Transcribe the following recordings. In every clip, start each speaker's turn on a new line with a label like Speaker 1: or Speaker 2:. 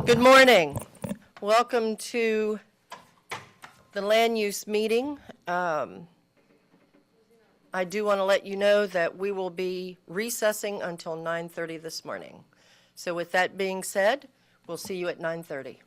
Speaker 1: Good morning. Welcome to the land use meeting. I do want to let you know that we will be recessing until 9:30 this morning. So with that being said, we'll see you at 9:30.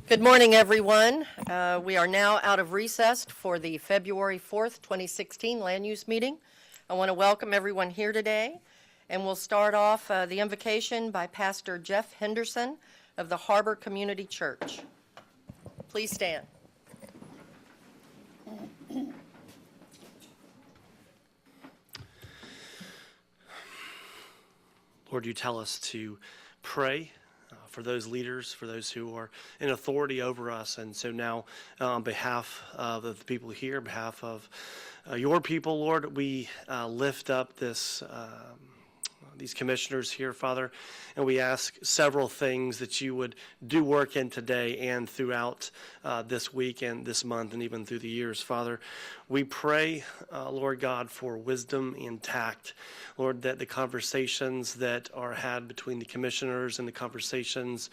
Speaker 1: Good morning, everyone. We are now out of recess for the February 4th, 2016 land use meeting. I want to welcome everyone here today, and we'll start off the invocation by Pastor Jeff Henderson of the Harbor Community Church. Please stand.
Speaker 2: Lord, you tell us to pray for those leaders, for those who are in authority over us. And so now, on behalf of the people here, on behalf of your people, Lord, we lift up these commissioners here, Father, and we ask several things that you would do work in today and throughout this week and this month and even through the years, Father. We pray, Lord God, for wisdom and tact, Lord, that the conversations that are had between the commissioners and the conversations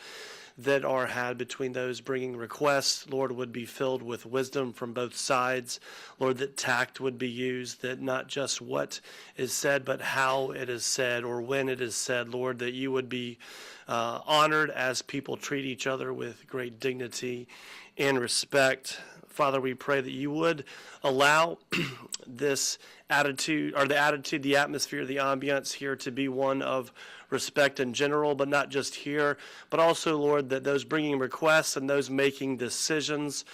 Speaker 2: that are had between those bringing requests, Lord, would be filled with wisdom from both sides. Lord, that tact would be used, that not just what is said, but how it is said or when it is said, Lord, that you would be honored as people treat each other with great dignity and respect. Father, we pray that you would allow this attitude, or the atmosphere, the ambiance here to be one of respect in general, but not just here, but also, Lord, that those bringing requests and those making decisions,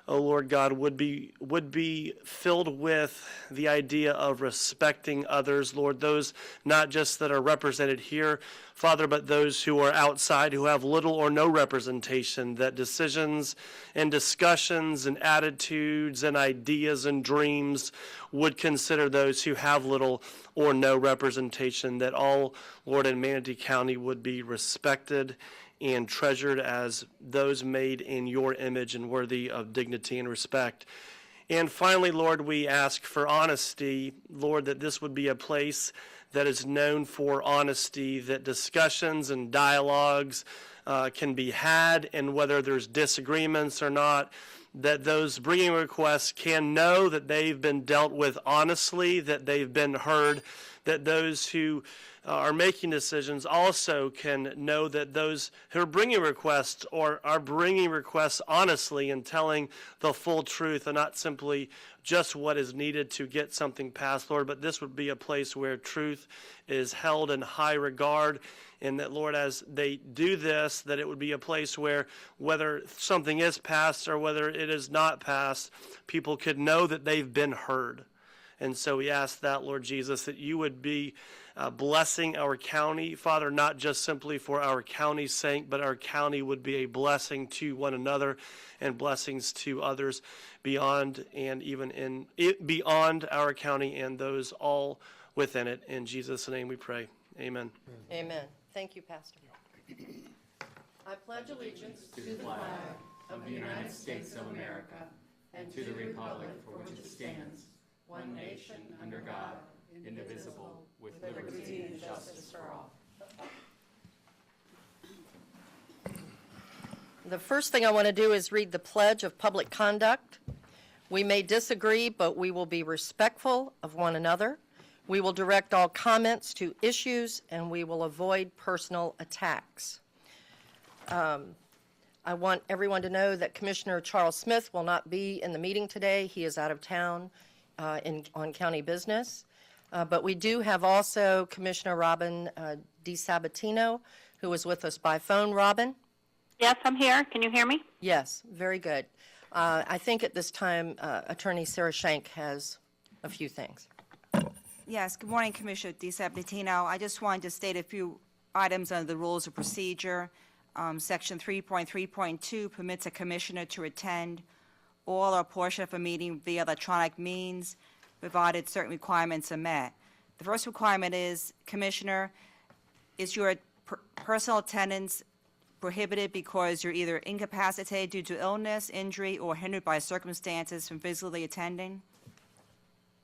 Speaker 2: oh Lord God, would be filled with the idea of respecting others, Lord, those not just that are represented here, Father, but those who are outside who have little or no representation, that decisions and discussions and attitudes and ideas and dreams would consider those who have little or no representation, that all, Lord, in Manatee County would be respected and treasured as those made in your image and worthy of dignity and respect. And finally, Lord, we ask for honesty, Lord, that this would be a place that is known for honesty, that discussions and dialogues can be had, and whether there's disagreements or not, that those bringing requests can know that they've been dealt with honestly, that they've been heard, that those who are making decisions also can know that those who are bringing requests are bringing requests honestly and telling the full truth and not simply just what is needed to get something passed, Lord. But this would be a place where truth is held in high regard, and that, Lord, as they do this, that it would be a place where whether something is passed or whether it is not passed, people could know that they've been heard. And so we ask that, Lord Jesus, that you would be blessing our county, Father, not just simply for our county's sake, but our county would be a blessing to one another and blessings to others beyond and even beyond our county and those all within it. In Jesus' name we pray. Amen.
Speaker 1: Amen. Thank you, Pastor. I pledge allegiance to the flag of the United States of America and to the republic for which it stands, one nation, under God, indivisible, with liberty and justice for all. The first thing I want to do is read the pledge of public conduct. We may disagree, but we will be respectful of one another. We will direct all comments to issues, and we will avoid personal attacks. I want everyone to know that Commissioner Charles Smith will not be in the meeting today. He is out of town on county business. But we do have also Commissioner Robin DiSabatino, who is with us by phone. Robin?
Speaker 3: Yes, I'm here. Can you hear me?
Speaker 1: Yes, very good. I think at this time, Attorney Sarah Shank has a few things.
Speaker 4: Yes, good morning, Commissioner DiSabatino. I just wanted to state a few items under the Rules of Procedure. Section 3.3.2 permits a commissioner to attend all or portion of a meeting via electronic means, provided certain requirements are met. The first requirement is, Commissioner, is your personal attendance prohibited because you're either incapacitated due to illness, injury, or hindered by circumstances from physically attending?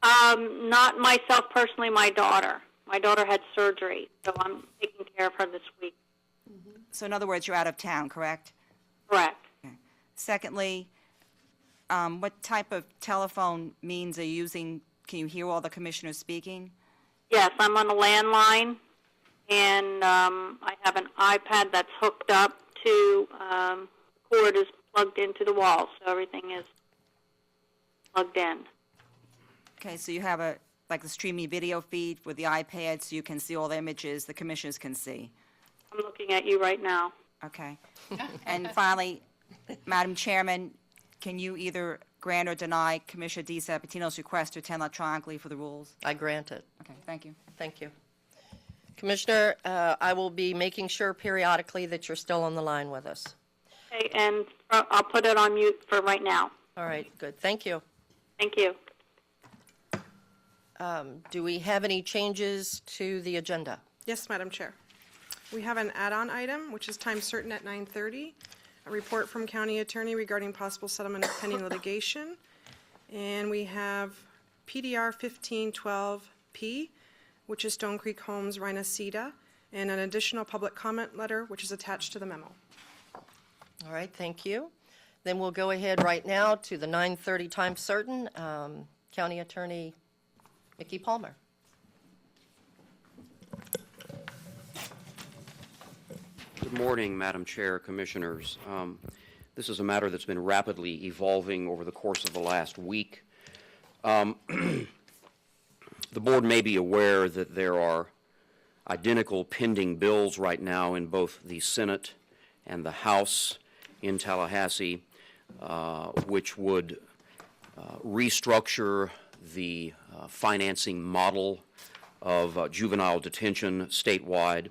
Speaker 3: Not myself personally, my daughter. My daughter had surgery, so I'm taking care of her this week.
Speaker 4: So in other words, you're out of town, correct?
Speaker 3: Correct.
Speaker 4: Secondly, what type of telephone means are you using? Can you hear all the commissioners speaking?
Speaker 3: Yes, I'm on a landline, and I have an iPad that's hooked up to cord is plugged into the wall, so everything is plugged in.
Speaker 4: Okay, so you have a streaming video feed with the iPad so you can see all the images the commissioners can see.
Speaker 3: I'm looking at you right now.
Speaker 4: Okay. And finally, Madam Chairman, can you either grant or deny Commissioner DiSabatino's request to attend electronically for the rules?
Speaker 1: I grant it.
Speaker 4: Okay, thank you.
Speaker 1: Thank you. Commissioner, I will be making sure periodically that you're still on the line with us.
Speaker 3: Okay, and I'll put it on mute for right now.
Speaker 1: All right, good. Thank you.
Speaker 3: Thank you.
Speaker 1: Do we have any changes to the agenda?
Speaker 5: Yes, Madam Chair. We have an add-on item, which is time certain at 9:30, a report from County Attorney regarding possible settlement of pending litigation. And we have PDR 1512P, which is Stone Creek Homes, Rhinacida, and an additional public comment letter, which is attached to the memo.
Speaker 1: All right, thank you. Then we'll go ahead right now to the 9:30 time certain. County Attorney Mickey Palmer.
Speaker 6: Good morning, Madam Chair, Commissioners. This is a matter that's been rapidly evolving over the course of the last week. The Board may be aware that there are identical pending bills right now in both the Senate and the House in Tallahassee, which would restructure the financing model of juvenile detention statewide.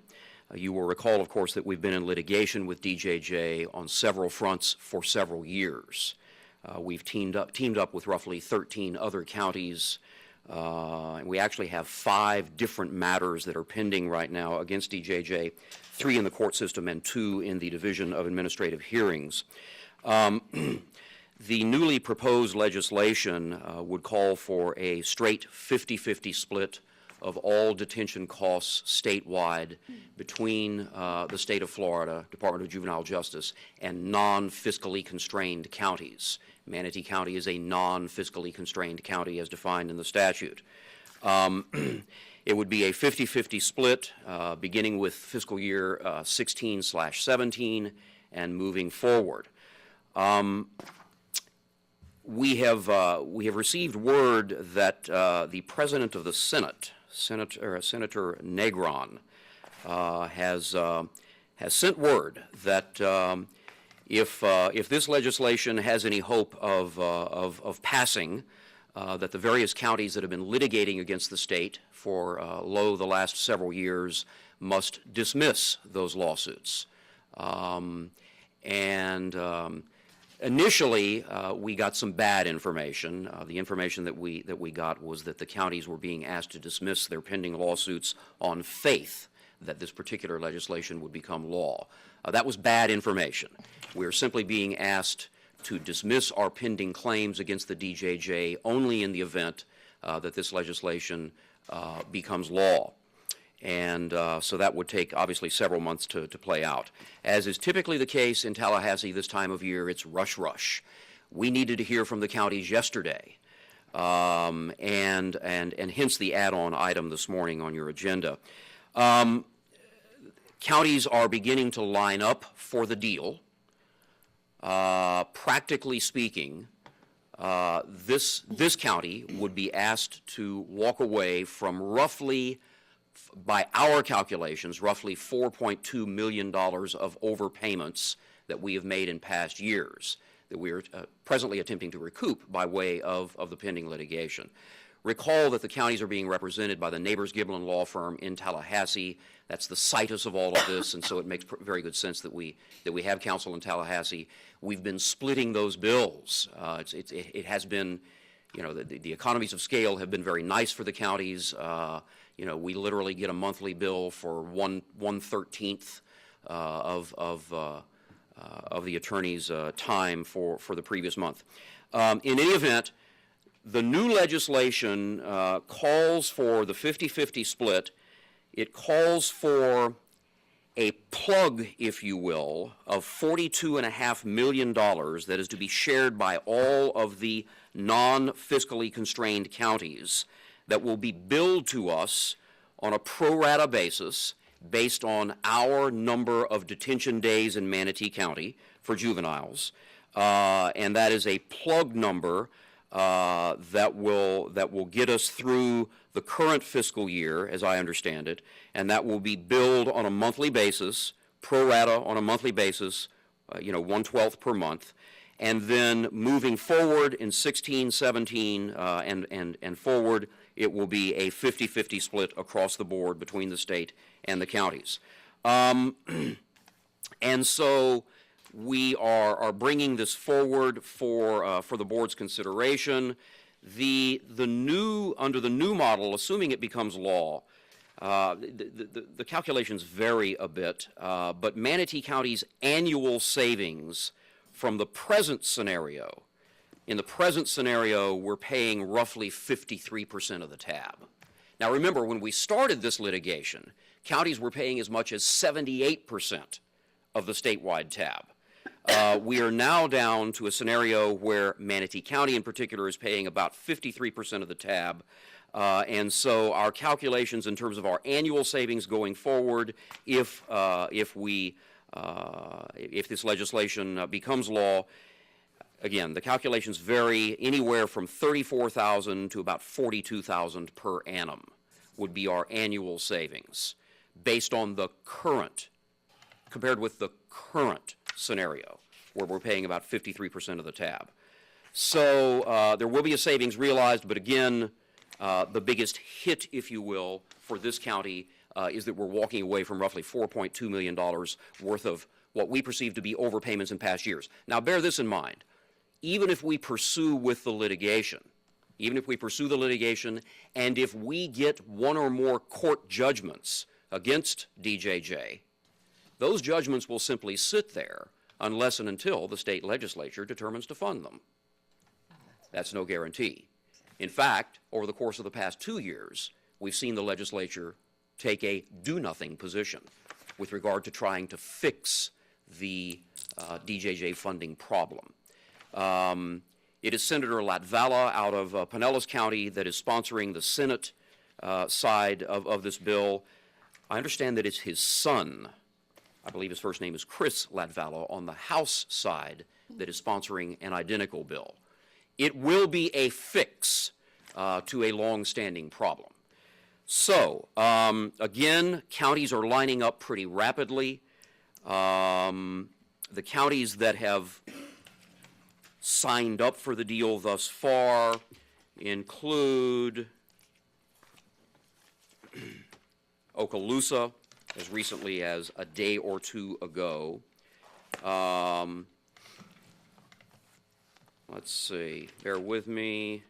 Speaker 6: You will recall, of course, that we've been in litigation with DJJ on several fronts for several years. We've teamed up with roughly 13 other counties. And we actually have 5 different matters that are pending right now against DJJ, 3 in the court system and 2 in the Division of Administrative Hearings. The newly proposed legislation would call for a straight 50-50 split of all detention costs statewide between the state of Florida, Department of Juvenile Justice, and non-fiscally constrained counties. Manatee County is a non-fiscally constrained county as defined in the statute. It would be a 50-50 split beginning with fiscal year 16/17 and moving forward. We have received word that the President of the Senate, Senator Negron, has sent word that if this legislation has any hope of passing, that the various counties that have been litigating against the state for the last several years must dismiss those lawsuits. Initially, we got some bad information. The information that we got was that the counties were being asked to dismiss their pending lawsuits on faith that this particular legislation would become law. That was bad information. We are simply being asked to dismiss our pending claims against the DJJ only in the event that this legislation becomes law. And so that would take, obviously, several months to play out. As is typically the case in Tallahassee this time of year, it's rush. We needed to hear from the counties yesterday, and hence the add-on item this morning on your agenda. Counties are beginning to line up for the deal. Practically speaking, this county would be asked to walk away from roughly, by our calculations, roughly $4.2 million of overpayments that we have made in past years that we are presently attempting to recoup by way of the pending litigation. Recall that the counties are being represented by the Neighbors Giblin law firm in Tallahassee. That's the situs of all of this, and so it makes very good sense that we have counsel in Tallahassee. We've been splitting those bills. It has been, you know, the economies of scale have been very nice for the counties. You know, we literally get a monthly bill for 1/13 of the attorney's time for the previous month. In any event, the new legislation calls for the 50-50 split. It calls for a plug, if you will, of $42.5 million that is to be shared by all of the non-fiscally constrained counties that will be billed to us on a pro rata basis based on our number of detention days in Manatee County for juveniles. And that is a plug number that will get us through the current fiscal year, as I understand it, and that will be billed on a monthly basis, pro rata on a monthly basis, 1/12 per month, and then moving forward in 16, 17, and forward, it will be a 50-50 split across the board between the state and the counties. And so we are bringing this forward for the board's consideration. Under the new model, assuming it becomes law, the calculations vary a bit, but Manatee County's annual savings from the present scenario, in the present scenario, we're paying roughly 53% of the tab. Now remember, when we started this litigation, counties were paying as much as 78% of the statewide tab. We are now down to a scenario where Manatee County in particular is paying about 53% of the tab. And so our calculations in terms of our annual savings going forward, if this legislation becomes law, again, the calculations vary anywhere from $34,000 to about $42,000 per annum would be our annual savings based on the current, compared with the current scenario where we're paying about 53% of the tab. So there will be a savings realized, but again, the biggest hit, if you will, for this county is that we're walking away from roughly $4.2 million worth of what we perceive to be overpayments in past years. Now bear this in mind. Even if we pursue with the litigation, and if we get one or more court judgments against DJJ, those judgments will simply sit there unless and until the state legislature determines to fund them. That's no guarantee. In fact, over the course of the past 2 years, we've seen the legislature take a do-nothing position with regard to trying to fix the DJJ funding problem. It is Senator Latvala out of Pinellas County that is sponsoring the Senate side of this bill. I understand that it's his son, I believe his first name is Chris Latvala, on the House side that is sponsoring an identical bill. It will be a fix to a long-standing problem. So, again, counties are lining up pretty rapidly. The counties that have signed up for the deal thus far include Okaloosa, as recently as a day or two ago. let's see, bear with me.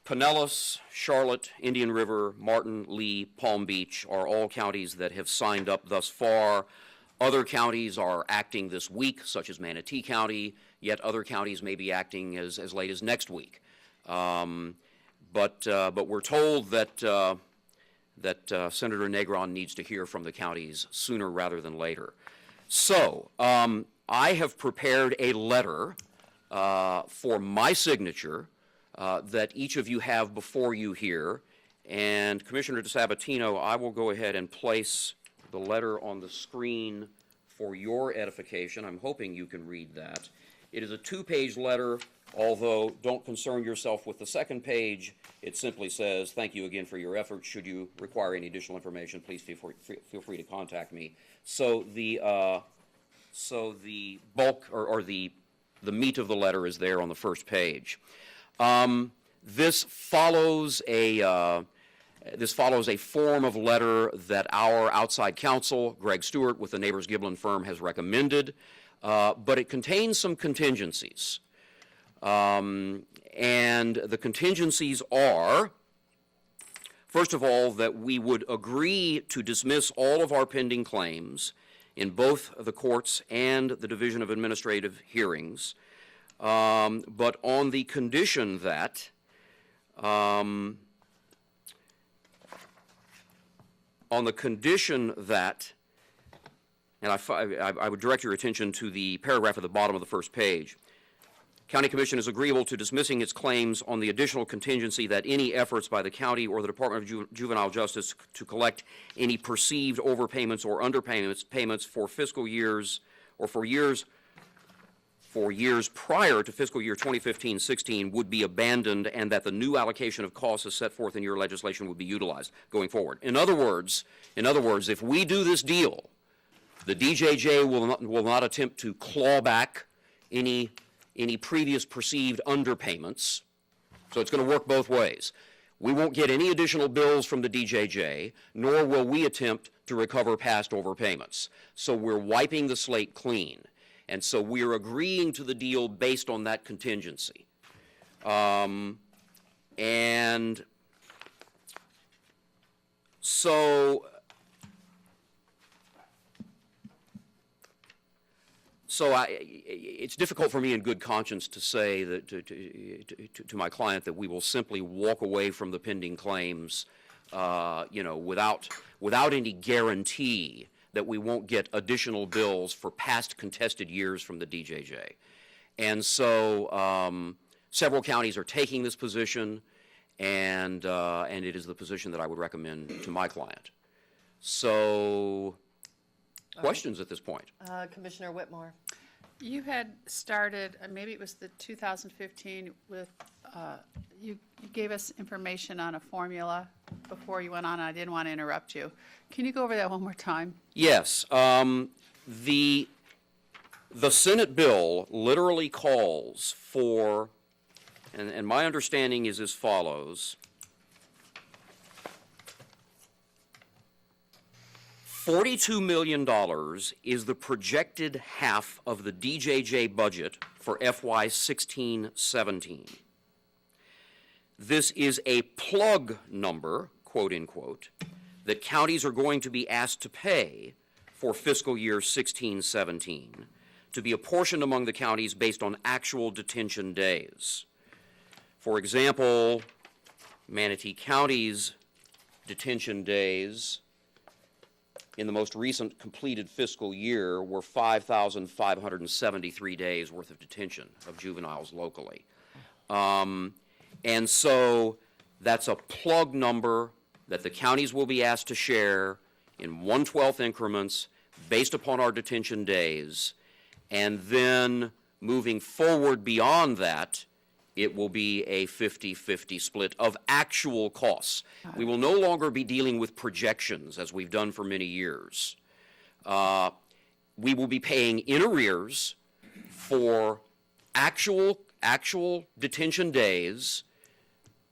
Speaker 6: Pinellas, Charlotte, Indian River, Martin, Lee, Palm Beach are all counties that have signed up thus far. Other counties are acting this week, such as Manatee County, yet other counties may be acting as late as next week. But we're told that Senator Negron needs to hear from the counties sooner rather than later. So I have prepared a letter for my signature that each of you have before you here. And Commissioner DeSabatino, I will go ahead and place the letter on the screen for your edification. I'm hoping you can read that. It is a 2-page letter, although don't concern yourself with the second page. It simply says, thank you again for your efforts. Should you require any additional information, please feel free to contact me. So the bulk or the meat of the letter is there on the first page. This follows a form of letter that our outside counsel, Greg Stewart, with the Neighbors Giblin firm, has recommended, but it contains some contingencies. And the contingencies are, first of all, that we would agree to dismiss all of our pending claims in both the courts and the Division of Administrative Hearings, but on the condition that and I would direct your attention to the paragraph at the bottom of the first page. County Commission is agreeable to dismissing its claims on the additional contingency that any efforts by the county or the Department of Juvenile Justice to collect any perceived overpayments or underpayments for fiscal years or for years prior to fiscal year 2015-16 would be abandoned, and that the new allocation of costs as set forth in your legislation would be utilized going forward. In other words, if we do this deal, the DJJ will not attempt to claw back any previous perceived underpayments. So it's going to work both ways. We won't get any additional bills from the DJJ, nor will we attempt to recover past overpayments. So we're wiping the slate clean. And so we're agreeing to the deal based on that contingency. And so it's difficult for me in good conscience to say that to my client that we will simply walk away from the pending claims, without any guarantee that we won't get additional bills for past contested years from the DJJ. And so several counties are taking this position, and it is the position that I would recommend to my client. So, questions at this point?
Speaker 1: Commissioner Whitmore.
Speaker 7: You had started, maybe it was the 2015 with, you gave us information on a formula before you went on. I didn't want to interrupt you. Can you go over that one more time?
Speaker 6: Yes. The Senate bill literally calls for, and my understanding is as follows, $42 million is the projected half of the DJJ budget for FY 16-17. This is a plug number, quote unquote, that counties are going to be asked to pay for fiscal year 16-17 to be apportioned among the counties based on actual detention days. For example, Manatee County's detention days in the most recent completed fiscal year were 5,573 days worth of detention of juveniles locally. And so that's a plug number that the counties will be asked to share in 1/12 increments based upon our detention days. And then moving forward beyond that, it will be a 50-50 split of actual costs. We will no longer be dealing with projections as we've done for many years. We will be paying in arrears for actual detention days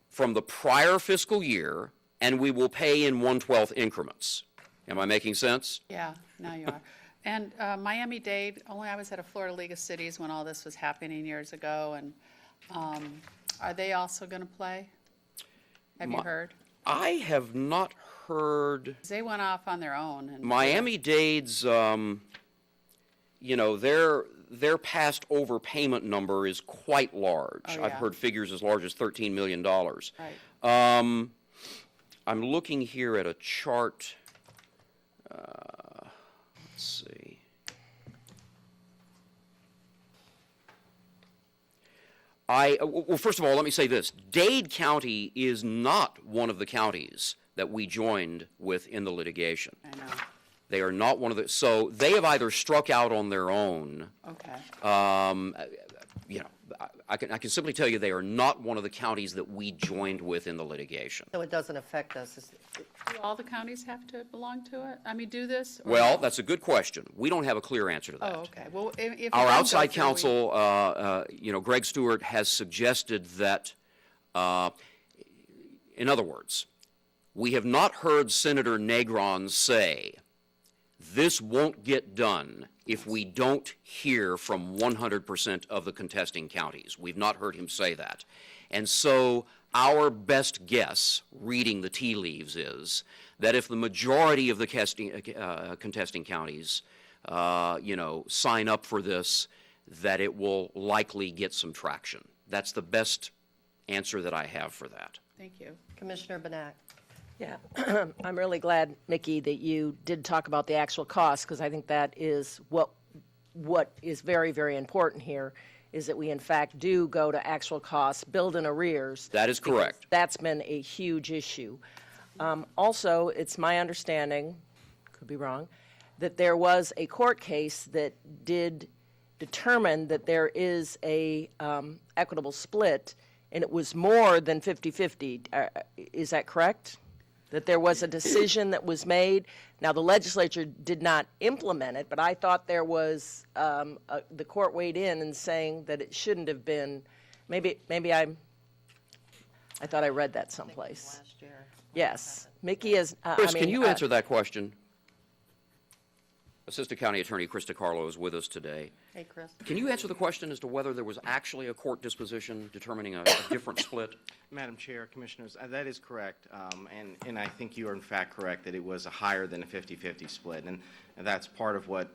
Speaker 6: from the prior fiscal year, and we will pay in 1/12 increments. Am I making sense?
Speaker 7: Yeah, now you are. And Miami-Dade, only I was at a Florida League of Cities when all this was happening years ago, and are they also going to play? Have you heard?
Speaker 6: I have not heard.
Speaker 7: 'Cause they went off on their own. And
Speaker 6: Miami-Dade's, their past overpayment number is quite large.
Speaker 7: Oh,
Speaker 6: I've
Speaker 7: yeah.
Speaker 6: heard figures as large as $13 million.
Speaker 7: Right.
Speaker 6: I'm looking here at a chart. Let's see. Well, first of all, let me say this. Dade County is not one of the counties that we joined with in the litigation.
Speaker 7: I know.
Speaker 6: They are not one of the, so they have either struck out on their own.
Speaker 7: Okay.
Speaker 6: You know, I can simply tell you they are not one of the counties that we joined with in the litigation.
Speaker 1: So it doesn't affect us.
Speaker 7: Do all the counties have to belong to it? I mean, do this? or
Speaker 6: Well,
Speaker 7: no?
Speaker 6: that's a good question. We don't have a clear answer to that.
Speaker 7: Oh, okay. Well, if it
Speaker 6: Our
Speaker 7: doesn't go
Speaker 6: outside
Speaker 7: through,
Speaker 6: counsel, Greg Stewart, has suggested that, in other words, we have not heard Senator Negron say, this won't get done if we don't hear from 100% of the contesting counties. We've not heard him say that. And so our best guess, reading the tea leaves, is that if the majority of the contesting counties, sign up for this, that it will likely get some traction. That's the best answer that I have for that.
Speaker 7: Thank you.
Speaker 1: Commissioner Benak.
Speaker 8: Yeah, I'm really glad, Mickey, that you did talk about the actual cost, because I think that is what is very, very important here, is that we in fact do go to actual costs, build in arrears.
Speaker 6: That is correct.
Speaker 8: That's been a huge issue. Also, it's my understanding, could be wrong, that there was a court case that did determine that there is a equitable split, and it was more than 50-50. Is that correct? That there was a decision that was made. Now, the legislature did not implement it, but I thought there was, the court weighed in and saying that it shouldn't have been, maybe I thought I read that someplace.
Speaker 1: Last year.
Speaker 8: Yes. Mickey is,
Speaker 6: Chris, can you answer that question? Assistant County Attorney Chris DiCarlo is with us today.
Speaker 1: Hey, Chris.
Speaker 6: Can you answer the question as to whether there was actually a court disposition determining a different split?
Speaker 9: Madam Chair, Commissioners, that is correct, and I think you are in fact correct that it was a higher than a 50-50 split, and that's part of what,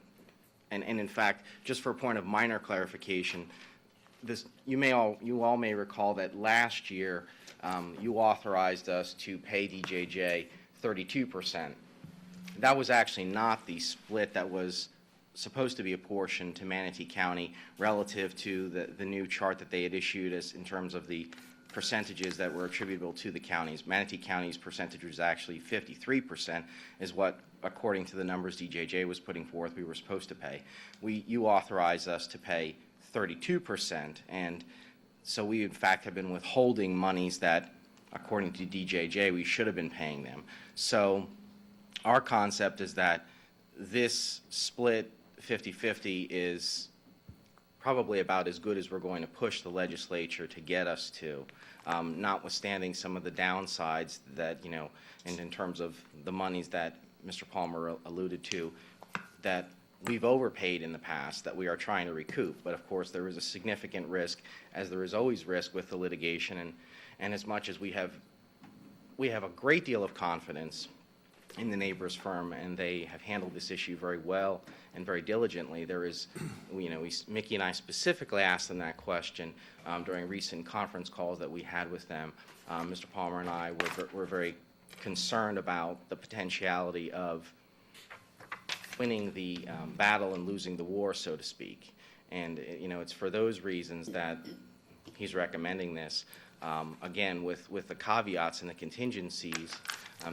Speaker 9: and in fact, just for a point of minor clarification, this, you all may recall that last year, you authorized us to pay DJJ 32%. That was actually not the split that was supposed to be apportioned to Manatee County relative to the new chart that they had issued as in terms of the percentages that were attributable to the counties. Manatee County's percentage was actually 53%, is what, according to the numbers DJJ was putting forth, we were supposed to pay. You authorized us to pay 32%, and so we in fact have been withholding monies that, according to DJJ, we should have been paying them. So our concept is that this split 50-50 is probably about as good as we're going to push the legislature to get us to, notwithstanding some of the downsides that, in terms of the monies that Mr. Palmer alluded to, that we've overpaid in the past that we are trying to recoup. But of course, there is a significant risk, as there is always risk with the litigation, and as much as we have a great deal of confidence in the neighbors firm, and they have handled this issue very well and very diligently. There is, Mickey and I specifically asked them that question during recent conference calls that we had with them. Mr. Palmer and I were very concerned about the potentiality of winning the battle and losing the war, so to speak. And, it's for those reasons that he's recommending this, again, with the caveats and the contingencies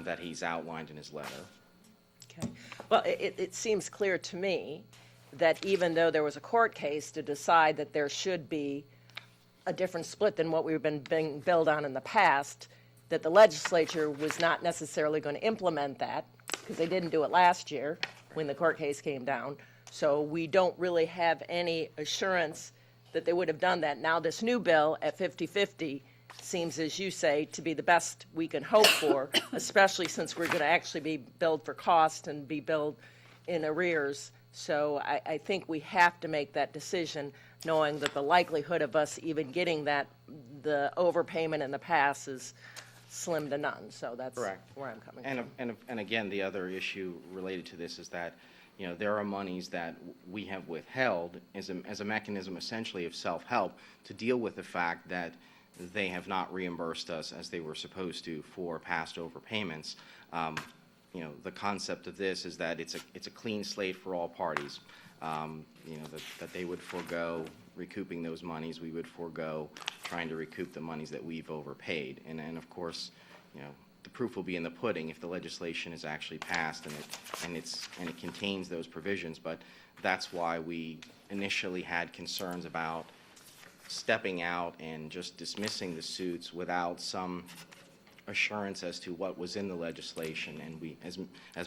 Speaker 9: that he's outlined in his letter.
Speaker 8: Okay. Well, it seems clear to me that even though there was a court case to decide that there should be a different split than what we've been being billed on in the past, that the legislature was not necessarily going to implement that, because they didn't do it last year when the court case came down. So we don't really have any assurance that they would have done that. Now, this new bill at 50-50 seems, as you say, to be the best we can hope for, especially since we're going to actually be billed for cost and be billed in arrears So I think we have to make that decision, knowing that the likelihood of us even getting the overpayment in the past is slim to none. So that's
Speaker 9: Correct.
Speaker 8: where I'm coming from.
Speaker 9: And again, the other issue related to this is that, you know, there are monies that we have withheld as a mechanism essentially of self-help to deal with the fact that they have not reimbursed us as they were supposed to for past overpayments. You know, the concept of this is that it's a clean slate for all parties. You know, that they would forego recouping those monies, we would forego trying to recoup the monies that we've overpaid. And of course, you know, the proof will be in the pudding if the legislation is actually passed and it contains those provisions. But that's why we initially had concerns about stepping out and just dismissing the suits without some assurance as to what was in the legislation. And we, as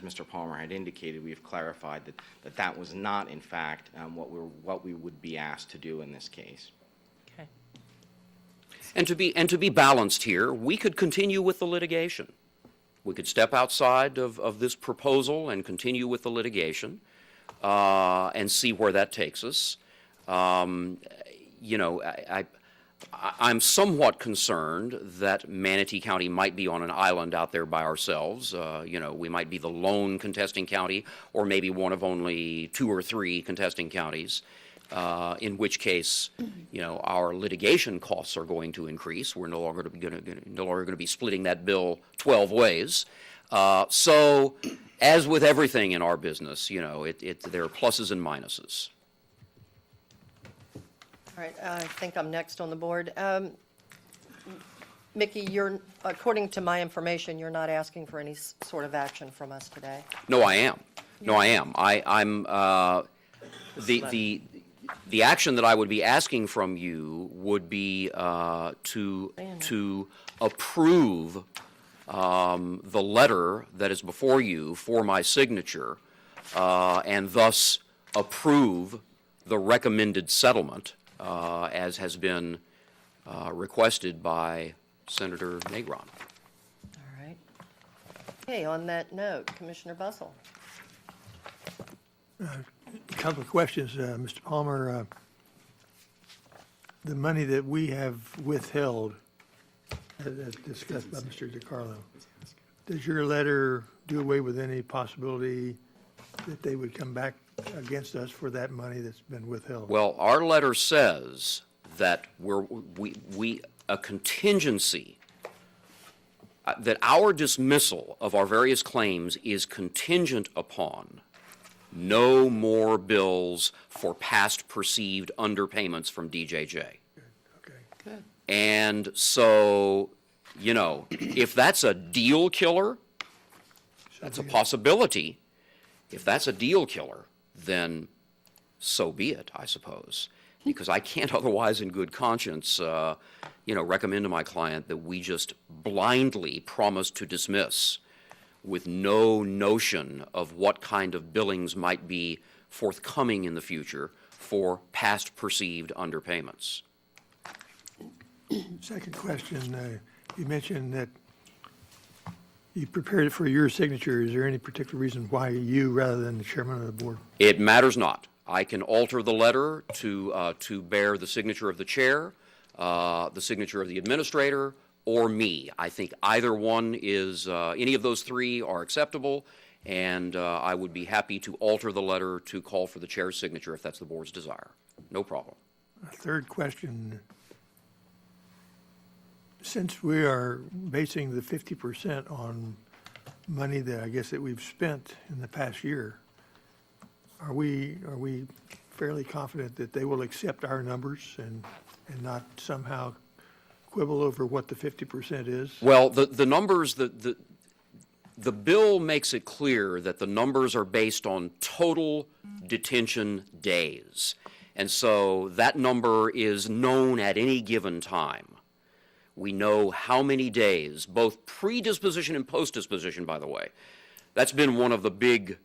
Speaker 9: Mr. Palmer had indicated, we have clarified that was not, in fact, what we would be asked to do in this case.
Speaker 8: Okay.
Speaker 6: And to be balanced here, we could continue with the litigation. We could step outside of this proposal and continue with the litigation and see where that takes us. You know, I'm somewhat concerned that Manatee County might be on an island out there by ourselves. You know, we might be the lone contesting county, or maybe one of only 2 or 3 contesting counties, in which case, you know, our litigation costs are going to increase. We're no longer going to be splitting that bill 12 ways. So, as with everything in our business, you know, there are pluses and minuses.
Speaker 1: All right, I think I'm next on the board. Mickey, according to my information, you're not asking for any sort of action from us today.
Speaker 6: No, I am. No, I am. I'm the action that I would be asking from you would be to approve the letter that is before you for my signature, and thus approve the recommended settlement as has been requested by Senator Negron.
Speaker 1: All right. Okay, on that note, Commissioner Bussell.
Speaker 10: A couple of questions, Mr. Palmer. The money that we have withheld, as discussed by Mr. DiCarlo, does your letter do away with any possibility that they would come back against us for that money that's been withheld?
Speaker 6: Well, our letter says that a contingency, that our dismissal of our various claims is contingent upon no more bills for past perceived underpayments from DJJ.
Speaker 10: Okay.
Speaker 7: Good.
Speaker 6: And so, you know, if that's a deal killer, that's a possibility. If that's a deal killer, then so be it, I suppose. Because I can't otherwise in good conscience, you know, recommend to my client that we just blindly promise to dismiss with no notion of what kind of billings might be forthcoming in the future for past perceived underpayments.
Speaker 10: Second question, you mentioned that you prepared it for your signature. Is there any particular reason why you rather than the chairman of the board?
Speaker 6: It matters not. I can alter the letter to bear the signature of the chair, the signature of the administrator, or me. I think either one is, any of those 3 are acceptable, and I would be happy to alter the letter to call for the chair's signature if that's the board's desire. No problem.
Speaker 10: A third question, since we are basing the 50% on money that I guess that we've spent in the past year, are we fairly confident that they will accept our numbers and not somehow quibble over what the 50% is?
Speaker 6: Well, the numbers, the bill makes it clear that the numbers are based on total detention days. And so that number is known at any given time. We know how many days, both pre-disposition and post-disposition, by the way. That's been one of the big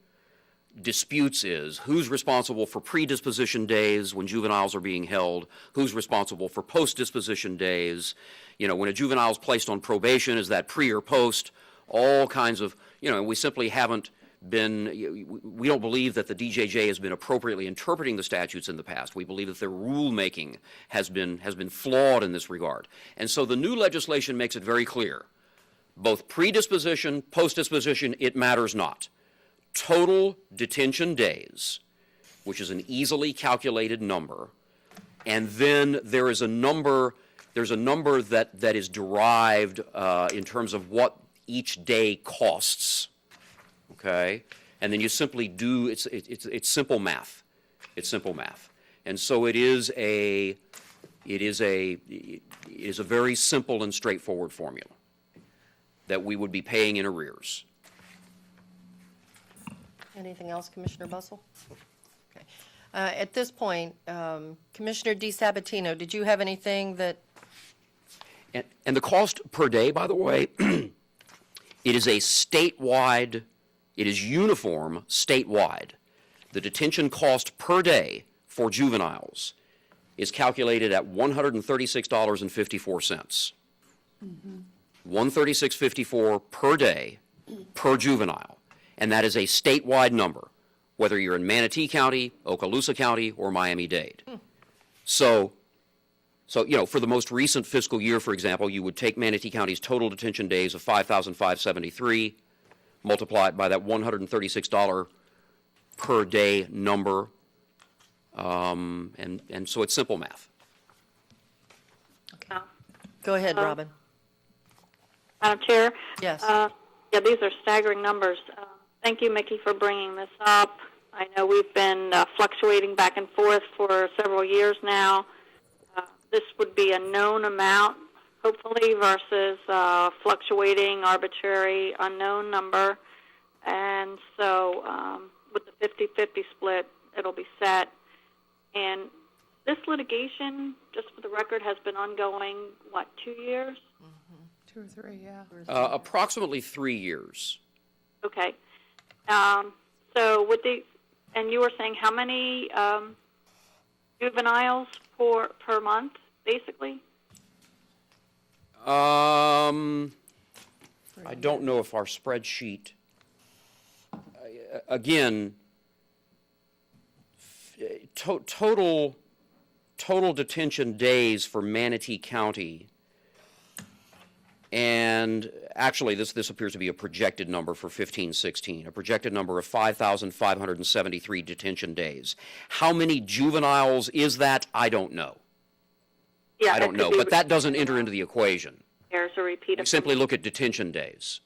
Speaker 6: disputes, is who's responsible for pre-disposition days when juveniles are being held, who's responsible for post-disposition days. You know, when a juvenile is placed on probation, is that pre or post? All kinds of, you know, we simply haven't we don't believe that the DJJ has been appropriately interpreting the statutes in the past. We believe that their rulemaking has been flawed in this regard. And so the new legislation makes it very clear. Both predisposition, postdisposition, it matters not. Total detention days, which is an easily calculated number, and then there's a number that is derived in terms of what each day costs. Okay, and then you simply do it's simple math. It's simple math, and so it is a very simple and straightforward formula that we would be paying in arrears.
Speaker 1: Anything else, Commissioner Bustle? Okay. At this point, Commissioner DiSabatino, did you have anything that,
Speaker 6: And the cost per day, by the way, it is a statewide, it is uniform statewide. The detention cost per day for juveniles is calculated at $136.54. $136.54 per day per juvenile. And that is a statewide number, whether you're in Manatee County, Okaloosa County, or Miami-Dade. So, for the most recent fiscal year, for example, you would take Manatee County's total detention days of 5,573, multiply it by that $136 per day number, and so it's simple math.
Speaker 1: go ahead, Robin.
Speaker 3: Madam Chair?
Speaker 1: Yes.
Speaker 3: Yeah, these are staggering numbers. Thank you, Mickey, for bringing this up. I know we've been fluctuating back and forth for several years now. This would be a known amount, hopefully, versus fluctuating, arbitrary, unknown number. And so with the 50-50 split, it'll be set. And this litigation, just for the record, has been ongoing, 2 years?
Speaker 7: 2 or 3, yeah.
Speaker 6: Approximately 3 years.
Speaker 3: Okay. So with and you were saying how many juveniles per month, basically?
Speaker 6: I don't know if our spreadsheet, again, total detention days for Manatee County, and actually this appears to be a projected number for 15-16, a projected number of 5,573 detention days. How many juveniles is that? I don't know.
Speaker 3: Yeah,
Speaker 6: I don't know, but that doesn't enter into the equation.
Speaker 3: There's a repeat
Speaker 6: We
Speaker 3: of
Speaker 6: simply look at detention days.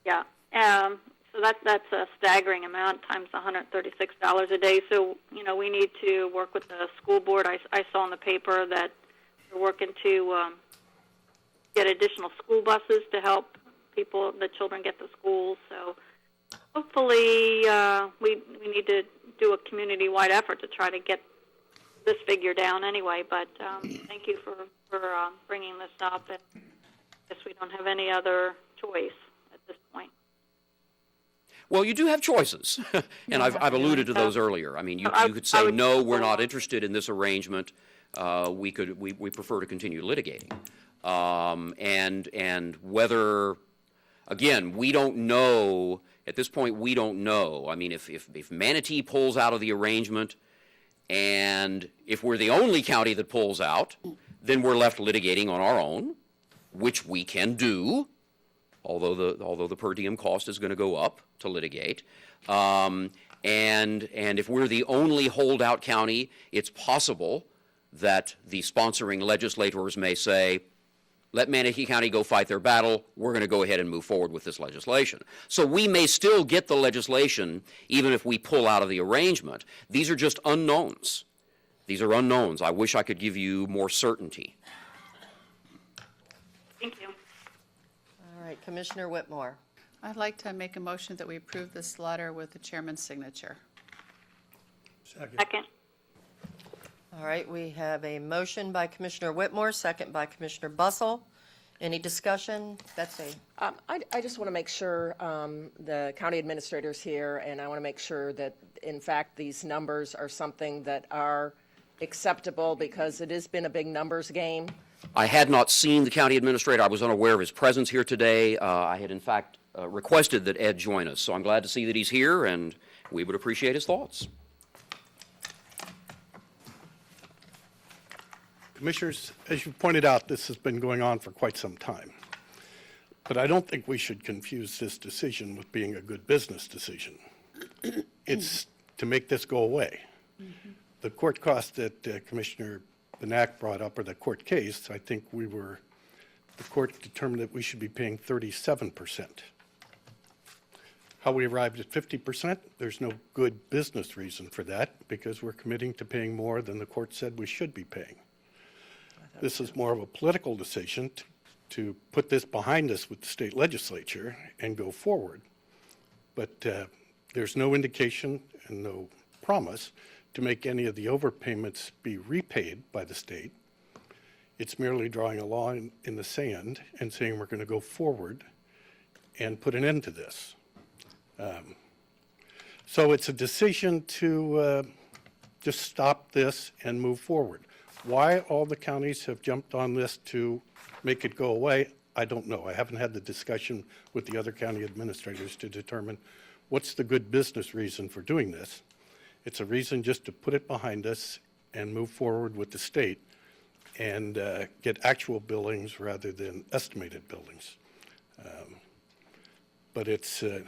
Speaker 3: Yeah. So that's a staggering amount times $136 a day. So, we need to work with the school board. I saw in the paper that they're working to get additional school buses to help the children get to school. So hopefully we need to do a community-wide effort to try to get this figure down anyway. But thank you for bringing this up. And I guess we don't have any other choice at this point.
Speaker 6: Well, you do have choices, and I've alluded to those earlier. I mean, you could say, no, we're not interested in this arrangement. We prefer to continue litigating. And whether, again, we don't know, at this point, we don't know. I mean, if Manatee pulls out of the arrangement, and if we're the only county that pulls out, then we're left litigating on our own, which we can do, although the per diem cost is going to go up to litigate. And if we're the only holdout county, it's possible that the sponsoring legislators may say, let Manatee County go fight their battle. We're going to go ahead and move forward with this legislation. So we may still get the legislation even if we pull out of the arrangement. These are just unknowns. These are unknowns. I wish I could give you more certainty.
Speaker 3: Thank you.
Speaker 1: All right, Commissioner Whitmore.
Speaker 7: I'd like to make a motion that we approve this letter with the chairman's signature.
Speaker 3: Second.
Speaker 1: All right, we have a motion by Commissioner Whitmore, second by Commissioner Bustle. Any discussion? Betsy?
Speaker 8: I just want to make sure the county administrator's here, and I want to make sure that, in fact, these numbers are something that are acceptable, because it has been a big numbers game.
Speaker 6: I had not seen the county administrator. I was unaware of his presence here today. I had, in fact, requested that Ed join us. So I'm glad to see that he's here, and we would appreciate his thoughts.
Speaker 11: Commissioners, as you pointed out, this has been going on for quite some time. But I don't think we should confuse this decision with being a good business decision. It's to make this go away. The court cost that Commissioner Benak brought up, or the court case, I think the court determined that we should be paying 37%. How we arrived at 50%, there's no good business reason for that, because we're committing to paying more than the court said we should be paying. This is more of a political decision to put this behind us with the state legislature and go forward. But there's no indication and no promise to make any of the overpayments be repaid by the state. It's merely drawing a line in the sand and saying we're going to go forward and put an end to this. So it's a decision to just stop this and move forward. Why all the counties have jumped on this to make it go away, I don't know. I haven't had the discussion with the other county administrators to determine what's the good business reason for doing this. It's a reason just to put it behind us and move forward with the state and get actual billings rather than estimated billings. But it's a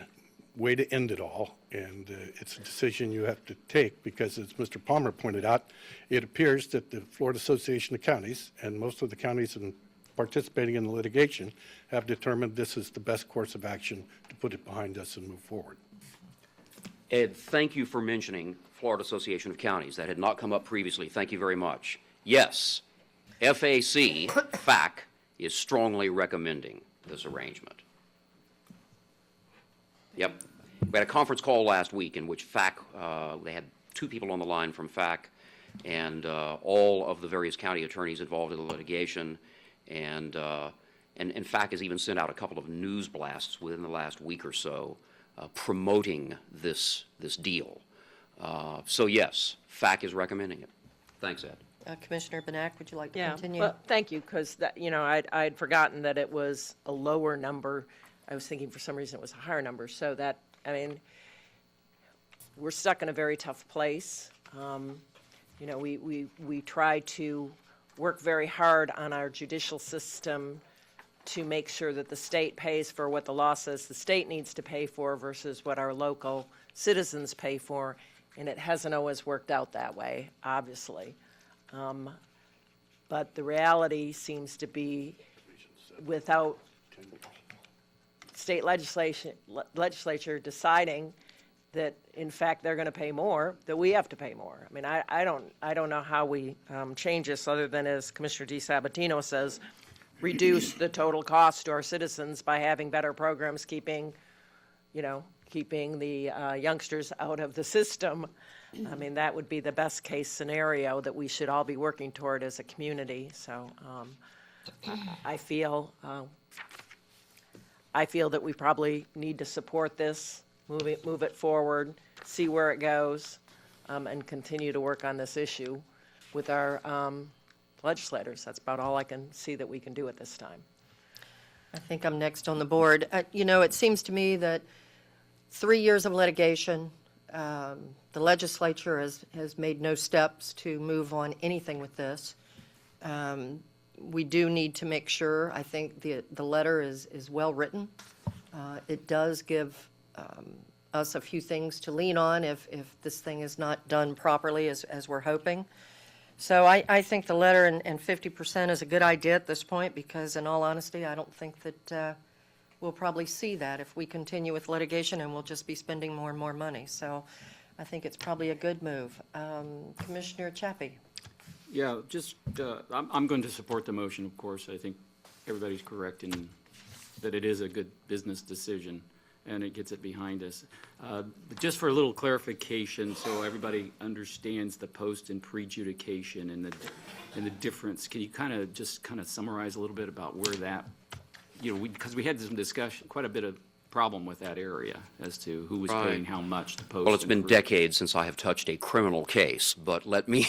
Speaker 11: way to end it all, and it's a decision you have to take because, as Mr. Palmer pointed out, it appears that the Florida Association of Counties and most of the counties participating in the litigation have determined this is the best course of action to put it behind us and move forward.
Speaker 6: Ed, thank you for mentioning Florida Association of Counties. That had not come up previously. Thank you very much. Yes, FAC is strongly recommending this arrangement. Yep. We had a conference call last week in which FAC, they had two people on the line from FAC and all of the various county attorneys involved in the litigation. And FAC has even sent out a couple of news blasts within the last week or so promoting this deal. So yes, FAC is recommending it. Thanks, Ed.
Speaker 1: Commissioner Benak, would you like to
Speaker 8: Yeah,
Speaker 1: continue?
Speaker 8: well, thank you, because I'd forgotten that it was a lower number. I was thinking for some reason it was a higher number. So that, I mean, we're stuck in a very tough place. We try to work very hard on our judicial system to make sure that the state pays for what the law says the state needs to pay for versus what our local citizens pay for, and it hasn't always worked out that way, obviously. But the reality seems to be, without state legislature deciding that, in fact, they're going to pay more, that we have to pay more. I mean, I don't know how we change this other than, as Commissioner DiSabatino says, reduce the total cost to our citizens by having better programs, keeping the youngsters out of the system. I mean, that would be the best case scenario that we should all be working toward as a community. So I feel that we probably need to support this, move it forward, see where it goes, and continue to work on this issue with our legislators. That's about all I can see that we can do at this time.
Speaker 1: I think I'm next on the board. It seems to me that 3 years of litigation, the legislature has made no steps to move on anything with this. We do need to make sure, I think the letter is well-written. It does give us a few things to lean on if this thing is not done properly as we're hoping. So I think the letter and 50% is a good idea at this point because, in all honesty, I don't think that we'll probably see that if we continue with litigation, and we'll just be spending more and more money. So I think it's probably a good move. Commissioner Chappie.
Speaker 12: Yeah, just, I'm going to support the motion, of course. I think everybody's correct in that it is a good business decision, and it gets it behind us. But just for a little clarification, so everybody understands the post and pre-adjudication and the difference, can you kind of summarize a little bit about where that, because we had some discussion, quite a bit of problem with that area as to who was paying how much, the post.
Speaker 6: Well, it's been
Speaker 12: and pre.
Speaker 6: decades since I have touched a criminal case, but let me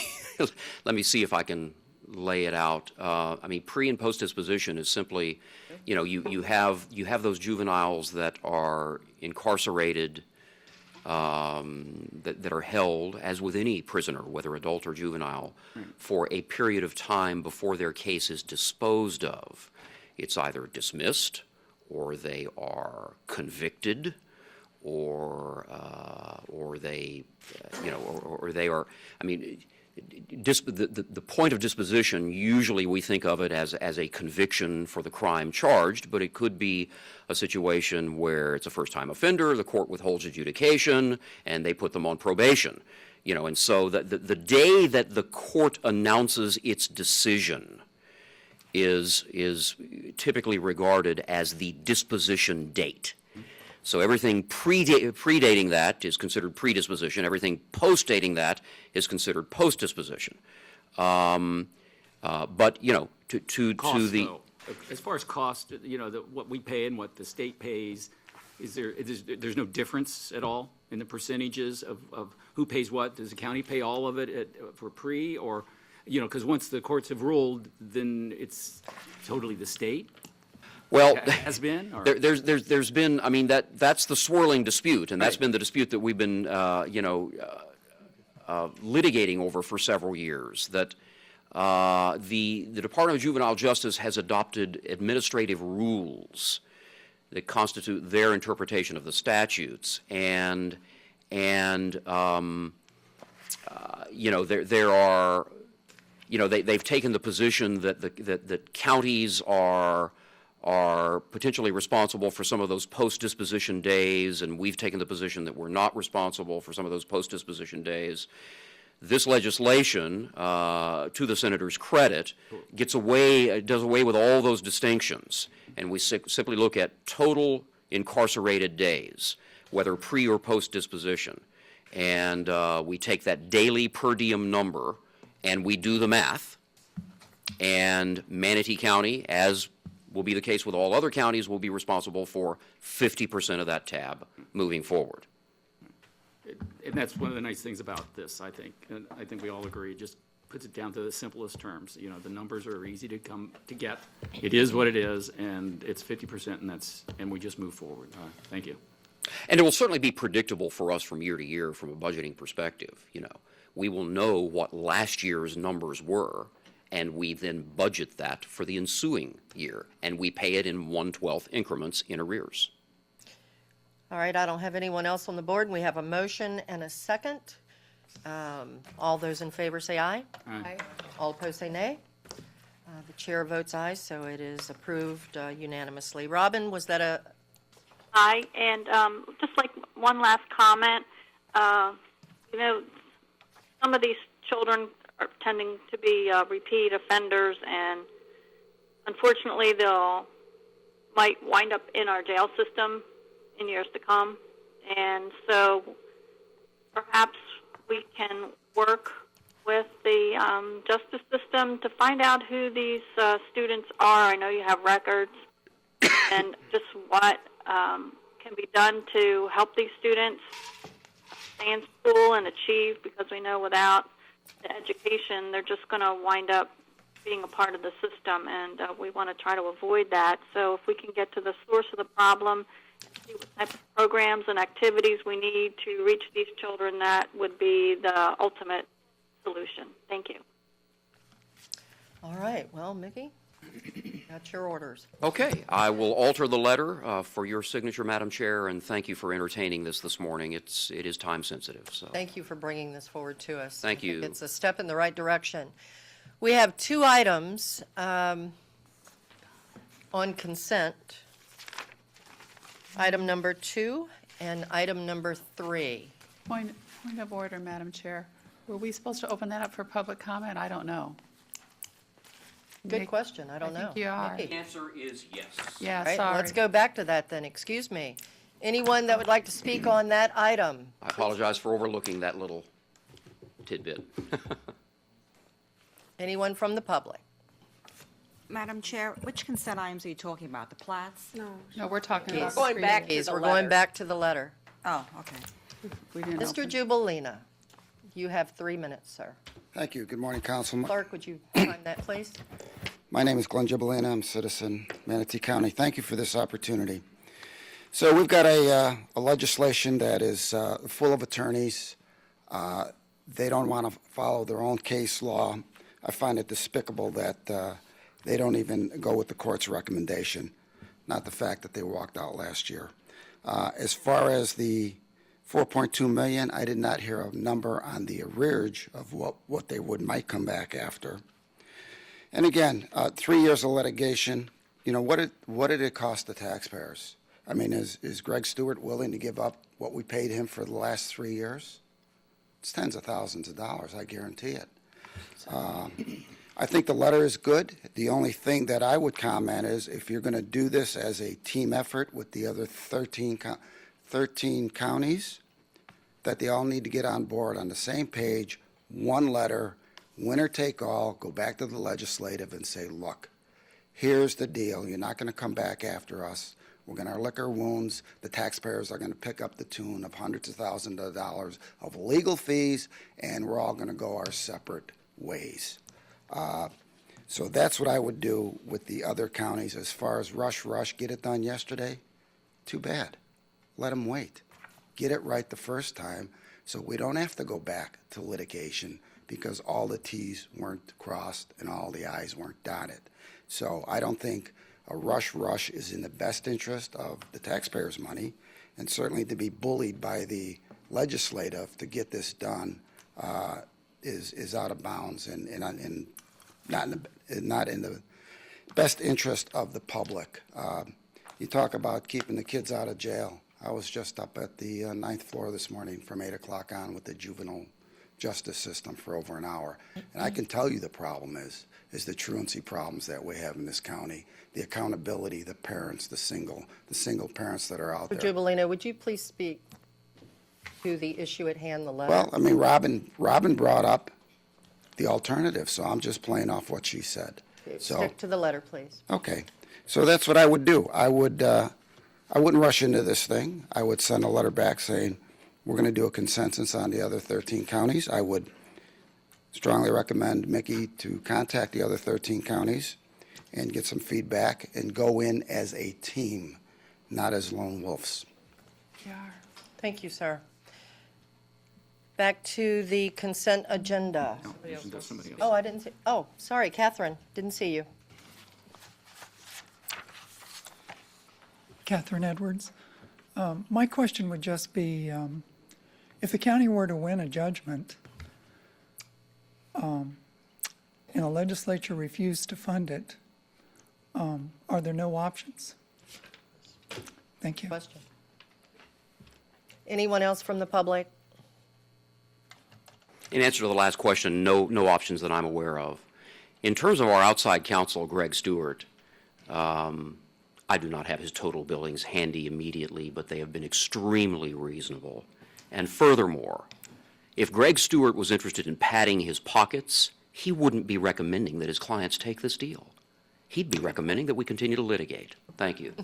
Speaker 6: see if I can lay it out. I mean, pre and post disposition is simply, you have those juveniles that are incarcerated, that are held, as with any prisoner, whether adult or juvenile, for a period of time before their case is disposed of. It's either dismissed, or they are convicted, or they, or they are. I mean, the point of disposition, usually we think of it as a conviction for the crime charged, but it could be a situation where it's a first-time offender, the court withholds adjudication, and they put them on probation. And so the day that the court announces its decision is typically regarded as the disposition date. So everything predating that is considered predisposition. Everything post-dating that is considered post-disposition. But, to
Speaker 12: Cost,
Speaker 6: the...
Speaker 12: though. As far as cost, what we pay and what the state pays, there's no difference at all in the percentages of who pays what? Does the county pay all of it for pre, or, because once the courts have ruled, then it's totally the state?
Speaker 6: Well,
Speaker 12: Has been, or?
Speaker 6: there's been, I mean, that's the swirling dispute, and that's been the dispute that we've been, litigating over for several years, that the Department of Juvenile Justice has adopted administrative rules that constitute their interpretation of the statutes, and there are, they've taken the position that counties are potentially responsible for some of those post-disposition days, and we've taken the position that we're not responsible for some of those post-disposition days. This legislation, to the senator's credit, does away with all those distinctions, and we simply look at total incarcerated days, whether pre or post-disposition, and we take that daily per diem number, and we do the math, and Manatee County, as will be the case with all other counties, will be responsible for 50% of that tab moving forward.
Speaker 12: And that's one of the nice things about this, I think, and I think we all agree, it just puts it down to the simplest terms. The numbers are easy to get. It is what it is, and it's 50%, and we just move forward. Thank you.
Speaker 6: And it will certainly be predictable for us from year to year from a budgeting perspective. We will know what last year's numbers were, and we then budget that for the ensuing year, and we pay it in 1/12 increments in arrears.
Speaker 1: All right, I don't have anyone else on the board, and we have a motion and a second. All those in favor say aye.
Speaker 7: Aye.
Speaker 1: All opposed say nay. The chair votes aye, so it is approved unanimously. Robin, was that a...
Speaker 3: Hi, and just like one last comment, some of these children are tending to be repeat offenders, and unfortunately might wind up in our jail system in years to come. And so perhaps we can work with the justice system to find out who these students are. I know you have records, and just what can be done to help these students stay in school and achieve, because we know without the education, they're just going to wind up being a part of the system, and we want to try to avoid that. So if we can get to the source of the problem, see what type of programs and activities we need to reach these children, that would be the ultimate solution. Thank you.
Speaker 1: All right, well, Mickey, that's your orders.
Speaker 6: Okay, I will alter the letter for your signature, Madam Chair, and thank you for entertaining this morning. It is time sensitive, so.
Speaker 1: Thank you for bringing this forward to us.
Speaker 6: Thank you.
Speaker 1: I think it's a step in the right direction. We have two items on consent. Item number 2 and item number 3.
Speaker 7: Point of order, Madam Chair. Were we supposed to open that up for public comment? I don't know.
Speaker 1: Good
Speaker 7: Nick,
Speaker 1: question, I don't know.
Speaker 7: I think you are.
Speaker 1: Mickey.
Speaker 6: Answer is yes.
Speaker 7: Yeah,
Speaker 1: All right,
Speaker 7: sorry.
Speaker 1: let's go back to that then, excuse me. Anyone that would like to speak on that item?
Speaker 6: I apologize for overlooking that little tidbit.
Speaker 1: Anyone from the public?
Speaker 4: Madam Chair, which consent items are you talking about? The plats?
Speaker 7: No, we're talking about.
Speaker 8: Going back to
Speaker 1: Please,
Speaker 8: the
Speaker 1: we're going
Speaker 8: letter.
Speaker 1: back to the letter.
Speaker 4: Oh, okay.
Speaker 7: We didn't
Speaker 1: Mr.
Speaker 7: open.
Speaker 1: Jubalina, you have 3 minutes, sir.
Speaker 13: Thank you. Good morning, Councilman.
Speaker 1: Clerk, would you time that, please?
Speaker 13: My name is Glenn Gibolina. I'm a citizen, Manatee County. Thank you for this opportunity. So we've got a legislation that is full of attorneys. They don't want to follow their own case law. I find it despicable that they don't even go with the court's recommendation, not the fact that they walked out last year. As far as the 4.2 million, I did not hear a number on the arrearage of what they might come back after. And again, 3 years of litigation, you know, what did it cost the taxpayers? I mean, is Greg Stewart willing to give up what we paid him for the last 3 years? It's tens of thousands of dollars, I guarantee it. I think the letter is good. The only thing that I would comment is if you're going to do this as a team effort with the other 13 counties, that they all need to get on board on the same page, one letter, winner take all, go back to the legislative and say, look, here's the deal. You're not going to come back after us. We're going to lick our wounds. The taxpayers are going to pick up the tune of hundreds of thousands of dollars of legal fees, and we're all going to go our separate ways. So that's what I would do with the other counties. As far as rush, get it done yesterday, too bad. Let them wait. Get it right the first time so we don't have to go back to litigation because all the T's weren't crossed and all the I's weren't dotted. So I don't think a rush is in the best interest of the taxpayers' money, and certainly to be bullied by the legislative to get this done is out of bounds and not in the best interest of the public. You talk about keeping the kids out of jail. I was just up at the 9th floor this morning from 8 o'clock on with the juvenile justice system for over an hour. And I can tell you the problem is the truancy problems that we have in this county, the accountability, the parents, the single parents that are out there.
Speaker 1: Jubilino, would you please speak to the issue at hand, the letter?
Speaker 13: Well, I mean, Robin brought up the alternative, so I'm just playing off what she said. So,
Speaker 1: Stick to the letter, please.
Speaker 13: okay. So that's what I would do. I wouldn't rush into this thing. I would send a letter back saying, we're going to do a consensus on the other 13 counties. I would strongly recommend Mickey to contact the other 13 counties and get some feedback and go in as a team, not as lone wolves.
Speaker 1: Thank you, sir. Back to the consent agenda.
Speaker 12: Somebody else.
Speaker 1: Oh, I didn't see, oh, sorry, Catherine, didn't see you.
Speaker 14: Catherine Edwards. My question would just be, if the county were to win a judgment and a legislature refused to fund it, are there no options? Thank you.
Speaker 1: Question. Anyone else from the public?
Speaker 6: In answer to the last question, no options that I'm aware of. In terms of our outside counsel, Greg Stewart, I do not have his total billings handy immediately, but they have been extremely reasonable. And furthermore, if Greg Stewart was interested in padding his pockets, he wouldn't be recommending that his clients take this deal. He'd be recommending that we continue to litigate. Thank you.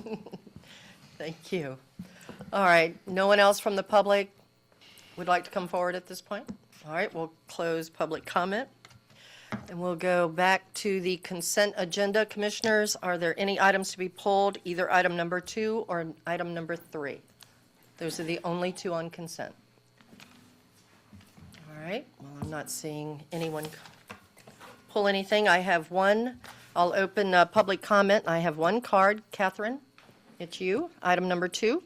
Speaker 1: Thank you. All right, no one else from the public would like to come forward at this point? All right, we'll close public comment. And we'll go back to the consent agenda. Commissioners, are there any items to be pulled, either item number 2 or item number 3? Those are the only 2 on consent. All right, well, I'm not seeing anyone pull anything. I have one. I'll open public comment. I have one card. Catherine, it's you. Item number 2.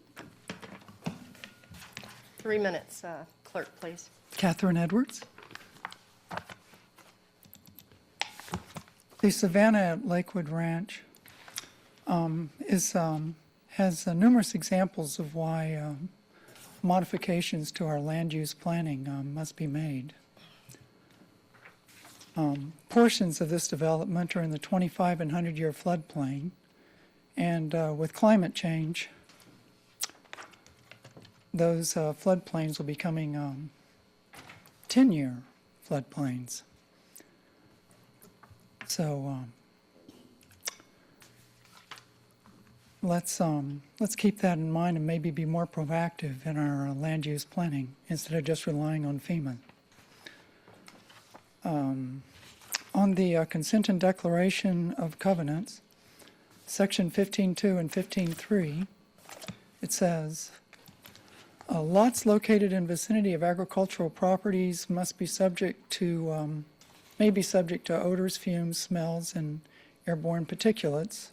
Speaker 1: 3 minutes, clerk, please.
Speaker 14: Catherine Edwards. The Savannah at Lakewood Ranch has numerous examples of why modifications to our land use planning must be made. Portions of this development are in the 25 and 100-year floodplain, and with climate change, those floodplains will be becoming 10-year floodplains. So let's keep that in mind and maybe be more proactive in our land use planning instead of just relying on FEMA. on the consent and declaration of covenants, section 15.2 and 15.3, it says, lots located in vicinity of agricultural properties must be subject to, may be subject to odors, fumes, smells, and airborne particulates.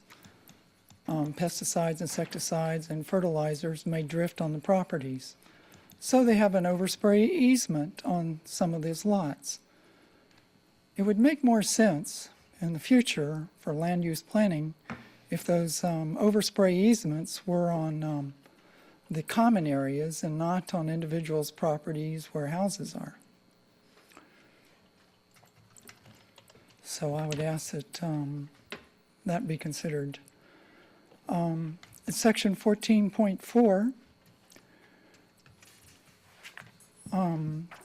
Speaker 14: Pesticides, insecticides, and fertilizers may drift on the properties. So they have an overspray easement on some of these lots. It would make more sense in the future for land use planning if those overspray easements were on the common areas and not on individuals' properties where houses are. So I would ask that that be considered. In section 14.4,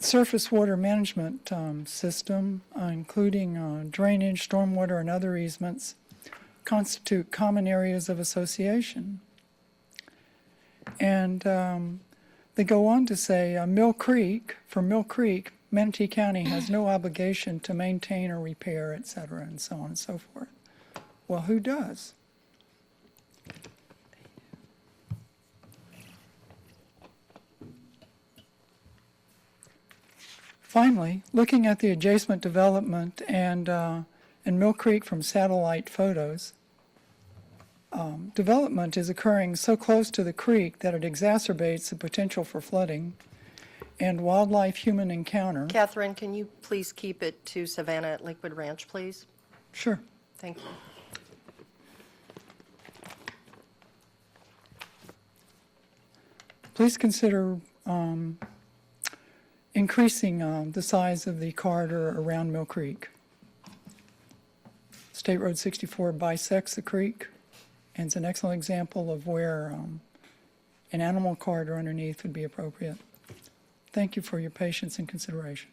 Speaker 14: surface water management system, including drainage, stormwater, and other easements, constitute common areas of association. And they go on to say, Mill Creek, for Mill Creek, Manatee County has no obligation to maintain or repair, et cetera, and so on and so forth. Well, who does? Finally, looking at the adjacent development and in Mill Creek from satellite photos, development is occurring so close to the creek that it exacerbates the potential for flooding and wildlife-human encounter.
Speaker 1: Catherine, can you please keep it to Savannah at Lakewood Ranch, please?
Speaker 14: Sure.
Speaker 1: Thank you.
Speaker 14: Please consider increasing the size of the corridor around Mill Creek. State Road 64 bisects the creek and is an excellent example of where an animal corridor underneath would be appropriate. Thank you for your patience and consideration.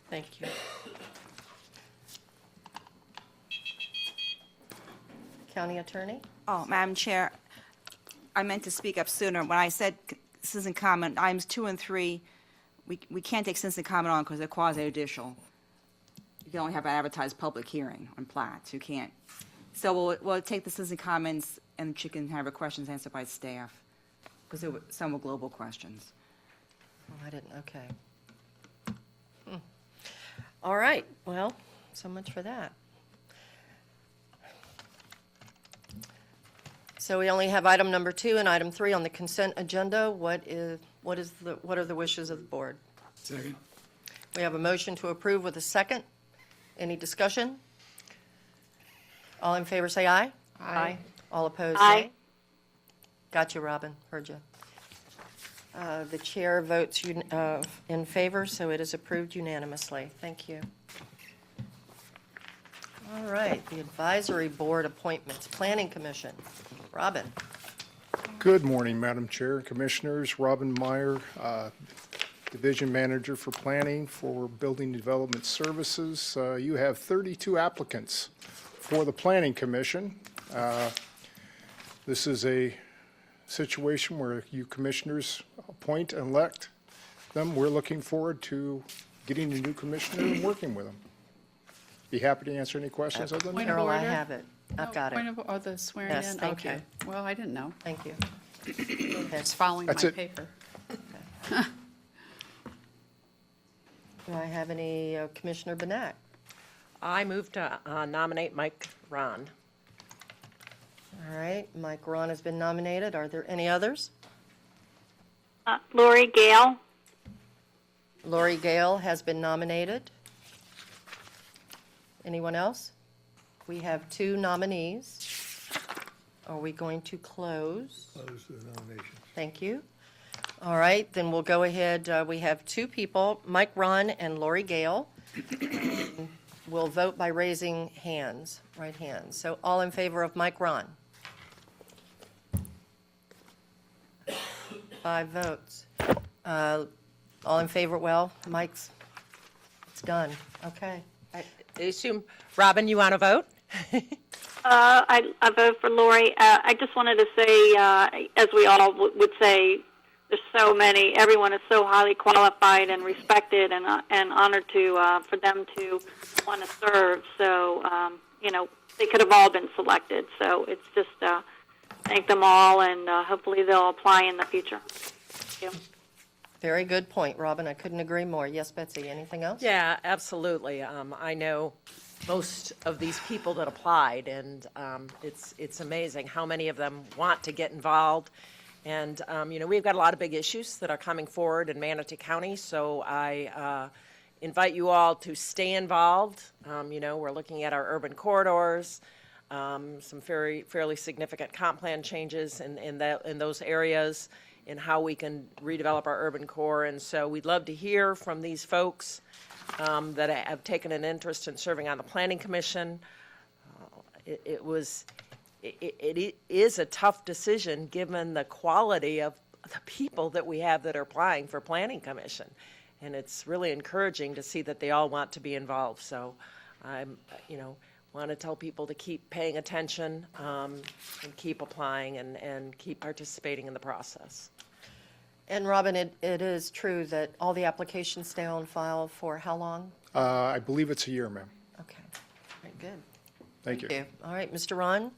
Speaker 1: Thank you. County Attorney?
Speaker 4: Oh, Madam Chair, I meant to speak up sooner. When I said citizen comment, items 2 and 3, we can't take citizen comment on because they're quasi-judicial. You can only have an advertised public hearing on plats. You can't. So we'll take the citizen comments and you can have your questions answered by staff because some were global questions.
Speaker 1: Oh, I didn't, okay. All right, well, so much for that. So we only have item number 2 and item 3 on the consent agenda. What are the wishes of the board?
Speaker 12: Second.
Speaker 1: We have a motion to approve with a second. Any discussion? All in favor, say aye. Aye. All opposed,
Speaker 3: Aye.
Speaker 1: nay. Got you, Robin, heard you. The chair votes in favor, so it is approved unanimously. Thank you. All right, the advisory board appointments, Planning Commission. Robin.
Speaker 15: Good morning, Madam Chair and Commissioners. Robin Meyer, Division Manager for Planning for Building Development Services. You have 32 applicants for the Planning Commission. This is a situation where you commissioners appoint and elect them. We're looking forward to getting a new commissioner and working with them. Be happy to answer any questions other than
Speaker 7: Point
Speaker 15: that.
Speaker 7: of
Speaker 1: Carol, I
Speaker 7: order?
Speaker 1: have it. I've got
Speaker 7: Point
Speaker 1: it.
Speaker 7: of, the swearing in?
Speaker 1: Yes, thank you.
Speaker 7: Okay. Well, I didn't know.
Speaker 1: Thank you. Go ahead.
Speaker 7: It's following my
Speaker 15: That's it.
Speaker 7: paper.
Speaker 1: Do I have any Commissioner Benak?
Speaker 8: I move to nominate Mike Ron.
Speaker 1: All right, Mike Ron has been nominated. Are there any others?
Speaker 3: Lori Gale.
Speaker 1: Lori Gale has been nominated. Anyone else? We have 2 nominees. Are we going to close?
Speaker 10: Close the nominations.
Speaker 1: Thank you. All right, then we'll go ahead. We have 2 people, Mike Ron and Lori Gale. We'll vote by raising hands, right hands. So all in favor of Mike Ron? 5 votes. All in favor, well, it's done. Okay.
Speaker 8: I assume, Robin, you want to vote?
Speaker 3: I vote for Lori. I just wanted to say, as we all would say, there's so many. Everyone is so highly qualified and respected, and honored for them to want to serve. So they could have all been selected. So it's just thank them all, and hopefully they'll apply in the future. Thank you.
Speaker 1: Very good point, Robin. I couldn't agree more. Yes, Betsy, anything else?
Speaker 8: Yeah, absolutely. I know most of these people that applied, and it's amazing how many of them want to get involved. And, we've got a lot of big issues that are coming forward in Manatee County, so I invite you all to stay involved. We're looking at our urban corridors, some fairly significant comp plan changes in those areas, in how we can redevelop our urban core. And so we'd love to hear from these folks that have taken an interest in serving on the Planning Commission. It is a tough decision given the quality of the people that we have that are applying for Planning Commission. And it's really encouraging to see that they all want to be involved. So I'm, want to tell people to keep paying attention and keep applying and keep participating in the process.
Speaker 1: And Robin, it is true that all the applications stay on file for how long?
Speaker 15: I believe it's a year, ma'am.
Speaker 1: Okay, very good.
Speaker 15: Thank you.
Speaker 1: All right, Mr. Ron,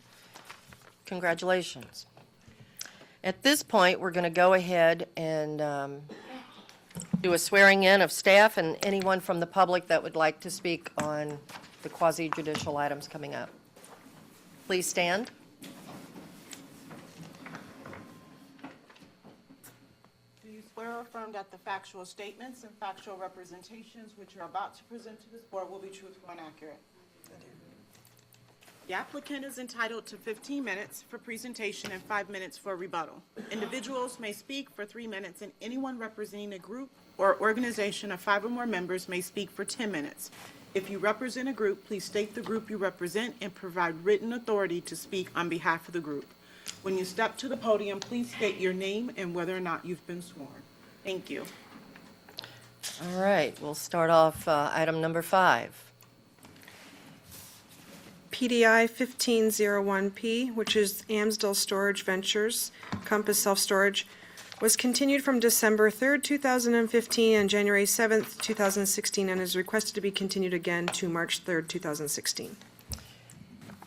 Speaker 1: congratulations. At this point, we're going to go ahead and do a swearing in of staff and anyone from the public that would like to speak on the quasi-judicial items coming up. Please stand.
Speaker 16: Do you swear or affirm that the factual statements and factual representations which you're about to present to this board will be truthful and accurate? The applicant is entitled to 15 minutes for presentation and 5 minutes for rebuttal. Individuals may speak for 3 minutes, and anyone representing a group or organization of 5 or more members may speak for 10 minutes. If you represent a group, please state the group you represent and provide written authority to speak on behalf of the group. When you step to the podium, please state your name and whether or not you've been sworn. Thank you.
Speaker 1: All right, we'll start off item number 5.
Speaker 5: PDI 1501P, which is Amsdale Storage Ventures, Compass Self-Storage, was continued from December 3rd, 2015 and January 7th, 2016, and is requested to be continued again to March 3rd, 2016.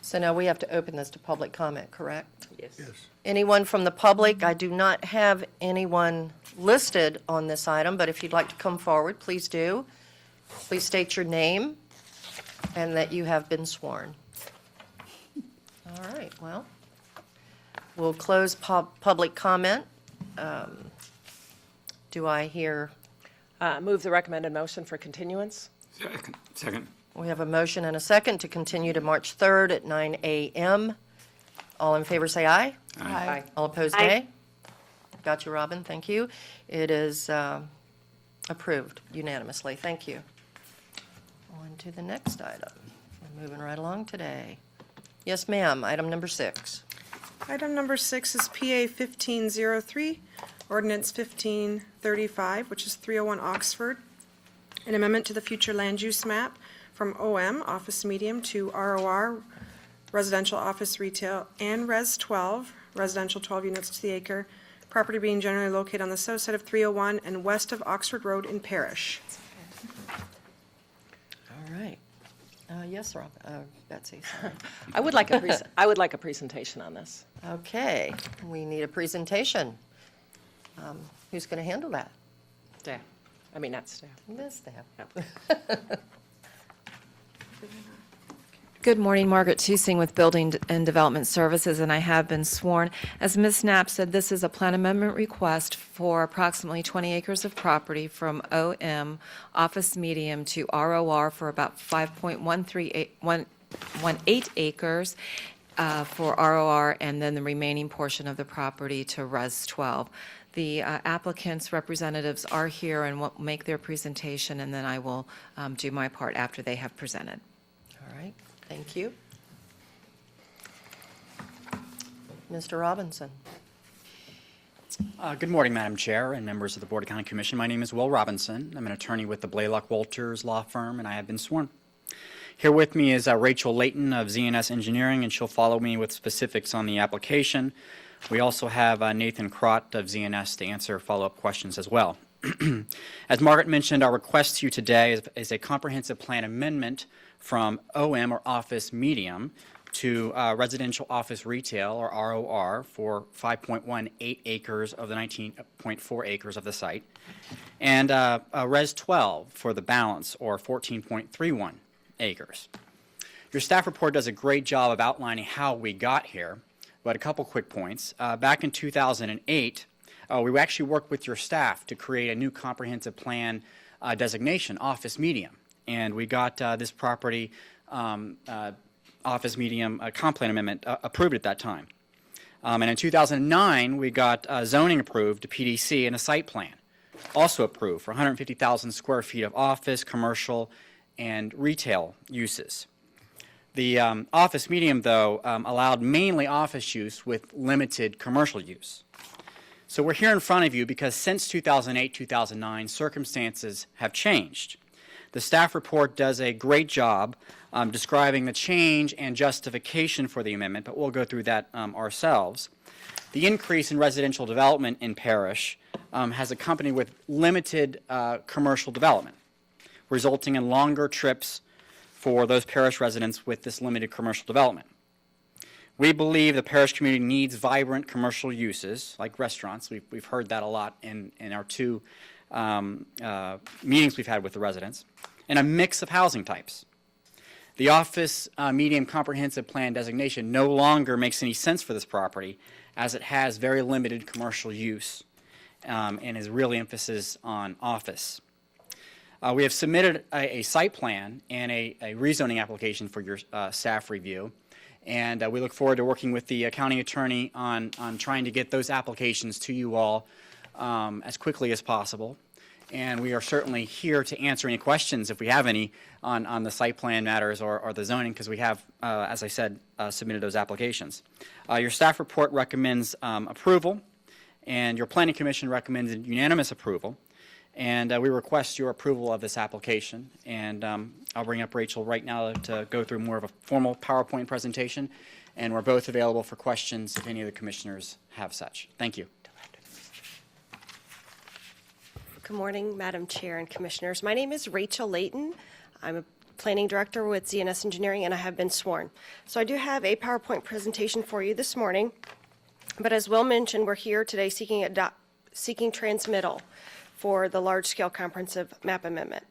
Speaker 1: So now we have to open this to public comment, correct?
Speaker 8: Yes.
Speaker 1: Anyone from the public? I do not have anyone listed on this item, but if you'd like to come forward, please do. Please state your name and that you have been sworn. All right, well, we'll close public comment. Do I hear?
Speaker 8: Move the recommended motion for continuance.
Speaker 12: Second.
Speaker 1: We have a motion and a second to continue to March 3rd at 9 a.m. All in favor, say aye.
Speaker 8: Aye.
Speaker 1: All opposed,
Speaker 3: Aye.
Speaker 1: nay. Got you, Robin, thank you. It is approved unanimously, thank you. On to the next item. We're moving right along today. Yes, ma'am, item number 6.
Speaker 5: Item number 6 is PA 1503, Ordinance 1535, which is 301 Oxford, an amendment to the future land use map from OM, office medium, to ROR, residential office retail, and Res 12, residential 12 units to the acre, property being generally located on the south side of 301 and west of Oxford Road in Parrish.
Speaker 1: All right. Yes, Rob, Betsy, sorry.
Speaker 8: I would like a presentation on this.
Speaker 1: Okay, we need a presentation. Who's going to handle that?
Speaker 8: Staff. I mean, not staff.
Speaker 1: The staff.
Speaker 17: Good morning, Margaret Tusing with Building and Development Services, and I have been sworn. As Ms. Knapp said, this is a plan amendment request for approximately 20 acres of property from OM office medium to ROR for about 5.18 acres for ROR, and then the remaining portion of the property to Res 12. The applicant's representatives are here and will make their presentation, and then I will do my part after they have presented.
Speaker 1: All right, thank you. Mr. Robinson.
Speaker 18: Good morning, Madam Chair and members of the Board of County Commission. My name is Will Robinson. I'm an attorney with the Blaylock Walters Law Firm, and I have been sworn. Here with me is Rachel Layton of ZNS Engineering, and she'll follow me with specifics on the application. We also have Nathan Crott of ZNS to answer follow-up questions as well. As Margaret mentioned, our request to you today is a comprehensive plan amendment from OM, or office medium, to residential office retail, or ROR, for 5.18 acres of the 19.4 acres of the site, and Res 12 for the balance, or 14.31 acres. Your staff report does a great job of outlining how we got here, but a couple quick points. Back in 2008, we actually worked with your staff to create a new comprehensive plan designation, office medium, and we got this property office medium comp plan amendment approved at that time. And in 2009, we got zoning approved to PDC and a site plan also approved for 150,000 square feet of office, commercial, and retail uses. The office medium, though, allowed mainly office use with limited commercial use. So we're here in front of you because since 2008-2009, circumstances have changed. The staff report does a great job describing the change and justification for the amendment, but we'll go through that ourselves. The increase in residential development in Parrish has accompanied with limited commercial development, resulting in longer trips for those Parrish residents with this limited commercial development. We believe the Parrish community needs vibrant commercial uses, like restaurants. We've heard that a lot in our two meetings we've had with the residents, and a mix of housing types. The office medium comprehensive plan designation no longer makes any sense for this property, as it has very limited commercial use and is really emphasis on office. We have submitted a site plan and a rezoning application for your staff review, and we look forward to working with the county attorney on trying to get those applications to you all as quickly as possible. And we are certainly here to answer any questions, if we have any, on the site plan matters or the zoning, because we have, as I said, submitted those applications. Your staff report recommends approval, and your planning commission recommends unanimous approval. And we request your approval of this application. And I'll bring up Rachel right now to go through more of a formal PowerPoint presentation. And we're both available for questions if any of the commissioners have such. Thank you.
Speaker 19: Good morning, Madam Chair and Commissioners. My name is Rachel Layton. I'm a Planning Director with ZNS Engineering, and I have been sworn. So I do have a PowerPoint presentation for you this morning. But as Will mentioned, we're here today seeking transmittal for the large-scale comprehensive map amendment.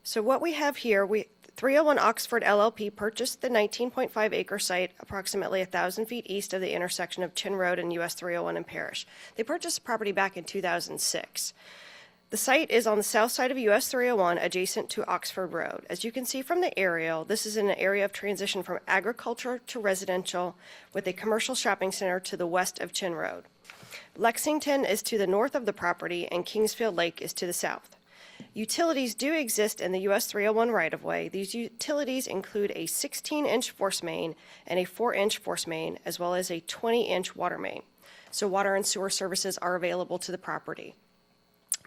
Speaker 19: So what we have here, 301 Oxford LLP purchased the 19.5 acre site approximately 1,000 feet east of the intersection of Chin Road and US 301 in Parrish. They purchased the property back in 2006. The site is on the south side of US 301 adjacent to Oxford Road. As you can see from the aerial, this is an area of transition from agriculture to residential with a commercial shopping center to the west of Chin Road. Lexington is to the north of the property and Kingsfield Lake is to the south. Utilities do exist in the US 301 right-of-way. These utilities include a 16-inch force main and a 4-inch force main, as well as a 20-inch water main. So water and sewer services are available to the property.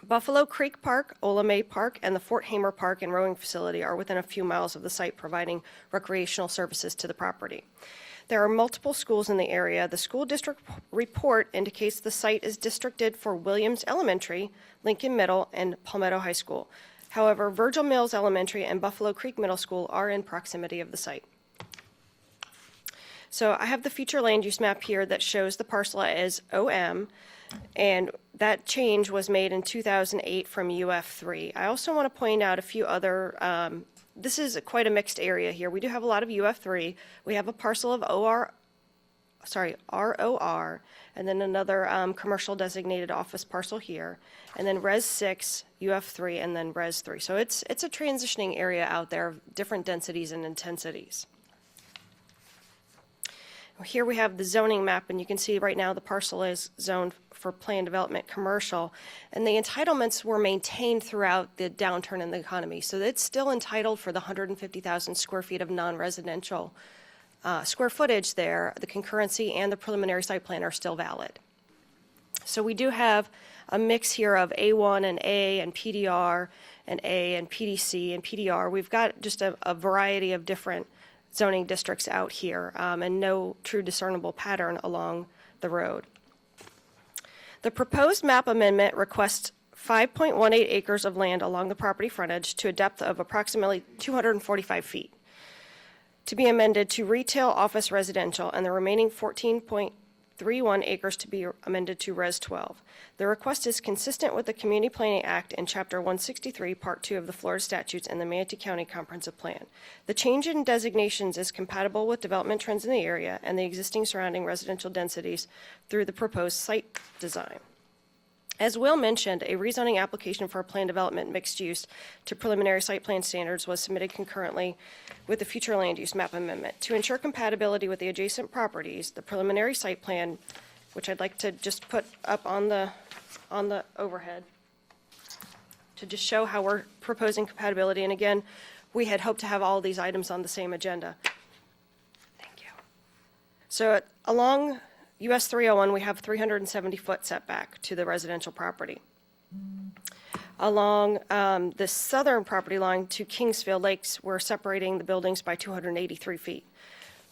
Speaker 19: Buffalo Creek Park, Ola May Park, and the Fort Hamer Park and rowing facility are within a few miles of the site, providing recreational services to the property. There are multiple schools in the area. The school district report indicates the site is districted for Williams Elementary, Lincoln Middle, and Palmetto High School. However, Virgil Mills Elementary and Buffalo Creek Middle School are in proximity of the site. So I have the future land use map here that shows the parcel as OM, and that change was made in 2008 from UF3. I also want to point out a few other, this is quite a mixed area here. We do have a lot of UF3. We have a parcel of ROR, and then another commercial designated office parcel here, and then Res 6, UF3, and then Res 3. So it's a transitioning area out there of different densities and intensities. Here we have the zoning map, and you can see right now the parcel is zoned for planned development commercial, and the entitlements were maintained throughout the downturn in the economy. So it's still entitled for the 150,000 square feet of non-residential square footage there. The concurrency and the preliminary site plan are still valid. So we do have a mix here of A1 and A and PDR and A and PDC and PDR. We've got just a variety of different zoning districts out here, and no true discernible pattern along the road. The proposed map amendment requests 5.18 acres of land along the property frontage to a depth of approximately 245 feet to be amended to retail, office, residential, and the remaining 14.31 acres to be amended to Res 12. The request is consistent with the Community Planning Act and Chapter 163, Part 2 of the Florida Statutes and the Manatee County Comprehensive Plan. The change in designations is compatible with development trends in the area and the existing surrounding residential densities through the proposed site design. As Will mentioned, a rezoning application for a planned development mixed use to preliminary site plan standards was submitted concurrently with the future land use map amendment. To ensure compatibility with the adjacent properties, the preliminary site plan, which I'd like to just put up on the overhead, to just show how we're proposing compatibility. And again, we had hoped to have all these items on the same agenda. Thank you. So along US 301, we have 370-foot setback to the residential property. Along the southern property line to Kingsfield Lakes, we're separating the buildings by 283 feet.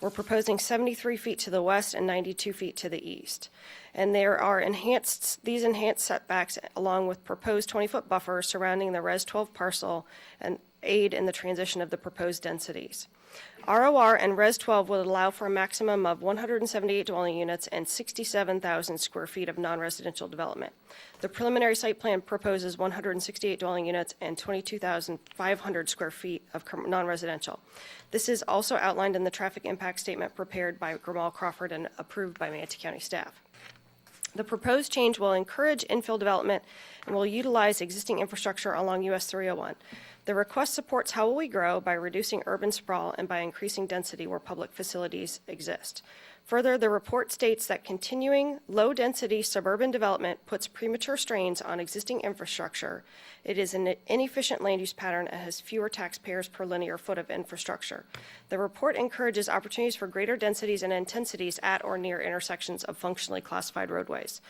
Speaker 19: We're proposing 73 feet to the west and 92 feet to the east. And there are these enhanced setbacks along with proposed 20-foot buffers surrounding the Res 12 parcel and aid in the transition of the proposed densities. ROR and Res 12 will allow for a maximum of 178 dwelling units and 67,000 square feet of non-residential development. The preliminary site plan proposes 168 dwelling units and 22,500 square feet of non-residential. This is also outlined in the traffic impact statement prepared by Grimal Crawford and approved by Manatee County staff. The proposed change will encourage infill development and will utilize existing infrastructure along US 301. The request supports How Will We Grow by reducing urban sprawl and by increasing density where public facilities exist. Further, the report states that continuing low-density suburban development puts premature strains on existing infrastructure. It is an inefficient land use pattern and has fewer taxpayers per linear foot of infrastructure. The report encourages opportunities for greater densities and intensities at or near intersections of functionally classified roadways.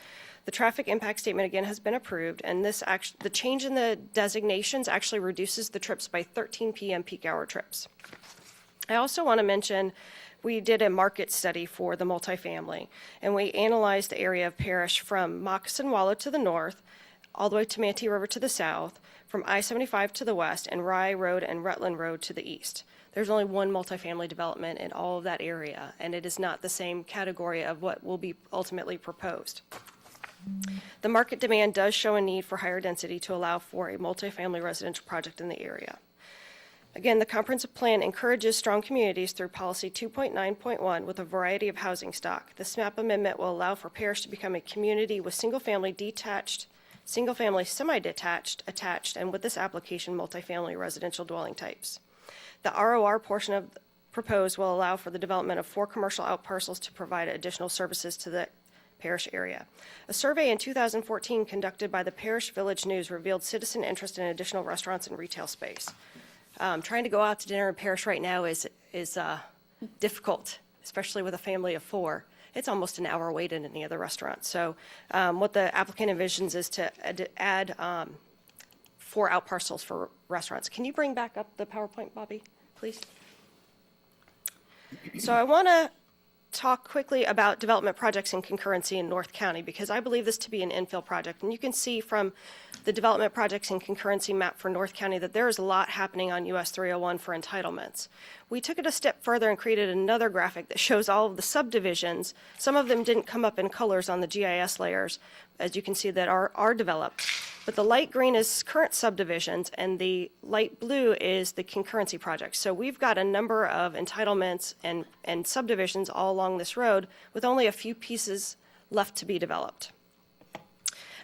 Speaker 19: The traffic impact statement again has been approved, and the change in the designations actually reduces the trips by 13 p.m. peak hour trips. I also want to mention we did a market study for the multifamily, and we analyzed the area of Parrish from Moccasin Wallow to the north, all the way to Manatee River to the south, from I-75 to the west, and Rye Road and Rutland Road to the east. There's only one multifamily development in all of that area, and it is not the same category of what will be ultimately proposed. The market demand does show a need for higher density to allow for a multifamily residential project in the area. Again, the comprehensive plan encourages strong communities through policy 2.9.1 with a variety of housing stock. This map amendment will allow for Parrish to become a community with single-family detached, single-family semi-detached, attached, and with this application, multifamily residential dwelling types. The ROR portion of proposed will allow for the development of 4 commercial outparcels to provide additional services to the Parrish area. A survey in 2014 conducted by the Parrish Village News revealed citizen interest in additional restaurants and retail space. Trying to go out to dinner in Parrish right now is difficult, especially with a family of 4. It's almost an hour wait in any other restaurant. So what the applicant envisions is to add 4 outparcels for restaurants. Can you bring back up the PowerPoint, Bobby, please? So I want to talk quickly about development projects in concurrency in North County, because I believe this to be an infill project. And you can see from the development projects in concurrency map for North County that there is a lot happening on US 301 for entitlements. We took it a step further and created another graphic that shows all of the subdivisions. Some of them didn't come up in colors on the GIS layers, as you can see, that are developed. But the light green is current subdivisions, and the light blue is the concurrency projects. So we've got a number of entitlements and subdivisions all along this road with only a few pieces left to be developed.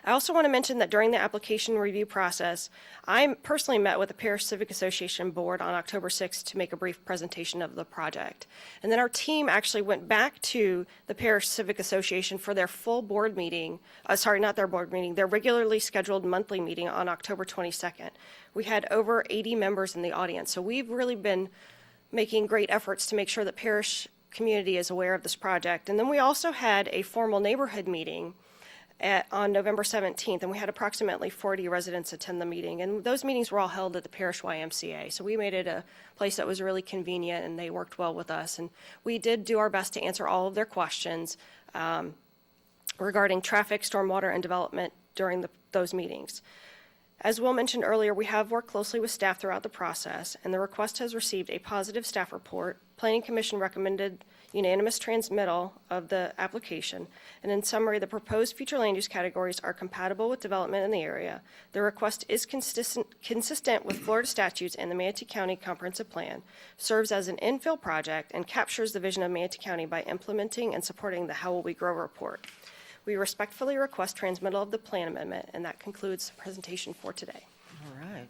Speaker 19: I also want to mention that during the application review process, I personally met with the Parrish Civic Association Board on October 6th to make a brief presentation of the project. And then our team actually went back to the Parrish Civic Association for their full board meeting, not their board meeting, their regularly scheduled monthly meeting on October 22nd. We had over 80 members in the audience, so we've really been making great efforts to make sure that Parrish community is aware of this project. And then we also had a formal neighborhood meeting on November 17th, and we had approximately 40 residents attend the meeting. And those meetings were all held at the Parish YMCA. So we made it a place that was really convenient, and they worked well with us. And we did do our best to answer all of their questions regarding traffic, stormwater, and development during those meetings. As Will mentioned earlier, we have worked closely with staff throughout the process, and the request has received a positive staff report. Planning Commission recommended unanimous transmittal of the application, and in summary, the proposed future land use categories are compatible with development in the area. The request is consistent with Florida statutes and the Manatee County Comprehensive Plan, serves as an infill project, and captures the vision of Manatee County by implementing and supporting the How Will We Grow report. We respectfully request transmittal of the plan amendment, and that concludes the presentation for today.
Speaker 1: All right.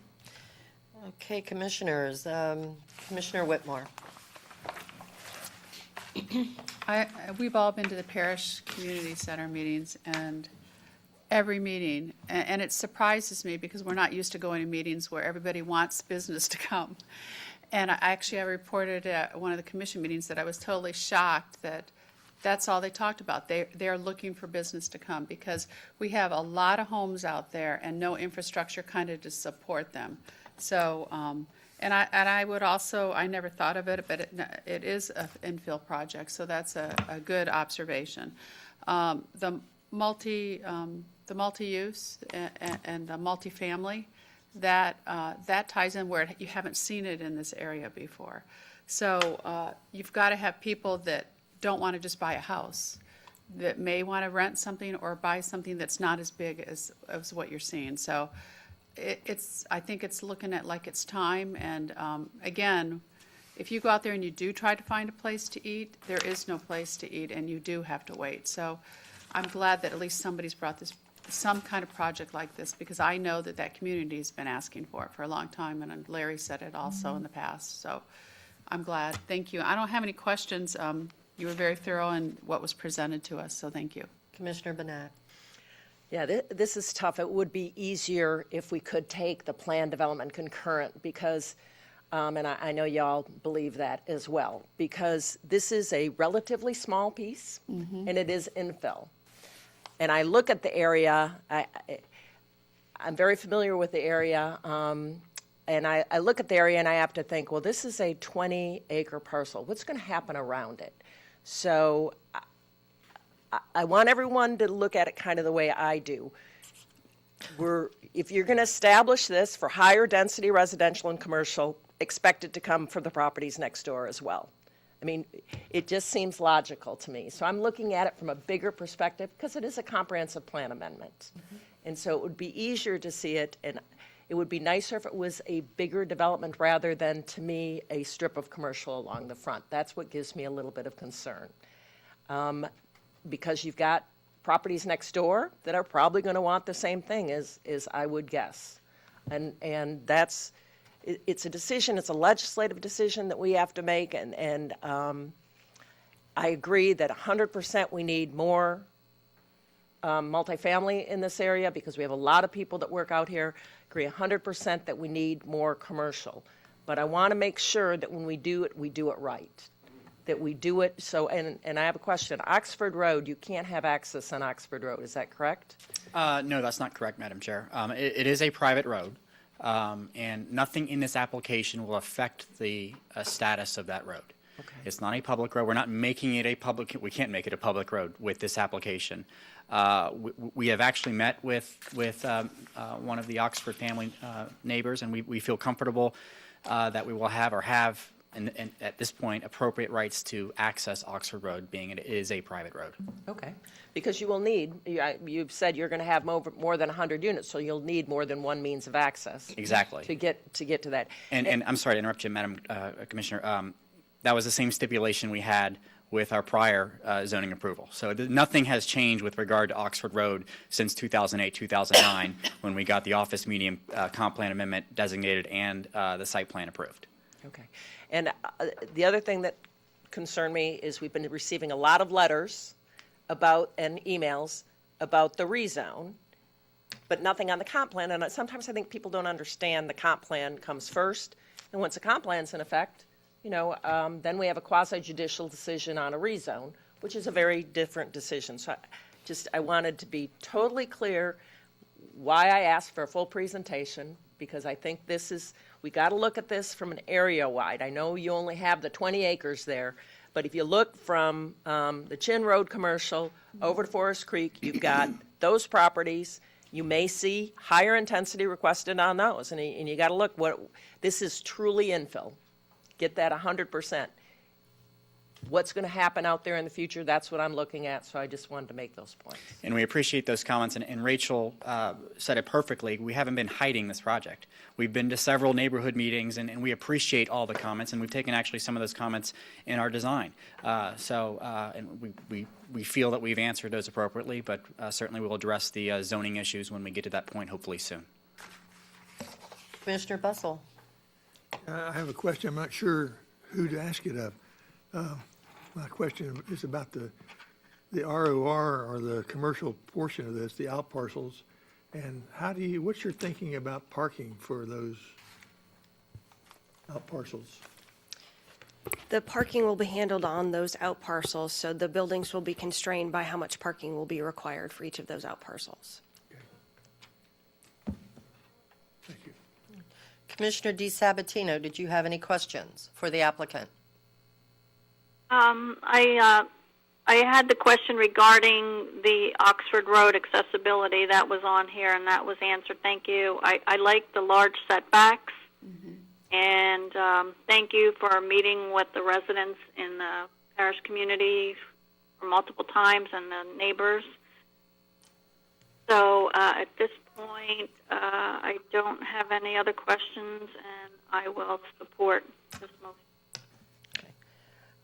Speaker 1: Okay, commissioners, Commissioner Whitmore.
Speaker 7: We've all been to the Parish Community Center meetings, and every meeting, and it surprises me because we're not used to going to meetings where everybody wants business to come. And I reported at one of the commission meetings that I was totally shocked that that's all they talked about. They're looking for business to come because we have a lot of homes out there and no infrastructure kind of to support them. So, and I would also, I never thought of it, but it is an infill project, so that's a good observation. The multi-use and the multifamily, that ties in where you haven't seen it in this area before. So you've got to have people that don't want to just buy a house, that may want to rent something or buy something that's not as big as what you're seeing. So I think it's looking at like it's time. And again, if you go out there and you do try to find a place to eat, there is no place to eat and you do have to wait. So I'm glad that at least somebody's brought some kind of project like this, because I know that community has been asking for it for a long time, and Larry said it also in the past. So I'm glad. Thank you. I don't have any questions. You were very thorough in what was presented to us, so thank you.
Speaker 1: Commissioner Burnett.
Speaker 8: Yeah, this is tough. It would be easier if we could take the plan development concurrent because, and I know y'all believe that as well, because this is a relatively small piece and it is infill. And I look at the area, I'm very familiar with the area, and I look at the area and I have to think, well, this is a 20-acre parcel. What's going to happen around it? So I want everyone to look at it kind of the way I do. If you're going to establish this for higher density residential and commercial, expect it to come from the properties next door as well. I mean, it just seems logical to me. So I'm looking at it from a bigger perspective because it is a comprehensive plan amendment. And so it would be easier to see it, and it would be nicer if it was a bigger development rather than, to me, a strip of commercial along the front. That's what gives me a little bit of concern. Because you've got properties next door that are probably going to want the same thing as I would guess. And that's, it's a decision, it's a legislative decision that we have to make, and I agree that 100% we need more multifamily in this area because we have a lot of people that work out here. Agree 100% that we need more commercial. But I want to make sure that when we do it right. That we do it so, and I have a question. Oxford Road, you can't have access on Oxford Road, is that correct?
Speaker 18: No, that's not correct, Madam Chair. It is a private road, and nothing in this application will affect the status of that road.
Speaker 8: Okay.
Speaker 18: It's not a public road. We're not making it a public, we can't make it a public road with this application. We have actually met with one of the Oxford family neighbors, and we feel comfortable that we will have and at this point, appropriate rights to access Oxford Road, being it is a private road.
Speaker 8: Okay. Because you will need, you've said you're going to have more than 100 units, so you'll need more than one means of access.
Speaker 18: Exactly.
Speaker 8: To get to that.
Speaker 18: And I'm sorry to interrupt you, Madam Commissioner. That was the same stipulation we had with our prior zoning approval. So nothing has changed with regard to Oxford Road since 2008, 2009, when we got the office medium comp plan amendment designated and the site plan approved.
Speaker 8: Okay. And the other thing that concerned me is we've been receiving a lot of letters and emails about the rezone, but nothing on the comp plan. And sometimes I think people don't understand the comp plan comes first. And once the comp plan's in effect, then we have a quasi-judicial decision on a rezone, which is a very different decision. So Just, I wanted to be totally clear why I asked for a full presentation, because I think this is, we got to look at this from an area-wide. I know you only have the 20 acres there, but if you look from the Chin Road commercial over to Forest Creek, you've got those properties. You may see higher intensity requested on those, and you got to look what, this is truly infill. Get that 100%. What's going to happen out there in the future, that's what I'm looking at, so I just wanted to make those points.
Speaker 18: And we appreciate those comments, and Rachel said it perfectly. We haven't been hiding this project. We've been to several neighborhood meetings, and we appreciate all the comments, and we've taken actually some of those comments in our design. And we feel that we've answered those appropriately, but certainly we'll address the zoning issues when we get to that point, hopefully soon.
Speaker 1: Commissioner Bussell.
Speaker 10: I have a question. I'm not sure who to ask it of. My question is about the ROR, or the commercial portion of this, the out parcels. And what's your thinking about parking for those out parcels?
Speaker 19: The parking will be handled on those out parcels, so the buildings will be constrained by how much parking will be required for each of those out parcels.
Speaker 10: Thank you.
Speaker 1: Commissioner DeSabatino, did you have any questions for the applicant?
Speaker 3: I had the question regarding the Oxford Road accessibility. That was on here, and that was answered. Thank you. I like the large setbacks, and thank you for meeting with the residents in the parish community for multiple times and the neighbors. So at this point, I don't have any other questions, and I will support this motion.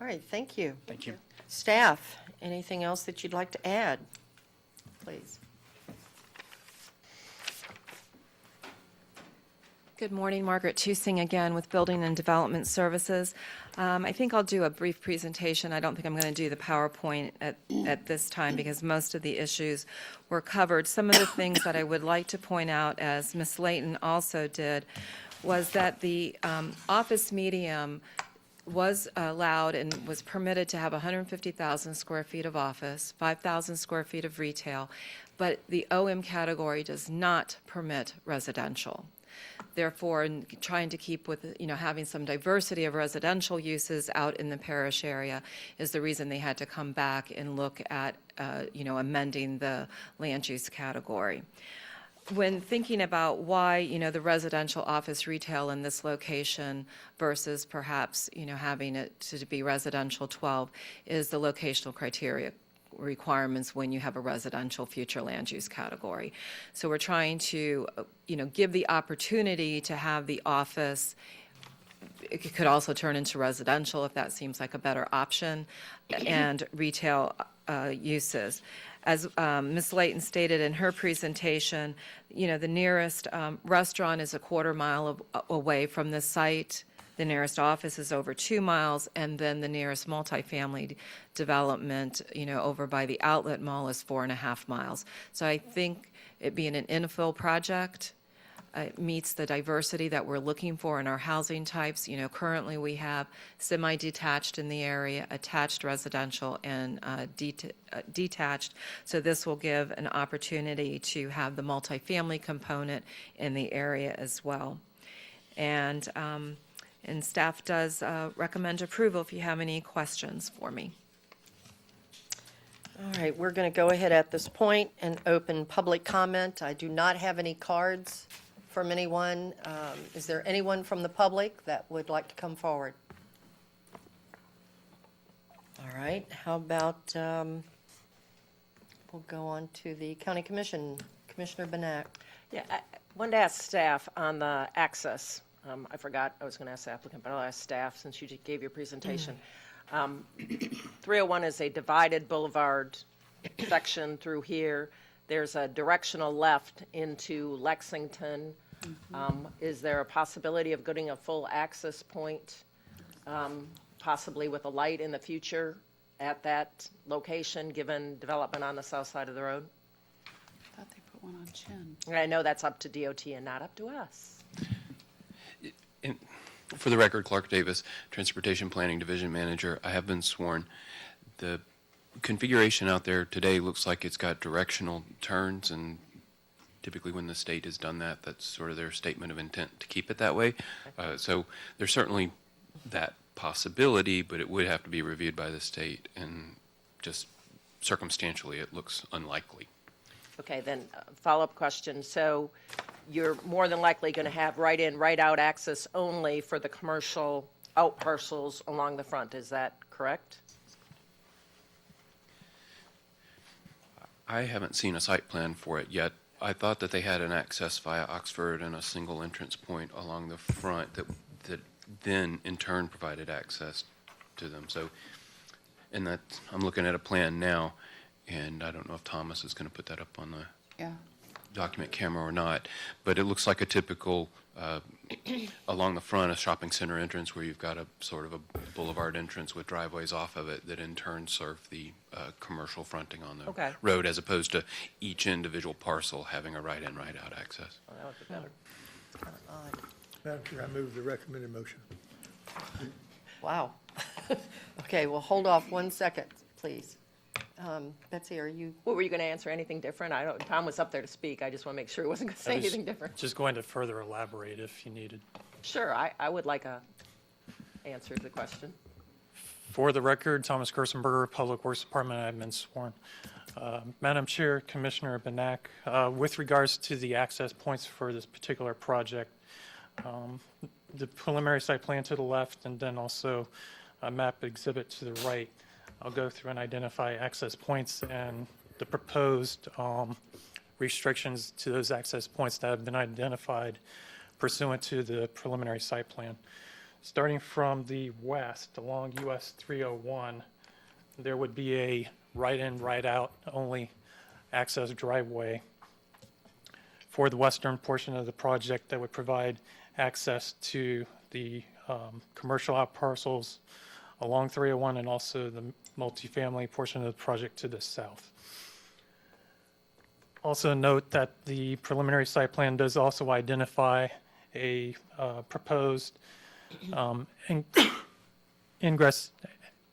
Speaker 1: All right, thank you.
Speaker 18: Thank you.
Speaker 1: Staff, anything else that you'd like to add, please?
Speaker 17: Good morning, Margaret Tusing again with Building and Development Services. I think I'll do a brief presentation. I don't think I'm going to do the PowerPoint at this time because most of the issues were covered. Some of the things that I would like to point out, as Ms. Layton also did, was that the office medium was allowed and was permitted to have 150,000 square feet of office, 5,000 square feet of retail, but the OM category does not permit residential. Therefore, in trying to keep with, having some diversity of residential uses out in the parish area is the reason they had to come back and look at, amending the land use category. When thinking about why, the residential office retail in this location versus perhaps, having it to be residential 12 is the locational criteria requirements when you have a residential future land use category. So we're trying to, give the opportunity to have the office. It could also turn into residential if that seems like a better option, and retail uses. As Ms. Layton stated in her presentation, the nearest restaurant is a quarter mile away from the site. The nearest office is over 2 miles, and then the nearest multifamily development, over by the outlet mall is 4.5 miles. So I think it being an infill project, it meets the diversity that we're looking for in our housing types. Currently we have semi-detached in the area, attached residential, and detached. So this will give an opportunity to have the multifamily component in the area as well. And staff does recommend approval if you have any questions for me.
Speaker 1: All right, we're going to go ahead at this point and open public comment. I do not have any cards from anyone. Is there anyone from the public that would like to come forward? All right, how about, we'll go on to the County Commission. Commissioner Benak.
Speaker 8: Yeah, I wanted to ask staff on the access. I forgot I was going to ask the applicant, but I'll ask staff since you just gave your presentation. 301 is a divided boulevard section through here. There's a directional left into Lexington. Is there a possibility of getting a full access point, possibly with a light in the future at that location, given development on the south side of the road?
Speaker 7: I thought they put one on Chin.
Speaker 8: I know that's up to DOT and not up to us.
Speaker 20: For the record, Clark Davis, Transportation Planning Division Manager. I have been sworn. The configuration out there today looks like it's got directional turns, and typically when the state has done that, that's sort of their statement of intent to keep it that way. So there's certainly that possibility, but it would have to be reviewed by the state, and just circumstantially, it looks unlikely.
Speaker 8: Okay, then, follow-up question. So you're more than likely going to have right-in, right-out access only for the commercial out parcels along the front, is that correct?
Speaker 20: I haven't seen a site plan for it yet. I thought that they had an access via Oxford and a single entrance point along the front that then in turn provided access to them. So, and that, I'm looking at a plan now, and I don't know if Thomas is going to put that up on the
Speaker 7: Yeah.
Speaker 20: document camera or not, but it looks like a typical along the front, a shopping center entrance where you've got a sort of a boulevard entrance with driveways off of it that in turn serve the commercial fronting on the
Speaker 8: Okay.
Speaker 20: road, as opposed to each individual parcel having a right-in, right-out access.
Speaker 8: Well, that would be better.
Speaker 10: Madam Chair, I move the recommended motion.
Speaker 1: Wow. Okay, well, hold off 1 second, please. Betsy, are you?
Speaker 8: What, were you going to answer anything different? I don't, Tom was up there to speak. I just want to make sure he wasn't going to say anything different.
Speaker 21: Just going to further elaborate if you needed.
Speaker 8: Sure, I would like a answer to the question.
Speaker 21: For the record, Thomas Gerstenberger, Public Works Department, I've been sworn. Madam Chair, Commissioner Benak, with regards to the access points for this particular project, the preliminary site plan to the left and then also a map exhibit to the right, I'll go through and identify access points and the proposed restrictions to those access points that have been identified pursuant to the preliminary site plan. Starting from the west along US 301, there would be a right-in, right-out only access driveway for the western portion of the project that would provide access to the commercial out parcels along 301 and also the multifamily portion of the project to the south. Also note that the preliminary site plan does also identify a proposed ingress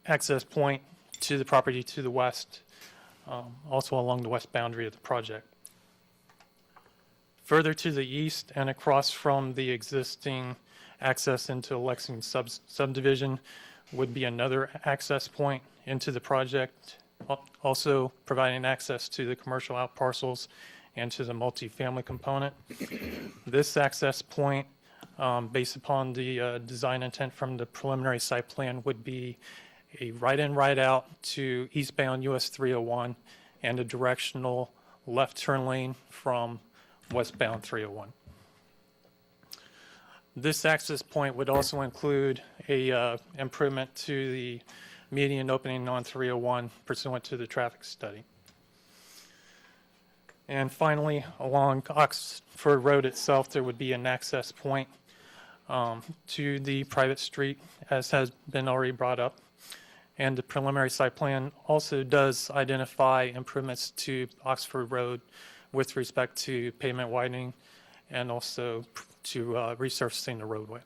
Speaker 21: access point to the property to the west, also along the west boundary of the project. Further to the east and across from the existing access into Lexington subdivision would be another access point into the project, also providing access to the commercial out parcels and to the multifamily component. This access point, based upon the design intent from the preliminary site plan, would be a right-in, right-out to eastbound US 301 and a directional left turn lane from westbound 301. This access point would also include a improvement to the median opening on 301 pursuant to the traffic study. And finally, along Oxford Road itself, there would be an access point to the private street, as has been already brought up. And the preliminary site plan also does identify improvements to Oxford Road with respect to pavement widening and also to resurfacing the roadway.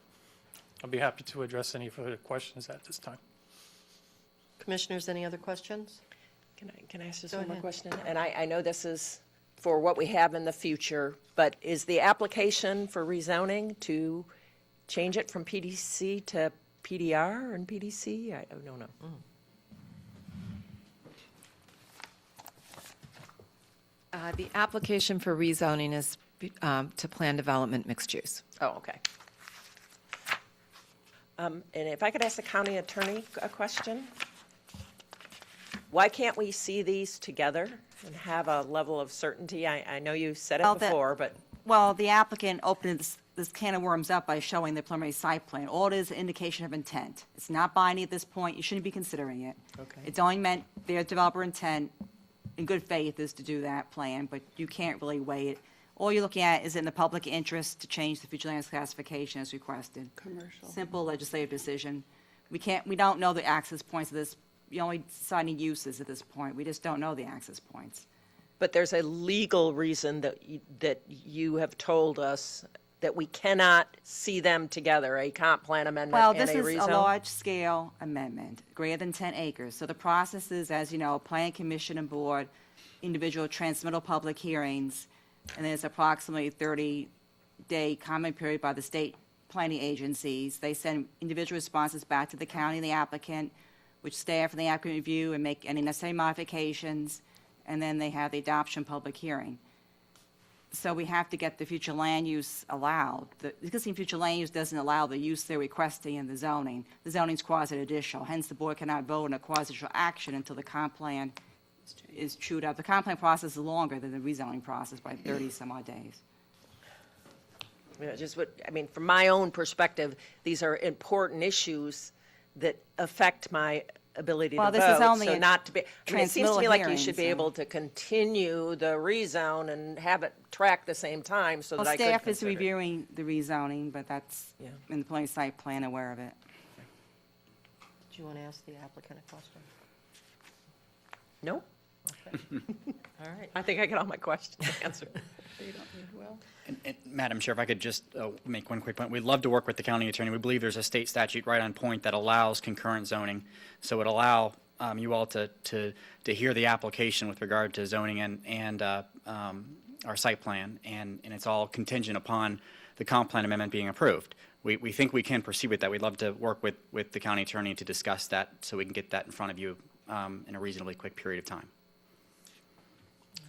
Speaker 21: I'll be happy to address any further questions at this time.
Speaker 1: Commissioners, any other questions?
Speaker 8: Can I ask just
Speaker 1: Go
Speaker 8: one more
Speaker 1: ahead.
Speaker 8: question? And I know this is for what we have in the future, but is the application for rezoning to change it from PDC to PDR and PDC? I don't know.
Speaker 17: The application for rezoning is to plan development mixed use.
Speaker 8: Oh, okay. And if I could ask the county attorney a question? Why can't we see these together and have a level of certainty? I know you said
Speaker 4: Well,
Speaker 8: it before, but
Speaker 4: Well, the applicant opened this can of worms up by showing the preliminary site plan. All it is an indication of intent. It's not binding at this point. You shouldn't be considering it.
Speaker 8: Okay.
Speaker 4: It's only meant, their developer intent, in good faith, is to do that plan, but you can't really weigh it. All you're looking at is in the public interest to change the future lands classification as requested.
Speaker 7: Commercial.
Speaker 4: Simple legislative decision. We don't know the access points of this. You're only deciding uses at this point. We just don't know the access points.
Speaker 8: but there's a legal reason that you have told us that we cannot see them together, a comp plan amendment
Speaker 4: Well,
Speaker 8: and
Speaker 4: this
Speaker 8: a
Speaker 4: is a
Speaker 8: rezone?
Speaker 4: large-scale amendment, greater than 10 acres. So the process is, as you know, Plan Commission and Board, individual transmittal public hearings, and there's approximately 30-day comment period by the state planning agencies. They send individual responses back to the county and the applicant, which staff and the applicant review and make any necessary modifications, and then they have the adoption public hearing. So we have to get the future land use allowed. The existing future land use doesn't allow the use they're requesting in the zoning. The zoning's quasi-judicial, hence the board cannot vote on a quasi-judicial action until the comp plan is chewed up. The comp plan process is longer than the rezoning process by 30-some odd days.
Speaker 8: From my own perspective, these are important issues that affect my ability to
Speaker 4: Well,
Speaker 8: vote.
Speaker 4: this is only
Speaker 8: So
Speaker 4: a
Speaker 8: not to be, it seems to me
Speaker 4: transmittal
Speaker 8: like you
Speaker 4: hearing,
Speaker 8: should be
Speaker 4: so-
Speaker 8: able to continue the rezone and have it track the same time so
Speaker 4: Well,
Speaker 8: that I could
Speaker 4: staff is
Speaker 8: consider it.
Speaker 4: reviewing the rezoning, but that's in the planning site plan, aware of it.
Speaker 1: Do you want to ask the applicant a question?
Speaker 8: No?
Speaker 1: Okay. All right.
Speaker 8: I think I got all my questions answered.
Speaker 18: And Madam Chair, if I could just make one quick point. We'd love to work with the county attorney. We believe there's a state statute right on point that allows concurrent zoning. So it allow you all to hear the application with regard to zoning and our site plan, and it's all contingent upon the comp plan amendment being approved. We think we can proceed with that. We'd love to work with the county attorney to discuss that so we can get that in front of you in a reasonably quick period of time.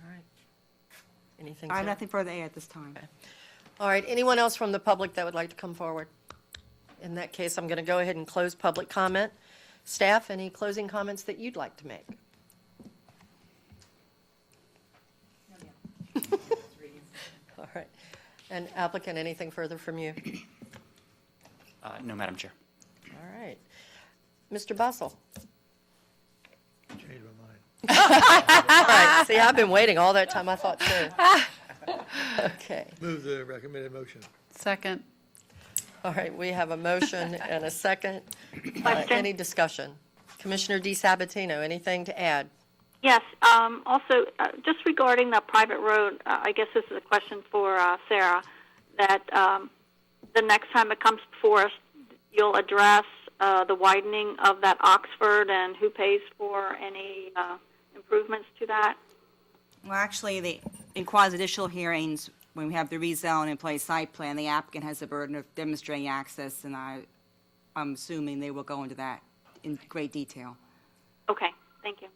Speaker 1: All right. Anything?
Speaker 4: I have
Speaker 1: to-
Speaker 4: nothing further to add at this time.
Speaker 1: All right, anyone else from the public that would like to come forward? In that case, I'm going to go ahead and close public comment. Staff, any closing comments that you'd like to make? All right. And applicant, anything further from you?
Speaker 18: No, Madam Chair.
Speaker 1: All right. Mr. Bussell?
Speaker 10: Changed my mind.
Speaker 1: All right, see, I've been waiting all that time, I thought so. Okay.
Speaker 10: Move the recommended motion.
Speaker 7: Second.
Speaker 1: All right, we have a motion and a second.
Speaker 3: Question.
Speaker 1: Any discussion? Commissioner DeSabatino, anything to add?
Speaker 3: Yes, also, just regarding the private road, I guess this is a question for Sarah, that the next time it comes before us, you'll address the widening of that Oxford and who pays for any improvements to that?
Speaker 4: Well, actually, in quasi-judicial hearings, when we have the rezone and place site plan, the applicant has the burden of demonstrating access, and I'm assuming they will go into that in great detail.
Speaker 3: Okay, thank you.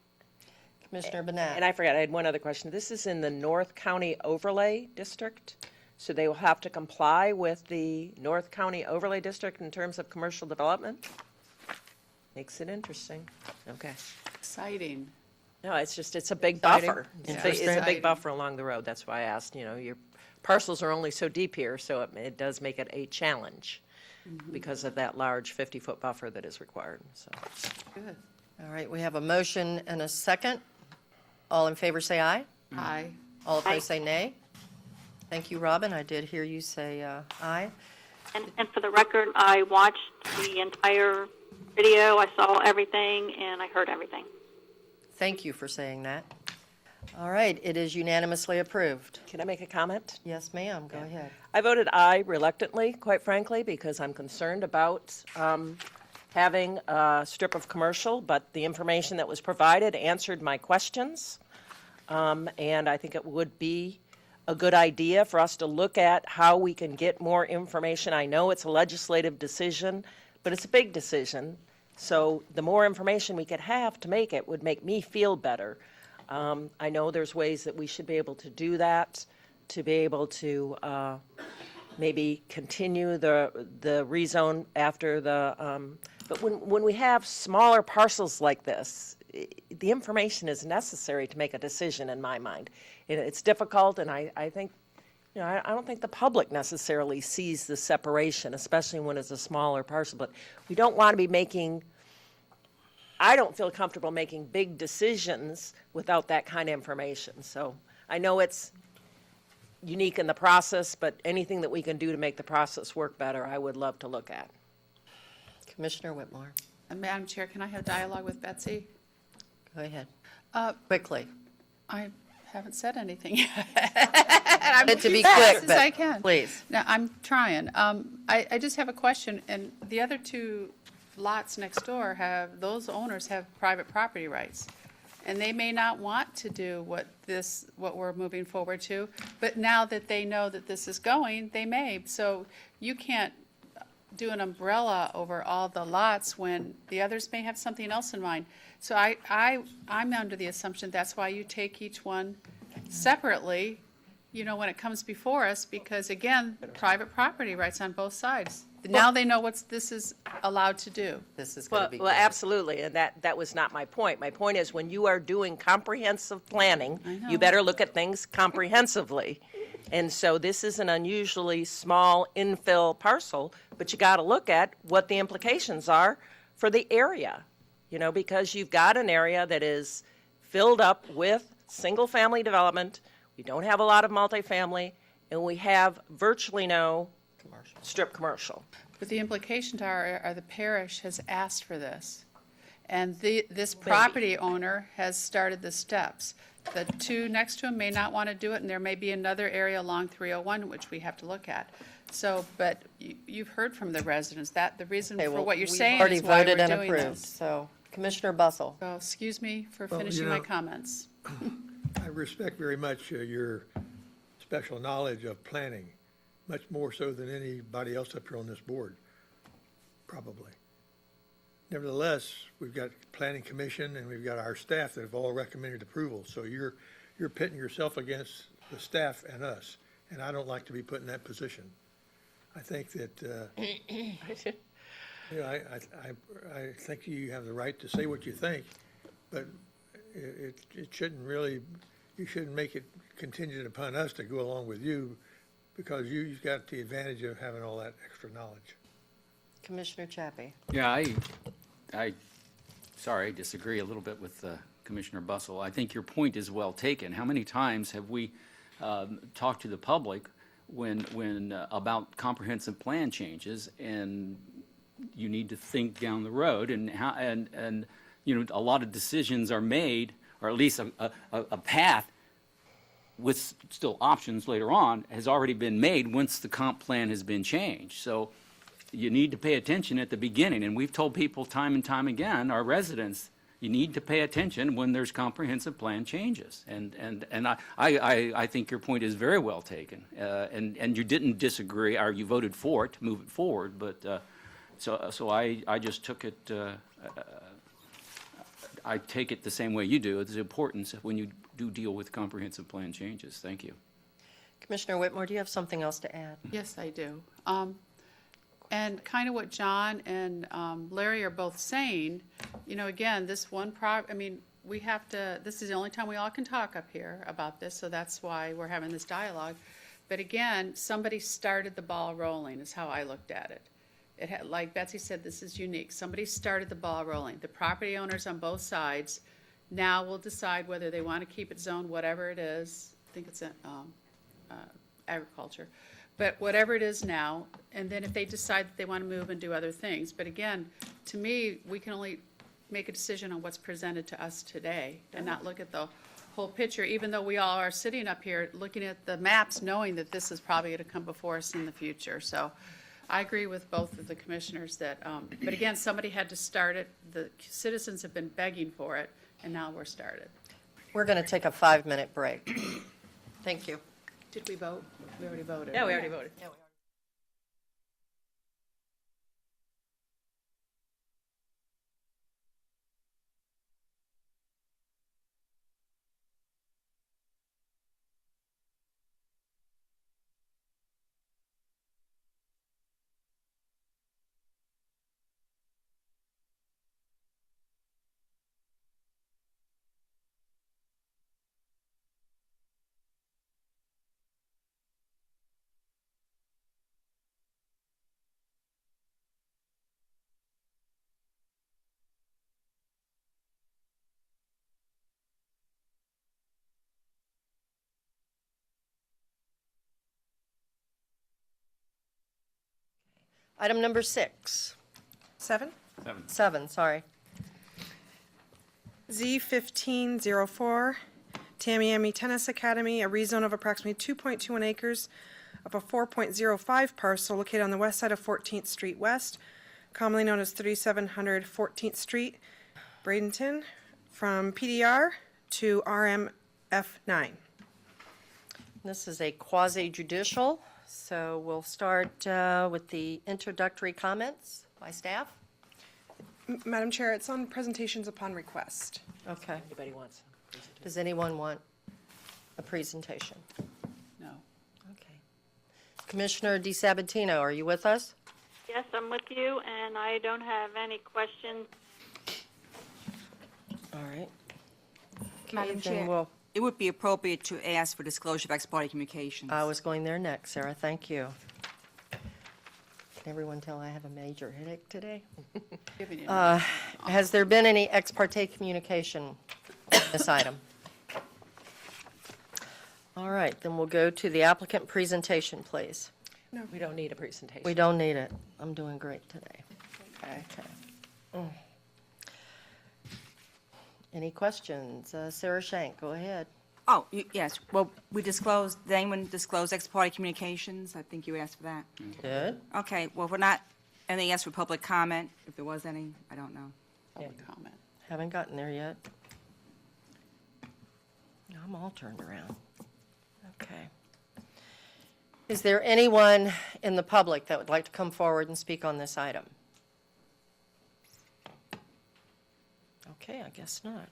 Speaker 1: Commissioner Banat?
Speaker 8: And I forgot, I had one other question. This is in the North County Overlay District, so they will have to comply with the North County Overlay District in terms of commercial development? Makes it interesting. Okay.
Speaker 7: Exciting.
Speaker 8: No, it's just, it's a big
Speaker 1: Exciting.
Speaker 8: buffer. It's a
Speaker 1: Interesting.
Speaker 8: big buffer along the road. That's why I asked, your parcels are only so deep here, so it does make it a challenge because of that large 50-foot buffer that is required, so.
Speaker 7: Good.
Speaker 1: All right, we have a motion and a second. All in favor, say aye.
Speaker 7: Aye.
Speaker 1: All opposed, say nay. Thank you, Robin. I did hear you say aye.
Speaker 3: And for the record, I watched the entire video, I saw everything, and I heard everything.
Speaker 1: Thank you for saying that. All right, it is unanimously approved.
Speaker 8: Can I make a comment?
Speaker 1: Yes, ma'am, go ahead.
Speaker 8: I voted aye reluctantly, quite frankly, because I'm concerned about having a strip of commercial, but the information that was provided answered my questions. And I think it would be a good idea for us to look at how we can get more information. I know it's a legislative decision, but it's a big decision. So the more information we could have to make it would make me feel better. I know there's ways that we should be able to do that, to be able to maybe continue the rezone after the, but when we have smaller parcels like this, the information is necessary to make a decision in my mind. It's difficult, and I think, I don't think the public necessarily sees the separation, especially when it's a smaller parcel, but we don't want to be making, I don't feel comfortable making big decisions without that kind of information. So I know it's unique in the process, but anything that we can do to make the process work better, I would love to look at.
Speaker 1: Commissioner Whitmore,
Speaker 7: And Madam Chair, can I have dialogue with Betsy?
Speaker 1: go ahead.
Speaker 7: Uh,
Speaker 1: Quickly.
Speaker 7: I haven't said anything yet. I'm
Speaker 1: It to be
Speaker 7: as fast
Speaker 1: quick,
Speaker 7: as
Speaker 1: but
Speaker 7: I can.
Speaker 1: please.
Speaker 7: Now, I'm trying. I just have a question, and the other two lots next door those owners have private property rights. And they may not want to do what we're moving forward to, but now that they know that this is going, they may. So you can't do an umbrella over all the lots when the others may have something else in mind. So I'm under the assumption that's why you take each one separately, when it comes before us, because again, private property rights on both sides. Now they know what this is allowed to do.
Speaker 1: This is going to
Speaker 8: Well,
Speaker 1: be
Speaker 8: well,
Speaker 1: good.
Speaker 8: absolutely, and that was not my point. My point is, when you are doing comprehensive planning,
Speaker 7: know.
Speaker 8: you better look at things comprehensively. And so this is an unusually small infill parcel, but you got to look at what the implications are for the area, because you've got an area that is filled up with single-family development, we don't have a lot of multifamily, and we have virtually no strip commercial.
Speaker 7: But the implications are the parish has asked for this. And this property owner has started the steps. The two next to him may not want to do it, and there may be another area along 301 which we have to look at. So, but you've heard from the residents that the reason
Speaker 1: Okay,
Speaker 7: for
Speaker 1: well,
Speaker 7: what you're
Speaker 1: we've
Speaker 7: saying
Speaker 1: already
Speaker 7: is why we're
Speaker 1: voted and
Speaker 7: doing
Speaker 1: approved.
Speaker 7: this.
Speaker 1: So Commissioner Bustle.
Speaker 7: So, excuse me for
Speaker 10: Well,
Speaker 7: finishing my comments.
Speaker 10: I respect very much your special knowledge of planning, much more so than anybody else up here on this board, probably. Nevertheless, we've got Planning Commission and we've got our staff that have all recommended approval. So you're pitting yourself against the staff and us, and I don't like to be put in that position. I think that, I think you have the right to say what you think, but it shouldn't really, you shouldn't make it contingent upon us to go along with you, because you've got the advantage of having all that extra knowledge.
Speaker 1: Commissioner Chappie.
Speaker 12: Yeah, I disagree a little bit with Commissioner Bustle. I think your point is well taken. How many times have we talked to the public when about comprehensive plan changes, and you need to think down the road, and a lot of decisions are made, or at least a path with still options later on has already been made once the comp plan has been changed. So you need to pay attention at the beginning, and we've told people time and time again, our residents, you need to pay attention when there's comprehensive plan changes. And I think your point is very well taken, and you didn't disagree, or you voted for it to move it forward, but so I just took it, I take it the same way you do. It's the importance when you do deal with comprehensive plan changes. Thank you.
Speaker 1: Commissioner Whitmore, do you have something else to add?
Speaker 7: Yes, I do. And kind of what John and Larry are both saying, again, this one we have to, this is the only time we all can talk up here about this, so that's why we're having this dialogue. But again, somebody started the ball rolling, is how I looked at it. It had, like Betsy said, this is unique. Somebody started the ball rolling. The property owners on both sides now will decide whether they want to keep it zoned, whatever it is. I think it's agriculture. But whatever it is now, and then if they decide that they want to move and do other things. But again, to me, we can only make a decision on what's presented to us today and not look at the whole picture, even though we all are sitting up here looking at the maps, knowing that this is probably going to come before us in the future. So I agree with both of the commissioners that, but again, somebody had to start it. The citizens have been begging for it, and now we're started.
Speaker 1: We're going to take a 5-minute break. Thank you.
Speaker 7: Did we vote? We already voted.
Speaker 8: Yeah, we already voted.
Speaker 1: Item number 6.
Speaker 5: 7?
Speaker 1: 7, sorry.
Speaker 5: Z 1504, Tamiami Tennis Academy, a rezone of approximately 2.21 acres of a 4.05 parcel located on the west side of 14th Street West, commonly known as 3700 14th Street, Bradenton, from PDR to RMF9.
Speaker 1: This is a quasi-judicial, so we'll start with the introductory comments by staff.
Speaker 5: Madam Chair, it's on presentations upon request.
Speaker 1: Okay.
Speaker 8: Anybody wants?
Speaker 1: Does anyone want a presentation?
Speaker 7: No.
Speaker 1: Okay. Commissioner DeSabatino, are you with us?
Speaker 3: Yes, I'm with you, and I don't have any questions.
Speaker 1: All right.
Speaker 4: Madam
Speaker 1: then
Speaker 4: Chair,
Speaker 1: we'll-
Speaker 4: it would be appropriate to ask for disclosure of ex parte communications.
Speaker 1: I was going there next, Sarah, thank you. Can everyone tell I have a major headache today? Has there been any ex parte communication on this item? All right, then we'll go to the applicant presentation, please.
Speaker 8: We don't need a presentation.
Speaker 1: We don't need it. I'm doing great today. Okay. Any questions? Sarah Shank, go ahead.
Speaker 4: Oh, yes, well, did anyone disclose ex parte communications? I think you asked for that.
Speaker 1: Good.
Speaker 4: Okay, well, we're not, and they asked for public comment, if there was any, I don't know.
Speaker 7: Public comment.
Speaker 1: Haven't gotten there yet. I'm all turned around. Okay. Is there anyone in the public that would like to come forward and speak on this item? Okay, I guess not.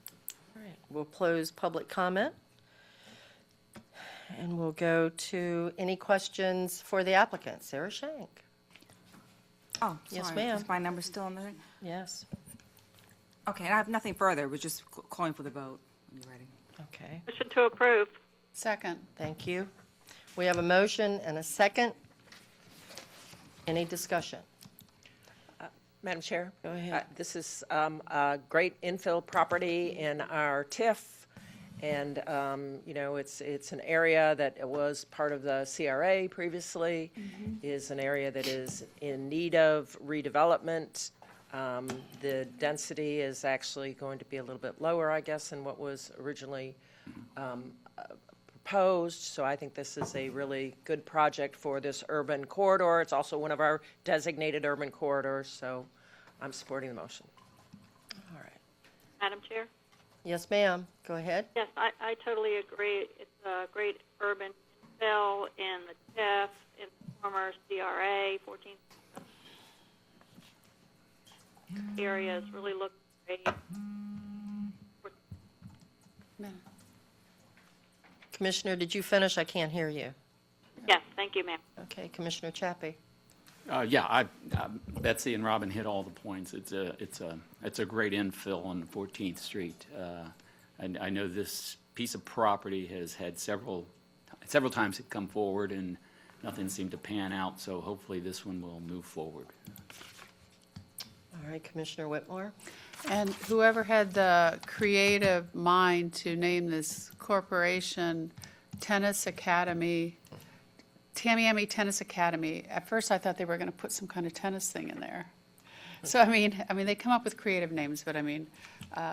Speaker 1: All right, we'll close public comment. And we'll go to any questions for the applicant. Sarah Shank.
Speaker 4: Oh,
Speaker 1: Yes,
Speaker 4: sorry,
Speaker 1: ma'am.
Speaker 4: is my number still on there?
Speaker 1: Yes.
Speaker 4: Okay, I have nothing further, we're just calling for the vote when you're ready.
Speaker 1: Okay.
Speaker 3: Motion to approve.
Speaker 7: Second.
Speaker 1: Thank you. We have a motion and a second. Any discussion?
Speaker 8: Madam Chair?
Speaker 1: Go ahead.
Speaker 8: This is a great infill property in our TIF, and, it's an area that was part of the CRA previously, is an area that is in need of redevelopment. The density is actually going to be a little bit lower, I guess, than what was originally proposed, so I think this is a really good project for this urban corridor. It's also one of our designated urban corridors, so I'm supporting the motion.
Speaker 1: All right.
Speaker 3: Madam Chair?
Speaker 1: Yes, ma'am. Go ahead.
Speaker 3: Yes, I totally agree. It's a great urban infill in the TIF, in the former CRA, 14th areas really look great.
Speaker 1: Commissioner, did you finish? I can't hear you.
Speaker 3: Yes, thank you, ma'am.
Speaker 1: Okay, Commissioner Chappie.
Speaker 12: Betsy and Robin hit all the points. It's a great infill on 14th Street. And I know this piece of property has had several times it come forward and nothing seemed to pan out, so hopefully this one will move forward.
Speaker 1: All right, Commissioner Whitmore.
Speaker 7: And whoever had the creative mind to name this corporation Tennis Academy, Tamiami Tennis Academy, at first I thought they were going to put some kind of tennis thing in there. So, I mean, they come up with creative names, but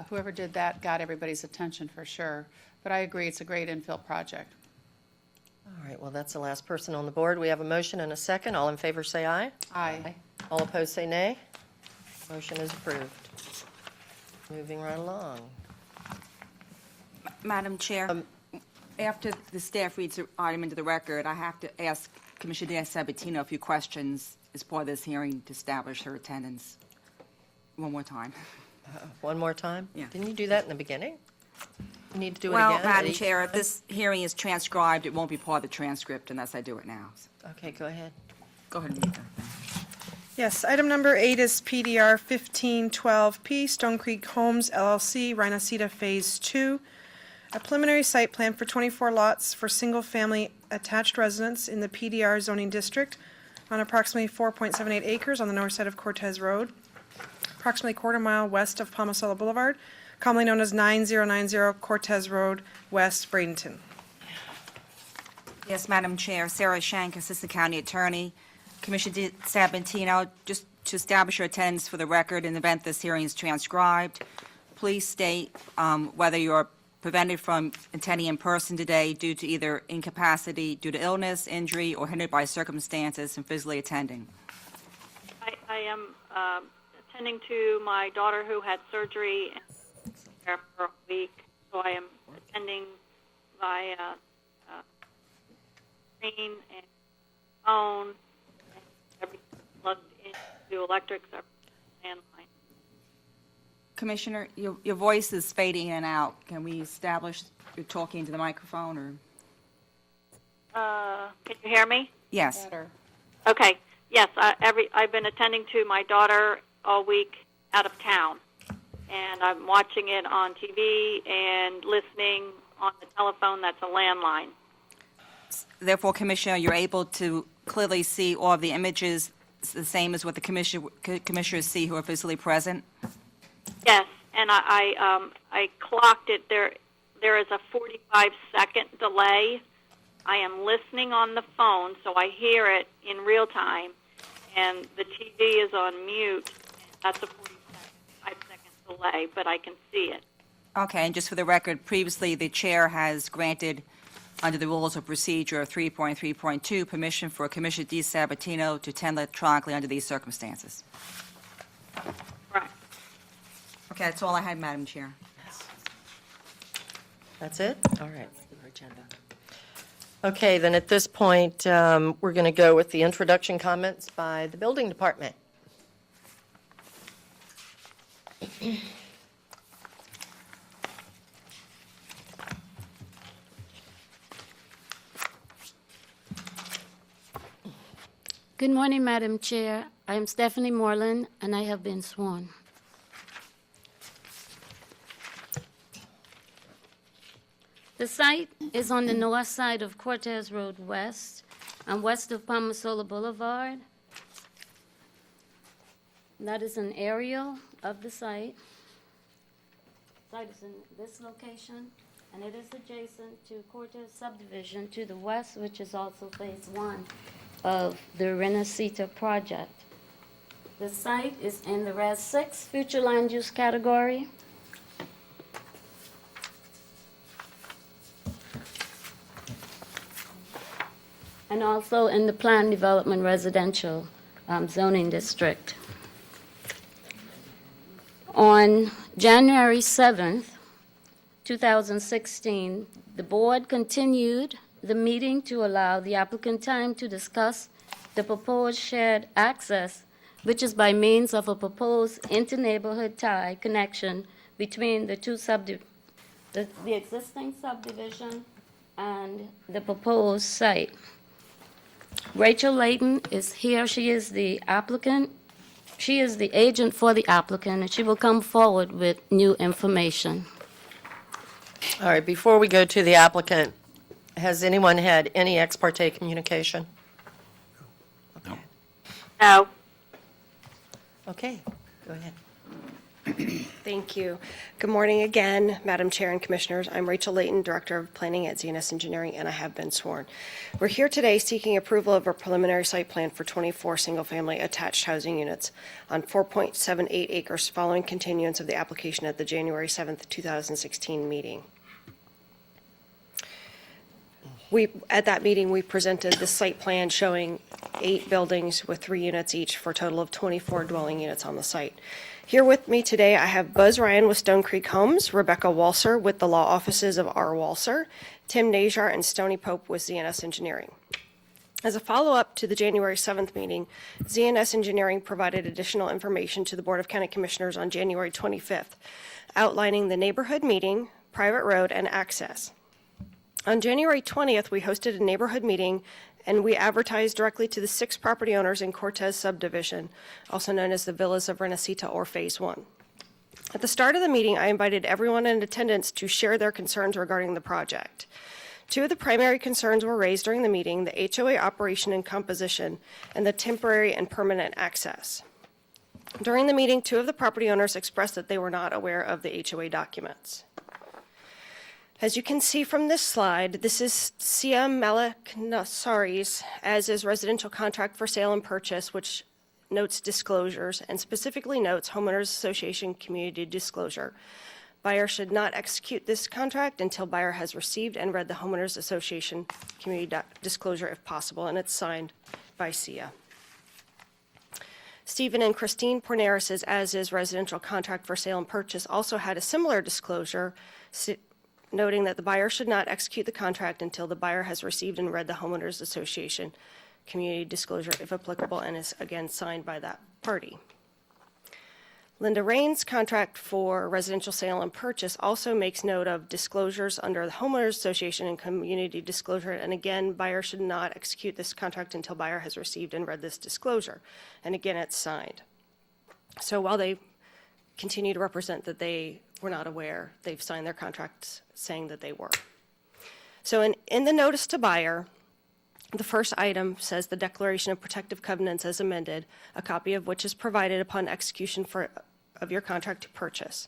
Speaker 7: whoever did that got everybody's attention for sure. But I agree, it's a great infill project.
Speaker 1: All right, well, that's the last person on the board. We have a motion and a second. All in favor, say aye.
Speaker 7: Aye.
Speaker 1: All opposed, say nay. Motion is approved. Moving right along.
Speaker 4: Madam Chair, after the staff reads the item into the record, I have to ask Commissioner DeSabatino a few questions as part of this hearing to establish her attendance. One more time.
Speaker 1: One more time?
Speaker 4: Yeah.
Speaker 1: Didn't you do that in the beginning? You need to do it
Speaker 4: Well,
Speaker 1: again?
Speaker 4: Madam Chair, if this hearing is transcribed, it won't be part of the transcript unless I do it now.
Speaker 1: Okay, go ahead.
Speaker 4: Go ahead and read that.
Speaker 5: Yes, item number 8 is PDR 1512P, Stone Creek Homes LLC, Rhinoceta Phase 2. A preliminary site plan for 24 lots for single-family attached residence in the PDR zoning district on approximately 4.78 acres on the north side of Cortez Road, approximately quarter mile west of Palmasola Boulevard, commonly known as 9090 Cortez Road, West, Bradenton.
Speaker 4: Yes, Madam Chair, Sarah Shank, Assistant County Attorney. Commissioner DeSabatino, just to establish your attendance for the record in the event this hearing is transcribed, please state whether you're prevented from attending in person today due to either incapacity due to illness, injury, or hindered by circumstances from physically attending?
Speaker 3: I am attending to my daughter who had surgery and there for a week, so I am attending via screen and phone, and everything plugged into electrics, landline.
Speaker 4: Commissioner, your voice is fading in and out. Can we establish you're talking into the microphone, or?
Speaker 3: Can you hear me?
Speaker 4: Yes.
Speaker 3: Okay. Yes, I've been attending to my daughter all week out of town, and I'm watching it on TV and listening on the telephone. That's a landline.
Speaker 4: Therefore, Commissioner, you're able to clearly see all of the images the same as what the commissioners see who are physically present?
Speaker 3: Yes, and I clocked it. There is a 45-second delay. I am listening on the phone, so I hear it in real time, and the TV is on mute. That's a 45-second delay, but I can see it.
Speaker 4: Okay, and just for the record, previously the chair has granted, under the rules of procedure 3.3.2, permission for Commissioner DiSabatino to attend electronically under these circumstances.
Speaker 3: Right.
Speaker 4: Okay, that's all I had, Madam Chair.
Speaker 1: That's it?
Speaker 8: All right.
Speaker 1: Okay, then at this point, we're going to go with the introduction comments by the building department.
Speaker 2: Good morning, Madam Chair. I am Stephanie Moreland, and I have been sworn. The site is on the north side of Cortez Road West and west of Palmasola Boulevard. That is an aerial of the site. The site is in this location, and it is adjacent to Cortez subdivision to the west, which is also phase one of the Renacita project. The site is in the Res 6 future land use category. And also in the planned development residential zoning district. On January 7th, 2016, the board continued the meeting to allow the applicant time to discuss the proposed shared access, which is by means of a proposed inter-neighborhood tie connection between the two the existing subdivision and the proposed site. Rachel Layton is here. She is the applicant. She is the agent for the applicant, and she will come forward with new information.
Speaker 1: All right, before we go to the applicant, has anyone had any ex parte communication?
Speaker 3: No.
Speaker 1: Okay, go ahead.
Speaker 19: Thank you. Good morning again, Madam Chair and Commissioners. I'm Rachel Layton, Director of Planning at ZNS Engineering, and I have been sworn. We're here today seeking approval of a preliminary site plan for 24 single-family attached housing units on 4.78 acres following continuance of the application at the January 7th, 2016 meeting. At that meeting, we presented the site plan showing 8 buildings with 3 units each for a total of 24 dwelling units on the site. Here with me today, I have Buzz Ryan with Stone Creek Homes, Rebecca Walser with the law offices of R. Walser, Tim Najar and Stony Pope with ZNS Engineering. As a follow-up to the January 7th meeting, ZNS Engineering provided additional information to the Board of County Commissioners on January 25th, outlining the neighborhood meeting, private road, and access. On January 20th, we hosted a neighborhood meeting, and we advertised directly to the 6 property owners in Cortez subdivision, also known as the Villas of Renacita or Phase 1. At the start of the meeting, I invited everyone in attendance to share their concerns regarding the project. 2 of the primary concerns were raised during the meeting: the HOA operation and composition, and the temporary and permanent access. During the meeting, 2 of the property owners expressed that they were not aware of the HOA documents. As you can see from this slide, this is Sia Malik Nassari's as-is residential contract for sale and purchase, which notes disclosures and specifically notes Homeowners Association community disclosure. Buyer should not execute this contract until buyer has received and read the homeowners association community disclosure if possible, and it's signed by SIA. Stephen and Christine Porneris' as-is residential contract for sale and purchase also had a similar disclosure, noting that the buyer should not execute the contract until the buyer has received and read the homeowners association community disclosure if applicable, and is again signed by that party. Linda Rain's contract for residential sale and purchase also makes note of disclosures under the homeowners association and community disclosure, and again, buyer should not execute this contract until buyer has received and read this disclosure, and again, it's signed. So while they continue to represent that they were not aware, they've signed their contracts saying that they were. So in the notice to buyer, the first item says the Declaration of Protective Covenants as amended, a copy of which is provided upon execution of your contract to purchase.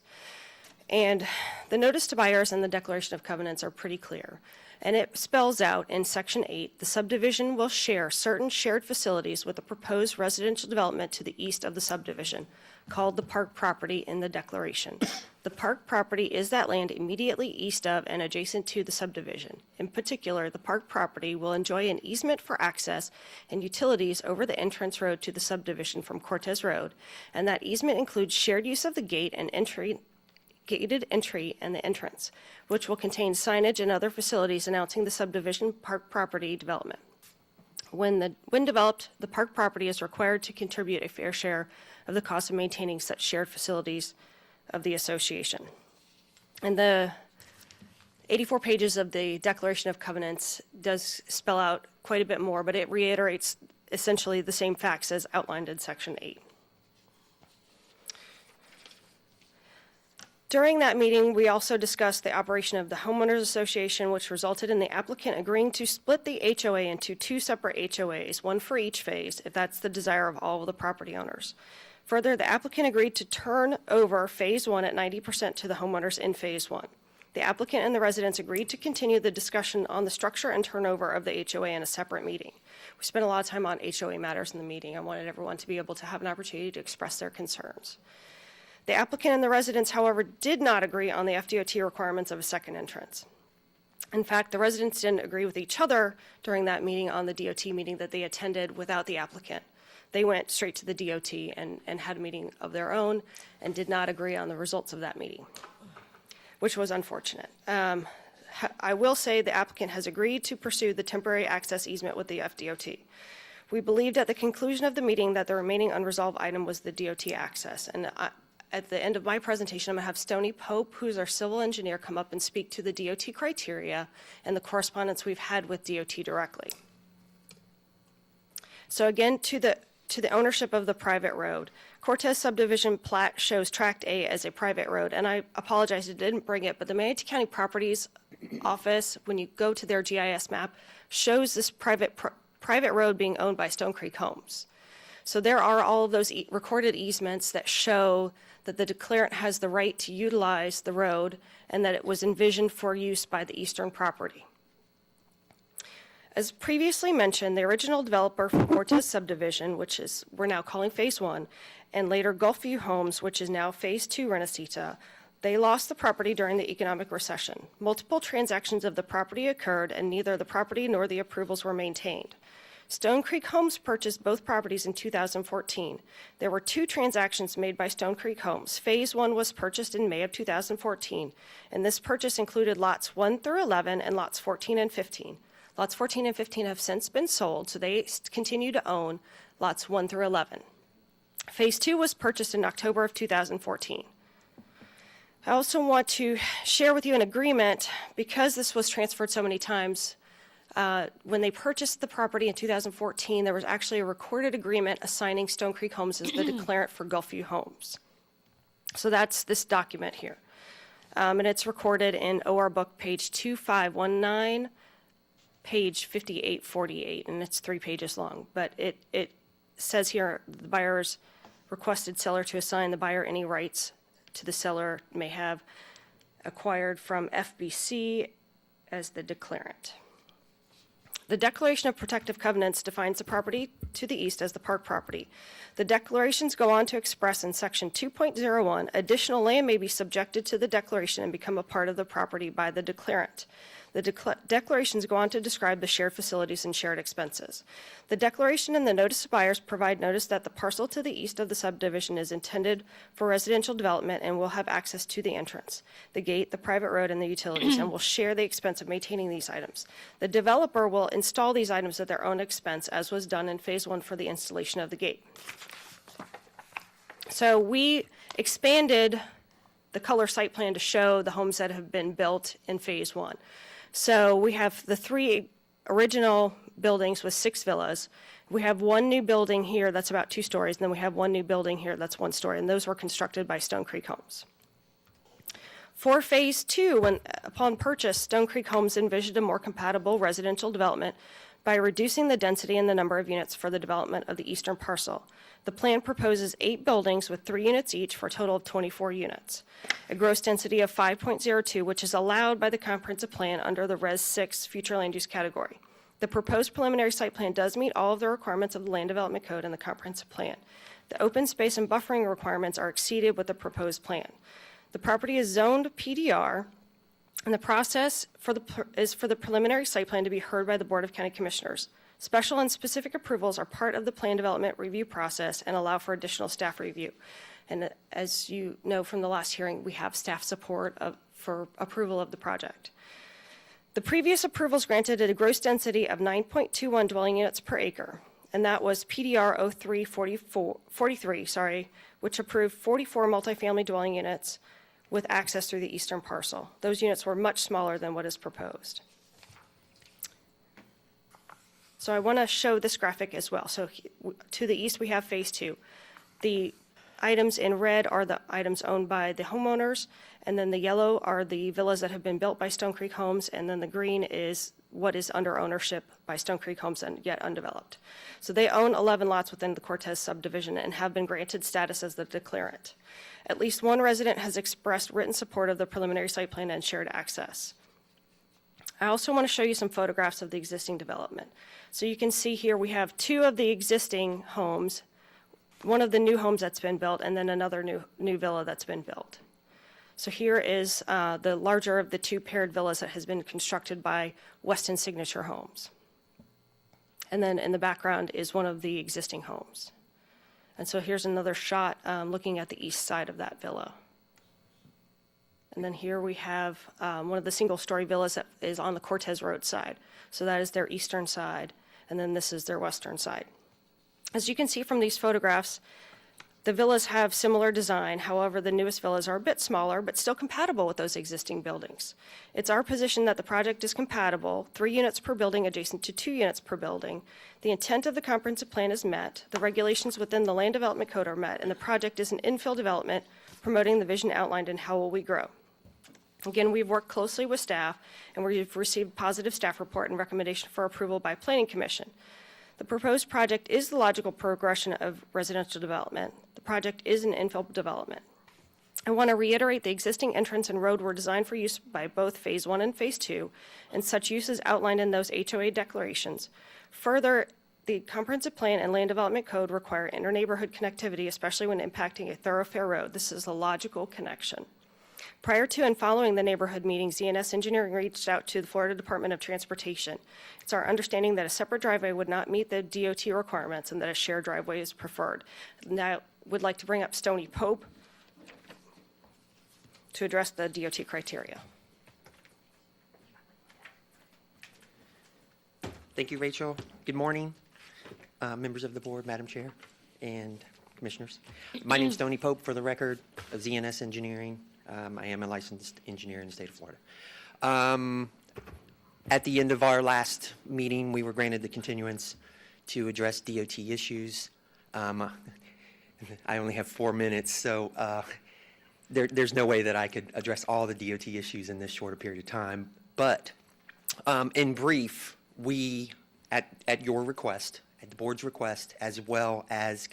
Speaker 19: And the notice to buyers and the Declaration of Covenants are pretty clear. And it spells out in Section 8, the subdivision will share certain shared facilities with the proposed residential development to the east of the subdivision, called the park property in the declaration. The park property is that land immediately east of and adjacent to the subdivision. In particular, the park property will enjoy an easement for access and utilities over the entrance road to the subdivision from Cortez Road, and that easement includes shared use of the gate and gated entry and the entrance, which will contain signage and other facilities announcing the subdivision park property development. When developed, the park property is required to contribute a fair share of the cost of maintaining such shared facilities of the association. And the 84 pages of the Declaration of Covenants does spell out quite a bit more, but it reiterates essentially the same facts as outlined in Section 8. During that meeting, we also discussed the operation of the homeowners association, which resulted in the applicant agreeing to split the HOA into two separate HOAs, one for each phase, if that's the desire of all of the property owners. Further, the applicant agreed to turn over Phase 1 at 90% to the homeowners in Phase 1. The applicant and the residents agreed to continue the discussion on the structure and turnover of the HOA in a separate meeting. We spent a lot of time on HOA matters in the meeting. I wanted everyone to be able to have an opportunity to express their concerns. The applicant and the residents, however, did not agree on the FDOT requirements of a second entrance. In fact, the residents didn't agree with each other during that meeting on the DOT meeting that they attended without the applicant. They went straight to the DOT and had a meeting of their own and did not agree on the results of that meeting, which was unfortunate. I will say the applicant has agreed to pursue the temporary access easement with the FDOT. We believed at the conclusion of the meeting that the remaining unresolved item was the DOT access. And at the end of my presentation, I'm going to have Stoney Pope, who's our civil engineer, come up and speak to the DOT criteria and the correspondence we've had with DOT directly. So again, to the ownership of the private road. Cortez subdivision plat shows Tract A as a private road, and I apologize, I didn't bring it, but the Manatee County Properties Office, when you go to their GIS map, shows this private road being owned by Stone Creek Homes. So there are all of those recorded easements that show that the declarant has the right to utilize the road and that it was envisioned for use by the eastern property. As previously mentioned, the original developer for Cortez subdivision, which is we're now calling Phase 1, and later Gulfview Homes, which is now Phase 2 Renacita, they lost the property during the economic recession. Multiple transactions of the property occurred, and neither the property nor the approvals were maintained. Stone Creek Homes purchased both properties in 2014. There were two transactions made by Stone Creek Homes. Phase 1 was purchased in May of 2014, and this purchase included lots 1 through 11 and lots 14 and 15. Lots 14 and 15 have since been sold, so they continue to own lots 1 through 11. Phase 2 was purchased in October of 2014. I also want to share with you an agreement, because this was transferred so many times. When they purchased the property in 2014, there was actually a recorded agreement assigning Stone Creek Homes as the declarant for Gulfview Homes. So that's this document here. And it's recorded in OR book page 2519, page 5848, and it's 3 pages long. But it says here, the buyer's requested seller to assign the buyer any rights to the seller may have acquired from FBC as the declarant. The Declaration of Protective Covenants defines the property to the east as the park property. The declarations go on to express in Section 2.01, additional land may be subjected to the declaration and become a part of the property by the declarant. The declarations go on to describe the shared facilities and shared expenses. The declaration and the notice of buyers provide notice that the parcel to the east of the subdivision is intended for residential development and will have access to the entrance, the gate, the private road, and the utilities, and will share the expense of maintaining these items. The developer will install these items at their own expense, as was done in Phase 1 for the installation of the gate. So we expanded the color site plan to show the homes that have been built in Phase 1. So we have the 3 original buildings with 6 villas. We have 1 new building here that's about 2 stories, and then we have 1 new building here that's 1 story, and those were constructed by Stone Creek Homes. For Phase 2, upon purchase, Stone Creek Homes envisioned a more compatible residential development by reducing the density and the number of units for the development of the eastern parcel. The plan proposes 8 buildings with 3 units each for a total of 24 units. A gross density of 5.02, which is allowed by the comprehensive plan under the Res 6 future land use category. The proposed preliminary site plan does meet all of the requirements of the Land Development Code and the comprehensive plan. The open space and buffering requirements are exceeded with the proposed plan. The property is zoned PDR, and the process is for the preliminary site plan to be heard by the Board of County Commissioners. Special and specific approvals are part of the plan development review process and allow for additional staff review. And as you know from the last hearing, we have staff support for approval of the project. The previous approvals granted at a gross density of 9.21 dwelling units per acre, and that was PDR 0343, which approved 44 multifamily dwelling units with access through the eastern parcel. Those units were much smaller than what is proposed. So I want to show this graphic as well. So to the east, we have Phase 2. The items in red are the items owned by the homeowners, and then the yellow are the villas that have been built by Stone Creek Homes, and then the green is what is under ownership by Stone Creek Homes and yet undeveloped. So they own 11 lots within the Cortez subdivision and have been granted status as the declarant. At least 1 resident has expressed written support of the preliminary site plan and shared access. I also want to show you some photographs of the existing development. So you can see here we have 2 of the existing homes, 1 of the new homes that's been built, and then another new villa that's been built. So here is the larger of the 2 paired villas that has been constructed by Weston Signature Homes. And then in the background is one of the existing homes. And so here's another shot looking at the east side of that villa. And then here we have one of the single-story villas that is on the Cortez Road side. So that is their eastern side, and then this is their western side. As you can see from these photographs, the villas have similar design. However, the newest villas are a bit smaller, but still compatible with those existing buildings. It's our position that the project is compatible, 3 units per building adjacent to 2 units per building. The intent of the comprehensive plan is met, the regulations within the Land Development Code are met, and the project is an infill development promoting the vision outlined in How Will We Grow. Again, we've worked closely with staff, and we've received positive staff report and recommendation for approval by Planning Commission. The proposed project is the logical progression of residential development. The project is an infill development. I want to reiterate the existing entrance and road were designed for use by both Phase 1 and Phase 2, and such use is outlined in those HOA declarations. Further, the Comprehensive Plan and Land Development Code require inter-neighborhood connectivity, especially when impacting a thoroughfare road. This is a logical connection. Prior to and following the neighborhood meeting, ZNS Engineering reached out to the Florida Department of Transportation. It's our understanding that a separate driveway would not meet the DOT requirements and that a shared driveway is preferred. Now, I would like to bring up Stony Pope to address the DOT criteria.
Speaker 9: Thank you, Rachel. Good morning, members of the board, Madam Chair, and commissioners. My name is Tony Pope, for the record, of ZNS Engineering. I am a licensed engineer in the state of Florida. At the end of our last meeting, we were granted the continuance to address DOT issues. I only have 4 minutes, so there's no way that I could address all the DOT issues in this shorter period of time. But in brief, we, at your request, at the board's request, as well as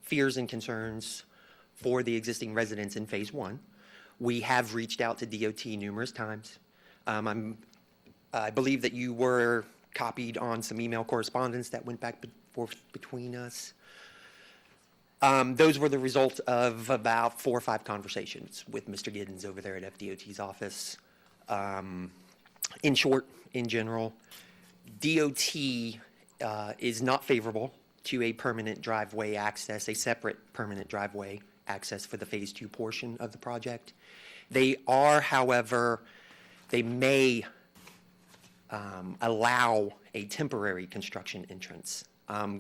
Speaker 9: fears and concerns for the existing residents in Phase 1, we have reached out to DOT numerous times. I believe that you were copied on some email correspondence that went back and forth between us. Those were the result of about 4 or 5 conversations with Mr. Giddens over there at FDOT's office. In short, in general, DOT is not favorable to a permanent driveway access, a separate permanent driveway access for the Phase 2 portion of the project. They are, however, they may allow a temporary construction entrance.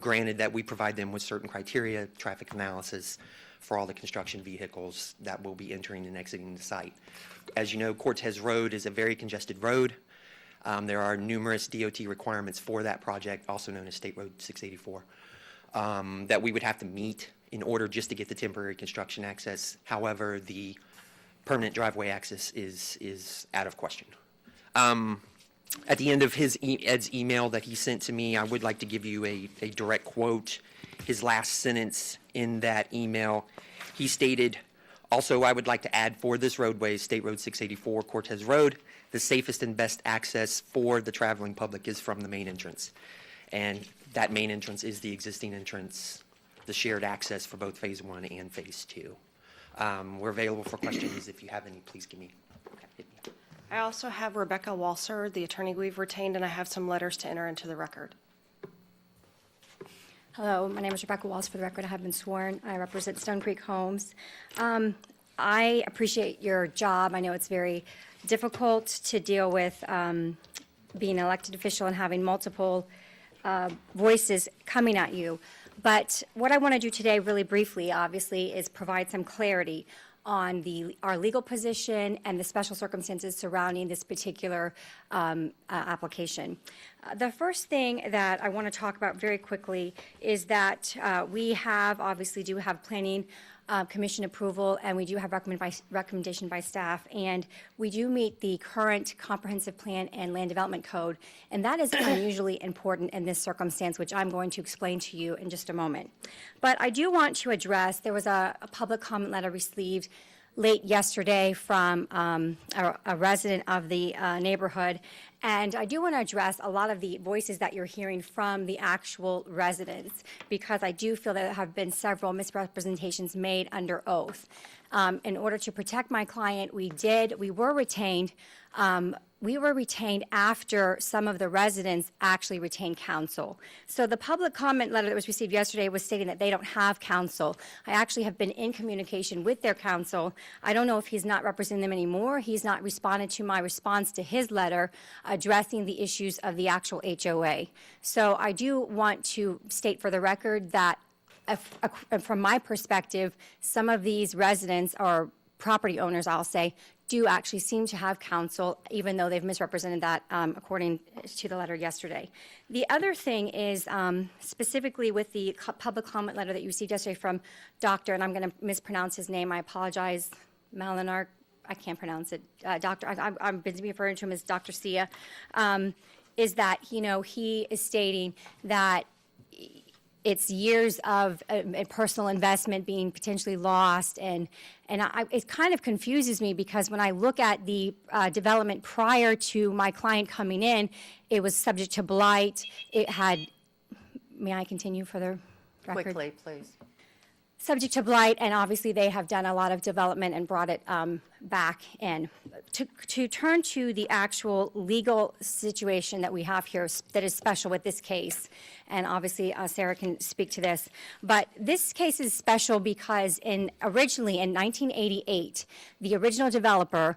Speaker 9: Granted that we provide them with certain criteria, traffic analysis for all the construction vehicles that will be entering and exiting the site. As you know, Cortez Road is a very congested road. There are numerous DOT requirements for that project, also known as State Road 684, that we would have to meet in order just to get the temporary construction access. However, the permanent driveway access is out of question. At the end of Ed's email that he sent to me, I would like to give you a direct quote. His last sentence in that email, he stated, "Also, I would like to add for this roadway, State Road 684, Cortez Road, the safest and best access for the traveling public is from the main entrance." And that main entrance is the existing entrance, the shared access for both Phase 1 and Phase 2. We're available for questions. If you have any, please hit me.
Speaker 19: I also have Rebecca Walser, the attorney we've retained, and I have some letters to enter into the record.
Speaker 11: Hello, my name is Rebecca Walls. For the record, I have been sworn. I represent Stone Creek Homes. I appreciate your job. I know it's very difficult to deal with being an elected official and having multiple voices coming at you. But what I want to do today, really briefly, obviously, is provide some clarity on our legal position and the special circumstances surrounding this particular application. The first thing that I want to talk about very quickly is that we obviously do have planning commission approval, and we do have recommendation by staff, and we do meet the current comprehensive plan and land development code, and that is unusually important in this circumstance, which I'm going to explain to you in just a moment. But I do want to address, there was a public comment letter received late yesterday from a resident of the neighborhood, and I do want to address a lot of the voices that you're hearing from the actual residents, because I do feel that there have been several misrepresentations made under oath. In order to protect my client, we were retained. We were retained after some of the residents actually retained counsel. So the public comment letter that was received yesterday was stating that they don't have counsel. I actually have been in communication with their counsel. I don't know if he's not representing them anymore. He's not responded to my response to his letter addressing the issues of the actual HOA. So I do want to state for the record that from my perspective, some of these residents or property owners, I'll say, do actually seem to have counsel, even though they've misrepresented that according to the letter yesterday. The other thing is specifically with the public comment letter that you received yesterday from Dr., and I'm going to mispronounce his name, I apologize, Malinar, I can't pronounce it, Doctor, I'm busy referring to him as Dr. Sia, is that, he is stating that it's years of personal investment being potentially lost, and it kind of confuses me, because when I look at the development prior to my client coming in, it was subject to blight. It had, may I continue for the record?
Speaker 1: Quickly, please.
Speaker 11: Subject to blight, and obviously they have done a lot of development and brought it back in. To turn to the actual legal situation that we have here that is special with this case, and obviously Sarah can speak to this, but this case is special because originally in 1988, the original developer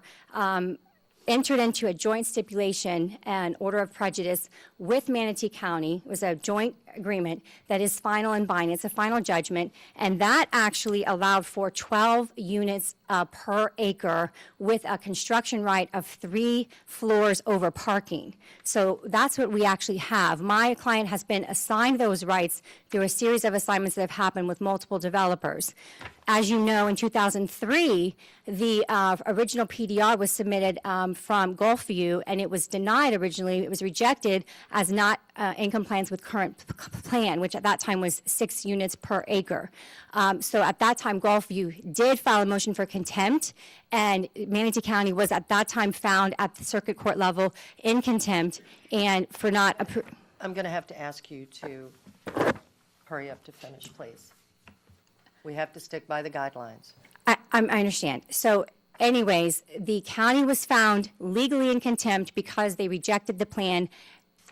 Speaker 11: entered into a joint stipulation and order of prejudice with Manatee County. It was a joint agreement that is final and binding. It's a final judgment, and that actually allowed for 12 units per acre with a construction right of 3 floors over parking. So that's what we actually have. My client has been assigned those rights through a series of assignments that have happened with multiple developers. As you know, in 2003, the original PDR was submitted from Gulfview, and it was denied originally. It was rejected as not in compliance with current plan, which at that time was 6 units per acre. So at that time, Gulfview did file a motion for contempt, and Manatee County was at that time found at the circuit court level in contempt and for not
Speaker 1: I'm going to have to ask you to hurry up to finish, please. We have to stick by the guidelines.
Speaker 11: I understand. So anyways, the county was found legally in contempt because they rejected the plan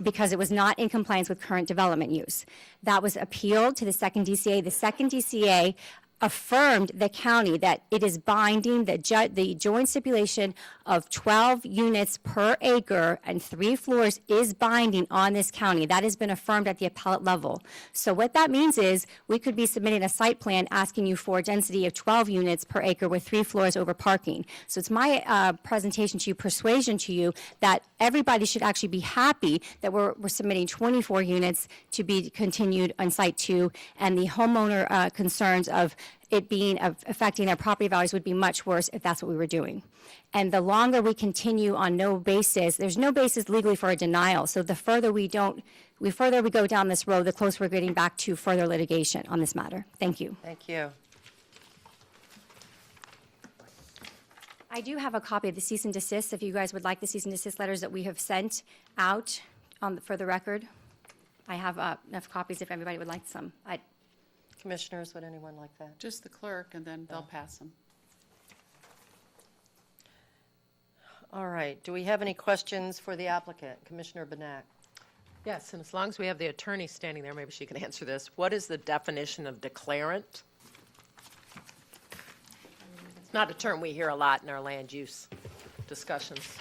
Speaker 11: because it was not in compliance with current development use. That was appealed to the second DCA. The second DCA affirmed the county that it is binding, the joint stipulation of 12 units per acre and 3 floors is binding on this county. That has been affirmed at the appellate level. So what that means is we could be submitting a site plan asking you for a density of 12 units per acre with 3 floors over parking. So it's my presentation to you, persuasion to you, that everybody should actually be happy that we're submitting 24 units to be continued on Site 2, and the homeowner concerns of it being affecting their property values would be much worse if that's what we were doing. And the longer we continue on no basis, there's no basis legally for a denial. So the further we go down this road, the closer we're getting back to further litigation on this matter. Thank you.
Speaker 1: Thank you.
Speaker 11: I do have a copy of the cease and desist, if you guys would like the cease and desist letters that we have sent out for the record. I have enough copies if anybody would like some.
Speaker 1: Commissioners, would anyone like that?
Speaker 7: Just the clerk, and then they'll pass them.
Speaker 1: All right. Do we have any questions for the applicant? Commissioner Benak.
Speaker 8: Yes, and as long as we have the attorney standing there, maybe she can answer this. What is the definition of declarant? It's not a term we hear a lot in our land use discussions.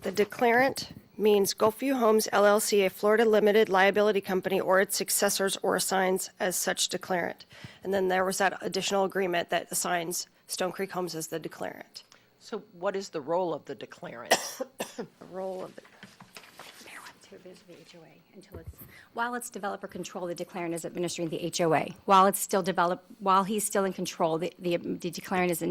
Speaker 19: The declarant means Gulfview Homes LLC, a Florida limited liability company, or its successors or assigns as such declarant. And then there was that additional agreement that assigns Stone Creek Homes as the declarant.
Speaker 8: So what is the role of the declarant?
Speaker 11: The role of the HOA until it's, while it's developer control, the declarant is administering the HOA. While he's still in control, the declarant is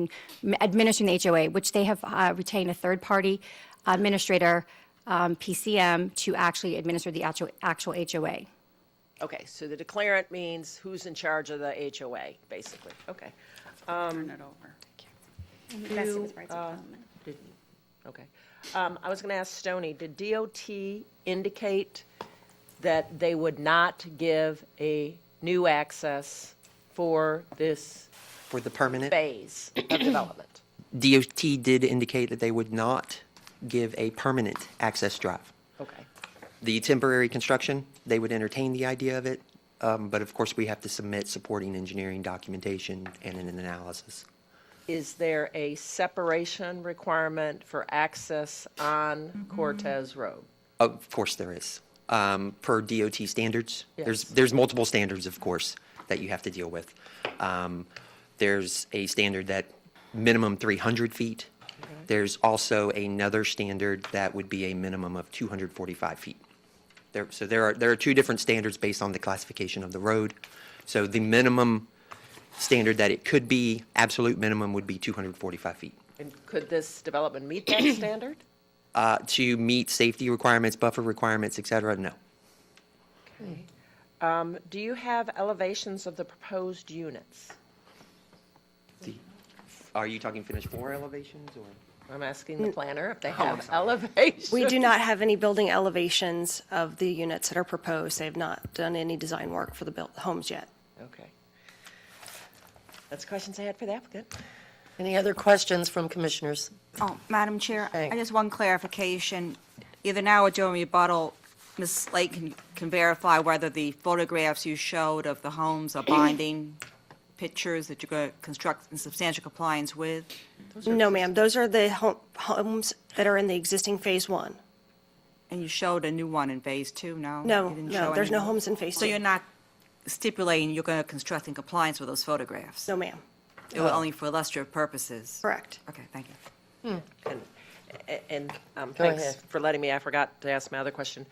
Speaker 11: administering the HOA, which they have retained a third-party administrator, PCM, to actually administer the actual HOA.
Speaker 8: Okay, so the declarant means who's in charge of the HOA, basically. Okay.
Speaker 7: Turn it over.
Speaker 8: Okay. I was going to ask Stoney, did DOT indicate that they would not give a new access for this
Speaker 9: For the permanent,
Speaker 8: phase of development?
Speaker 9: DOT did indicate that they would not give a permanent access drive.
Speaker 8: Okay.
Speaker 9: The temporary construction, they would entertain the idea of it, but of course, we have to submit supporting engineering documentation and an analysis.
Speaker 8: Is there a separation requirement for access on Cortez Road?
Speaker 9: Of course there is. Per DOT standards,
Speaker 8: Yes.
Speaker 9: there's multiple standards, of course, that you have to deal with. There's a standard that minimum 300 feet. There's also another standard that would be a minimum of 245 feet. So there are 2 different standards based on the classification of the road. So the minimum standard that it could be, absolute minimum, would be 245 feet.
Speaker 8: And could this development meet that standard?
Speaker 9: To meet safety requirements, buffer requirements, et cetera, no.
Speaker 8: Okay. Do you have elevations of the proposed units?
Speaker 9: Are you talking finished floor elevations, or?
Speaker 8: I'm asking the planner if they have elevations.
Speaker 19: We do not have any building elevations of the units that are proposed. They have not done any design work for the homes yet.
Speaker 8: Okay. That's the questions I had for the applicant.
Speaker 1: Any other questions from commissioners?
Speaker 4: Oh, Madam Chair,
Speaker 1: Hey.
Speaker 4: I just one clarification. Either now or during rebuttal, Ms. Slate can verify whether the photographs you showed of the homes are binding pictures that you're going to construct in substantial compliance with?
Speaker 19: No, ma'am. Those are the homes that are in the existing Phase 1.
Speaker 4: And you showed a new one in Phase 2, no?
Speaker 19: No,
Speaker 4: You didn't
Speaker 19: no,
Speaker 4: show
Speaker 19: there's
Speaker 4: any
Speaker 19: no
Speaker 4: more?
Speaker 19: homes in Phase 2.
Speaker 4: So you're not stipulating you're going to construct in compliance with those photographs?
Speaker 19: No, ma'am.
Speaker 13: It will only for illustrative purposes.
Speaker 11: Correct.
Speaker 13: Okay, thank you.
Speaker 8: And
Speaker 1: Go
Speaker 8: thanks
Speaker 1: ahead.
Speaker 8: for letting me, I forgot to ask my other question.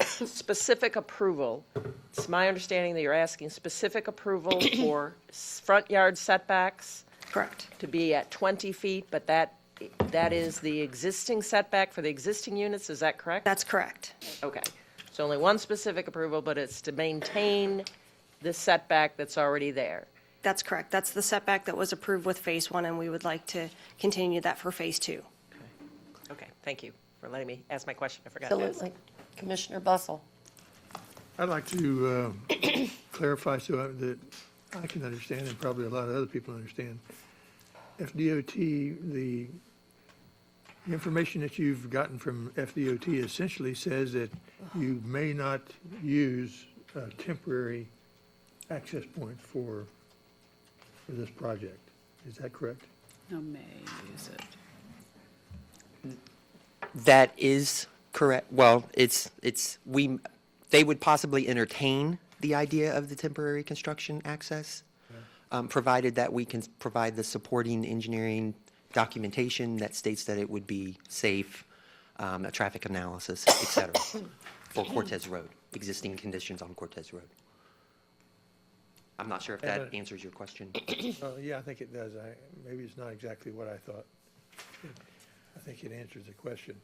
Speaker 8: Specific approval, it's my understanding that you're asking specific approval for front yard setbacks
Speaker 11: Correct.
Speaker 8: to be at 20 feet, but that is the existing setback for the existing units, is that correct?
Speaker 11: That's correct.
Speaker 8: Okay, so only one specific approval, but it's to maintain the setback that's already there.
Speaker 11: That's correct. That's the setback that was approved with Phase 1, and we would like to continue that for Phase 2.
Speaker 8: Okay, thank you for letting me ask my question, I forgot to ask.
Speaker 1: Absolutely. Commissioner Bustle.
Speaker 10: I'd like to clarify so that I can understand, and probably a lot of other people understand. FDOT, the information that you've gotten from FDOT essentially says that you may not use a temporary access point for this project. Is that correct?
Speaker 7: No, may use it.
Speaker 9: That is correct. Well, they would possibly entertain the idea of the temporary construction access, provided that we can provide the supporting engineering documentation that states that it would be safe, a traffic analysis, et cetera, for Cortez Road, existing conditions on Cortez Road. I'm not sure if that answers your question.
Speaker 10: Yeah, I think it does. Maybe it's not exactly what I thought. I think it answers the question.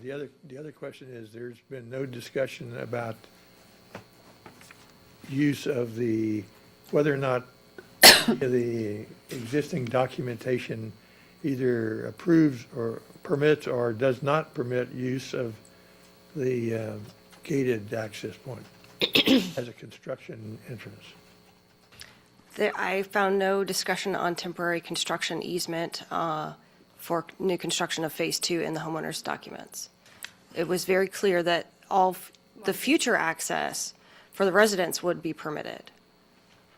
Speaker 10: The other question is, there's been no discussion about use of whether or not the existing documentation either approves or permits or does not permit use of the gated access point as a construction entrance.
Speaker 11: I found no discussion on temporary construction easement for new construction of Phase 2 in the homeowner's documents. It was very clear that all the future access for the residents would be permitted,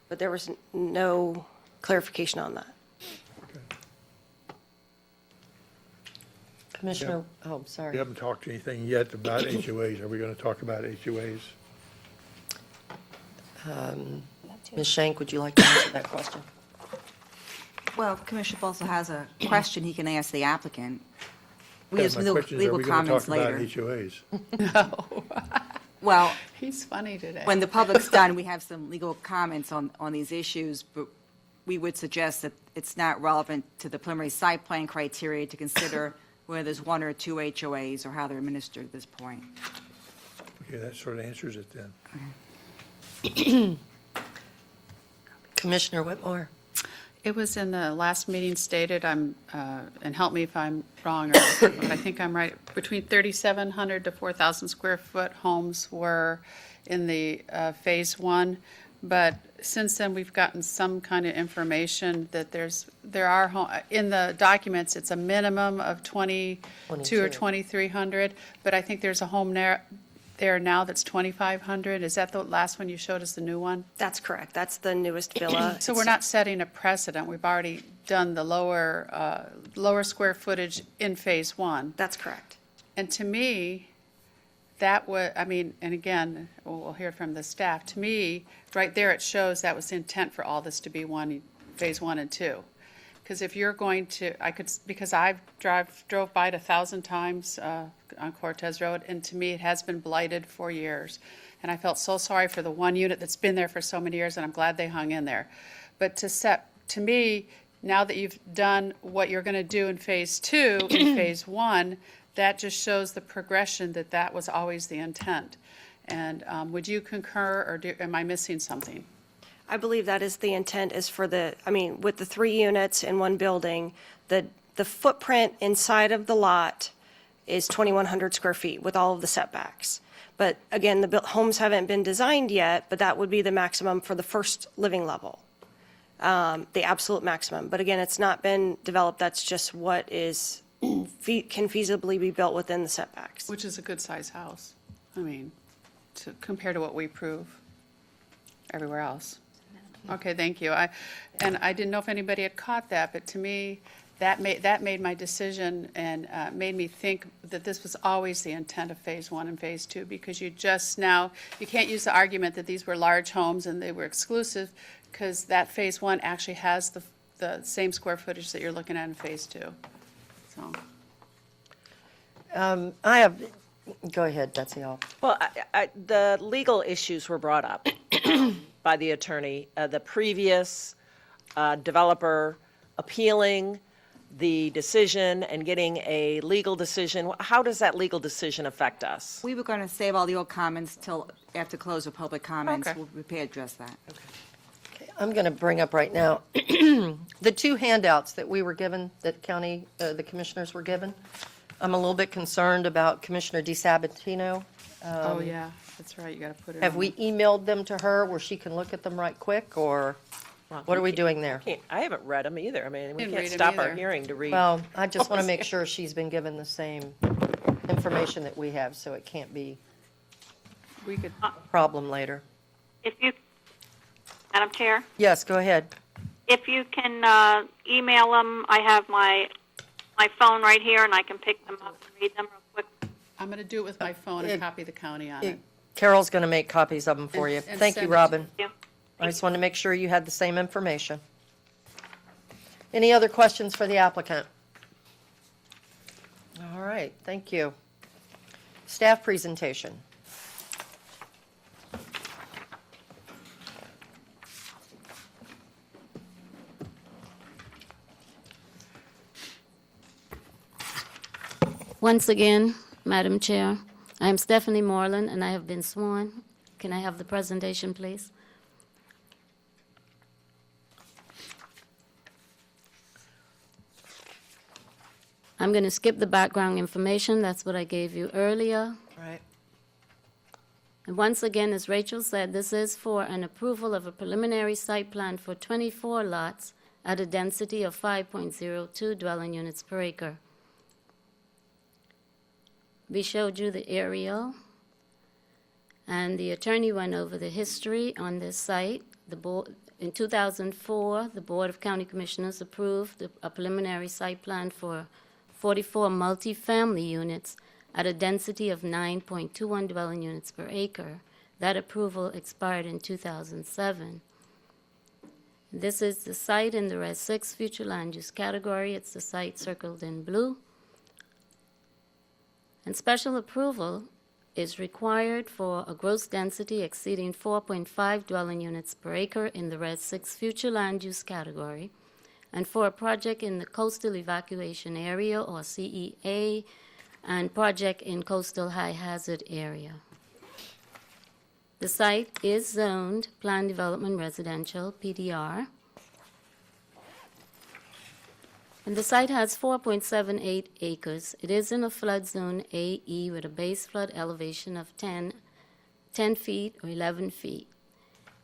Speaker 11: but there was no clarification on that.
Speaker 1: Commissioner, oh,
Speaker 10: We
Speaker 1: sorry.
Speaker 10: haven't talked anything yet about HOAs. Are we going to talk about HOAs?
Speaker 1: Ms. Shank, would you like to answer that question?
Speaker 13: Well, if Commissioner Bustle has a question, he can ask the applicant. We
Speaker 10: Yeah,
Speaker 13: have some
Speaker 10: my question is,
Speaker 13: legal
Speaker 10: are we going to
Speaker 13: comments
Speaker 10: talk about
Speaker 13: later.
Speaker 10: HOAs?
Speaker 13: Well,
Speaker 7: He's funny today.
Speaker 13: when the public's done, we have some legal comments on these issues, but we would suggest that it's not relevant to the preliminary site plan criteria to consider whether there's one or two HOAs or how they're administered at this point.
Speaker 10: Okay, that sort of answers it then.
Speaker 1: Commissioner Whitmore.
Speaker 7: It was in the last meeting stated, and help me if I'm wrong, but I think I'm right, between 3,700 to 4,000 square foot homes were in the Phase 1. But since then, we've gotten some kind of information that there are, in the documents, it's a minimum of 2,200 or 2,300, but I think there's a home there now that's 2,500. Is that the last one you showed us, the new one?
Speaker 11: That's correct. That's the newest villa.
Speaker 7: So we're not setting a precedent. We've already done the lower square footage in Phase 1.
Speaker 11: That's correct.
Speaker 7: And to me, that was, I mean, and again, we'll hear from the staff. To me, right there, it shows that was the intent for all this to be Phase 1 and 2. Because if you're going to, because I've drove by it 1,000 times on Cortez Road, and to me, it has been blighted for years. And I felt so sorry for the one unit that's been there for so many years, and I'm glad they hung in there. But to me, now that you've done what you're going to do in Phase 2, in Phase 1, that just shows the progression that was always the intent. And would you concur, or am I missing something?
Speaker 11: I believe that is the intent, is for with the 3 units in one building, the footprint inside of the lot is 2,100 square feet with all of the setbacks. But again, the homes haven't been designed yet, but that would be the maximum for the first living level, the absolute maximum. But again, it's not been developed. That's just what can feasibly be built within the setbacks.
Speaker 7: Which is a good-sized house, I mean, compared to what we approve everywhere else. Okay, thank you. And I didn't know if anybody had caught that, but to me, that made my decision and made me think that this was always the intent of Phase 1 and Phase 2, because you can't use the argument that these were large homes and they were exclusive, because that Phase 1 actually has the same square footage that you're looking at in Phase 2. So,
Speaker 1: I have, go ahead, Betsy.
Speaker 8: Well, the legal issues were brought up by the attorney. The previous developer appealing the decision and getting a legal decision. How does that legal decision affect us?
Speaker 13: We were going to save all legal comments till after close of public comments.
Speaker 8: Okay.
Speaker 13: We'll be prepared to address that.
Speaker 1: I'm going to bring up right now the two handouts that we were given, that the commissioners were given. I'm a little bit concerned about Commissioner DeSabatino.
Speaker 7: oh, yeah, that's right, you got to put it on.
Speaker 1: Have we emailed them to her where she can look at them right quick, or what are we doing there?
Speaker 8: I haven't read them either. I mean, we
Speaker 7: Didn't
Speaker 8: can't
Speaker 7: read 'em
Speaker 8: stop our
Speaker 7: either.
Speaker 8: hearing to read.
Speaker 1: Well, I just want to make sure she's been given the same information that we have, so it can't be
Speaker 7: We could,
Speaker 1: a problem later.
Speaker 3: If you, Madam Chair,
Speaker 1: Yes, go ahead.
Speaker 3: if you can email them, I have my phone right here, and I can pick them up and read them real quick.
Speaker 7: I'm going to do it with my phone and copy the county on it.
Speaker 1: Carol's going to make copies of them for you.
Speaker 7: And
Speaker 1: Thank you,
Speaker 7: send it to
Speaker 1: Robin.
Speaker 3: you.
Speaker 1: I just wanted to make sure you had the same information. Any other questions for the applicant? All right, thank you. Staff presentation.
Speaker 2: Once again, Madam Chair, I am Stephanie Moreland, and I have been sworn. Can I have the presentation, please? I'm going to skip the background information. That's what I gave you earlier.
Speaker 1: Right.
Speaker 2: And once again, as Rachel said, this is for an approval of a preliminary site plan for 24 lots at a density of 5.02 dwelling units per acre. We showed you the aerial, and the attorney went over the history on this site. In 2004, the Board of County Commissioners approved a preliminary site plan for 44 multifamily units at a density of 9.21 dwelling units per acre. That approval expired in 2007. This is the site in the Res 6 future land use category. It's the site circled in blue. And special approval is required for a gross density exceeding 4.5 dwelling units per acre in the Res 6 future land use category, and for a project in the coastal evacuation area, or CEA, and project in coastal high hazard area. The site is zoned Planned Development Residential, PDR. And the site has 4.78 acres. It is in a flood zone AE with a base flood elevation of 10 feet or 11 feet.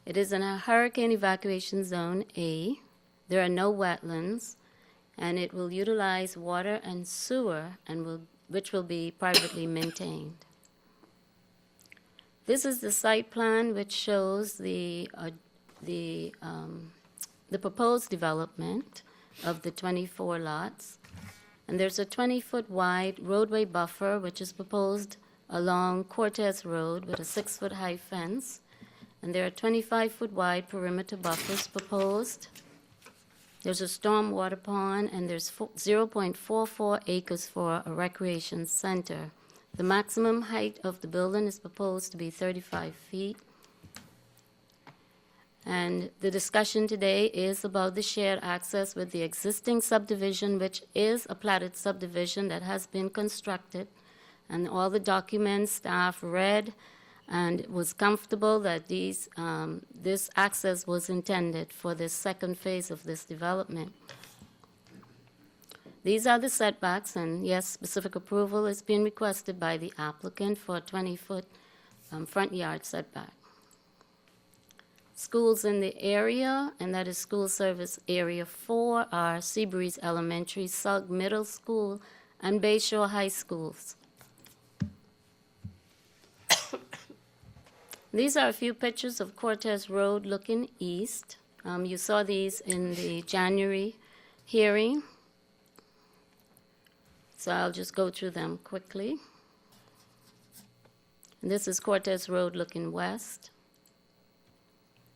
Speaker 2: It is in a hurricane evacuation zone A. There are no wetlands, and it will utilize water and sewer, which will be privately maintained. This is the site plan which shows the proposed development of the 24 lots. And there's a 20-foot wide roadway buffer which is proposed along Cortez Road with a 6-foot high fence. And there are 25-foot wide perimeter buffers proposed. There's a stormwater pond, and there's 0.44 acres for a recreation center. The maximum height of the building is proposed to be 35 feet. And the discussion today is about the shared access with the existing subdivision, which is a platted subdivision that has been constructed. And all the documents staff read and was comfortable that this access was intended for this second phase of this development. These are the setbacks, and yes, specific approval is being requested by the applicant for a 20-foot front yard setback. Schools in the area, and that is School Service Area 4, are Seabreeze Elementary, Sugg Middle School, and Bayshore High Schools. These are a few pictures of Cortez Road looking east. You saw these in the January hearing, so I'll just go through them quickly. And this is Cortez Road looking west.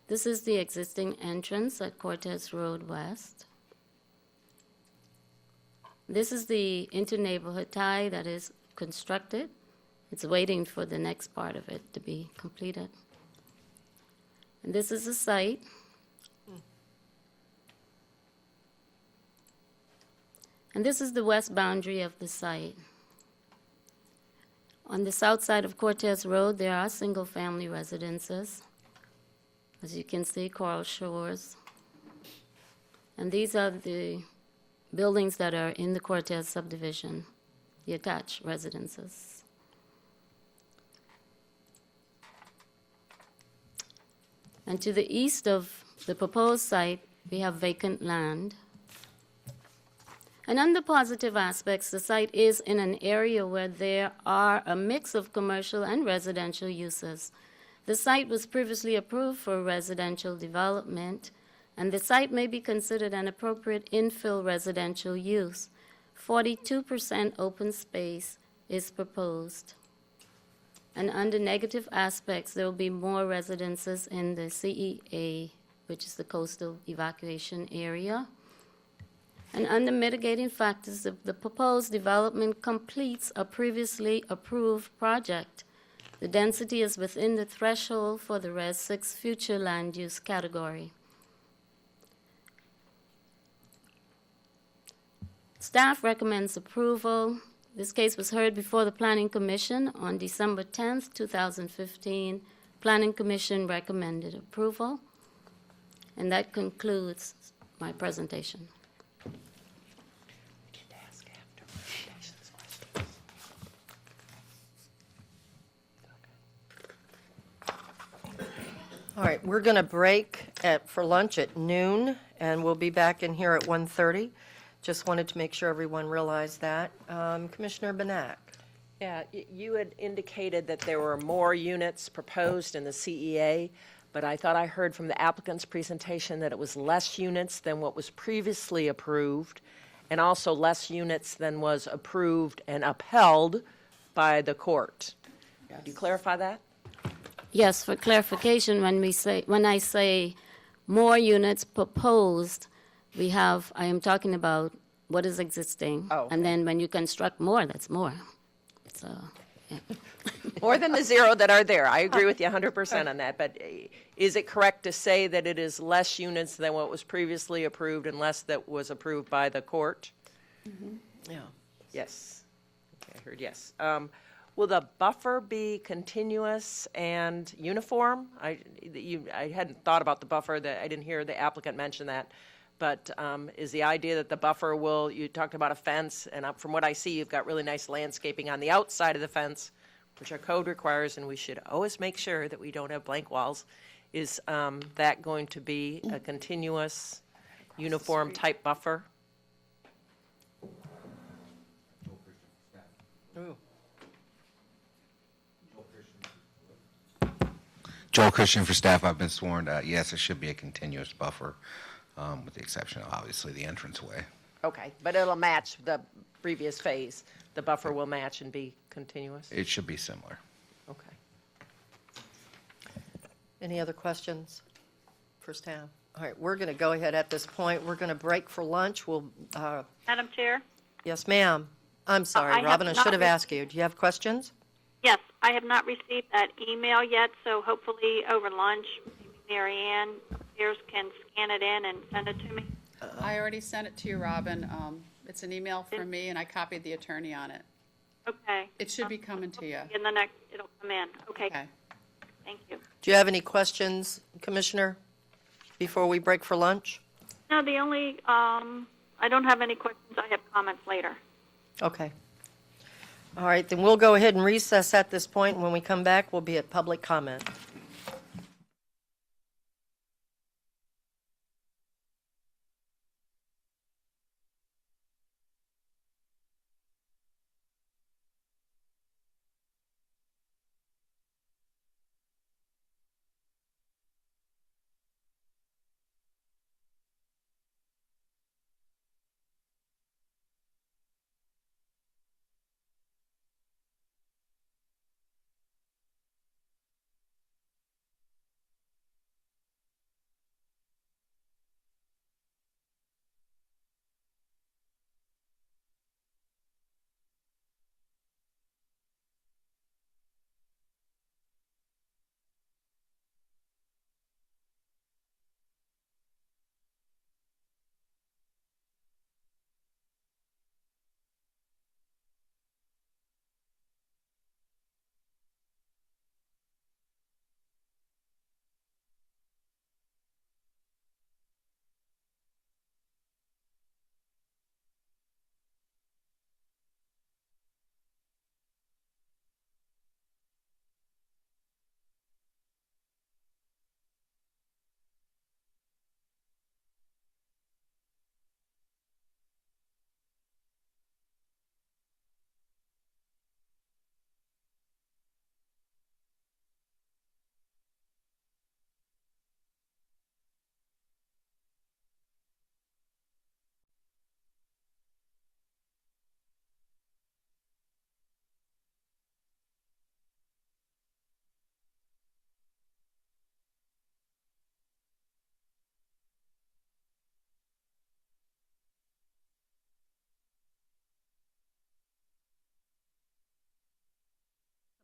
Speaker 2: This is the existing entrance at Cortez Road West. This is the inter-neighborhood tie that is constructed. It's waiting for the next part of it to be completed. And this is the site. And this is the west boundary of the site. On the south side of Cortez Road, there are single-family residences. As you can see, Coral Shores. And these are the buildings that are in the Cortez subdivision, the attached residences. And to the east of the proposed site, we have vacant land. And under positive aspects, the site is in an area where there are a mix of commercial and residential uses. The site was previously approved for residential development, and the site may be considered an appropriate infill residential use. 42% open space is proposed. And under negative aspects, there will be more residences in the CEA, which is the coastal evacuation area. And under mitigating factors, the proposed development completes a previously approved project. The density is within the threshold for the Res 6 future land use category. Staff recommends approval. This case was heard before the Planning Commission on December 10th, 2015. Planning Commission recommended approval. And that concludes my presentation.
Speaker 1: All right, we're going to break for lunch at noon, and we'll be back in here at 1:30. Just wanted to make sure everyone realized that. Commissioner Benak.
Speaker 8: Yeah, you had indicated that there were more units proposed in the CEA, but I thought I heard from the applicant's presentation that it was less units than what was previously approved, and also less units than was approved and upheld by the court. Could you clarify that?
Speaker 2: Yes, for clarification, when I say more units proposed, I am talking about what is existing.
Speaker 8: Oh, okay.
Speaker 2: And then when you construct more, that's more. So, yeah.
Speaker 8: More than the zero that are there. I agree with you 100% on that. But is it correct to say that it is less units than what was previously approved and less that was approved by the court?
Speaker 2: Mm-hmm.
Speaker 1: Yeah.
Speaker 8: Yes. Okay, I heard yes. Will the buffer be continuous and uniform? I hadn't thought about the buffer. I didn't hear the applicant mention that. But is the idea that the buffer you talked about a fence, and from what I see, you've got really nice landscaping on the outside of the fence, which our code requires, and we should always make sure that we don't have blank walls. Is that going to be a continuous, uniform type buffer?
Speaker 1: Ooh.
Speaker 6: Joel Christian for staff. I've been sworn. Yes, it should be a continuous buffer, with the exception of obviously the entranceway.
Speaker 8: Okay, but it'll match the previous phase. The buffer will match and be continuous?
Speaker 6: It should be similar.
Speaker 8: Okay.
Speaker 1: Any other questions for staff? All right, we're going to go ahead at this point. We're going to break for lunch.
Speaker 3: Madam Chair?
Speaker 1: Yes, ma'am. I'm sorry,
Speaker 3: I have
Speaker 1: Robin, I
Speaker 3: not
Speaker 1: should have
Speaker 3: re-
Speaker 1: asked you. Do you have questions?
Speaker 3: Yes, I have not received that email yet, so hopefully over lunch, maybe Mary Ann Pierce can scan it in and send it to me.
Speaker 7: I already sent it to you, Robin. It's an email from me, and I copied the attorney on it.
Speaker 3: Okay.
Speaker 7: It should be coming to you.
Speaker 3: In the next, it'll come in. Okay. Thank you.
Speaker 1: Do you have any questions, Commissioner, before we break for lunch?
Speaker 3: No, the only, I don't have any questions. I have comments later.
Speaker 1: Okay. All right, then we'll go ahead and recess at this point. When we come back, we'll be at public comment.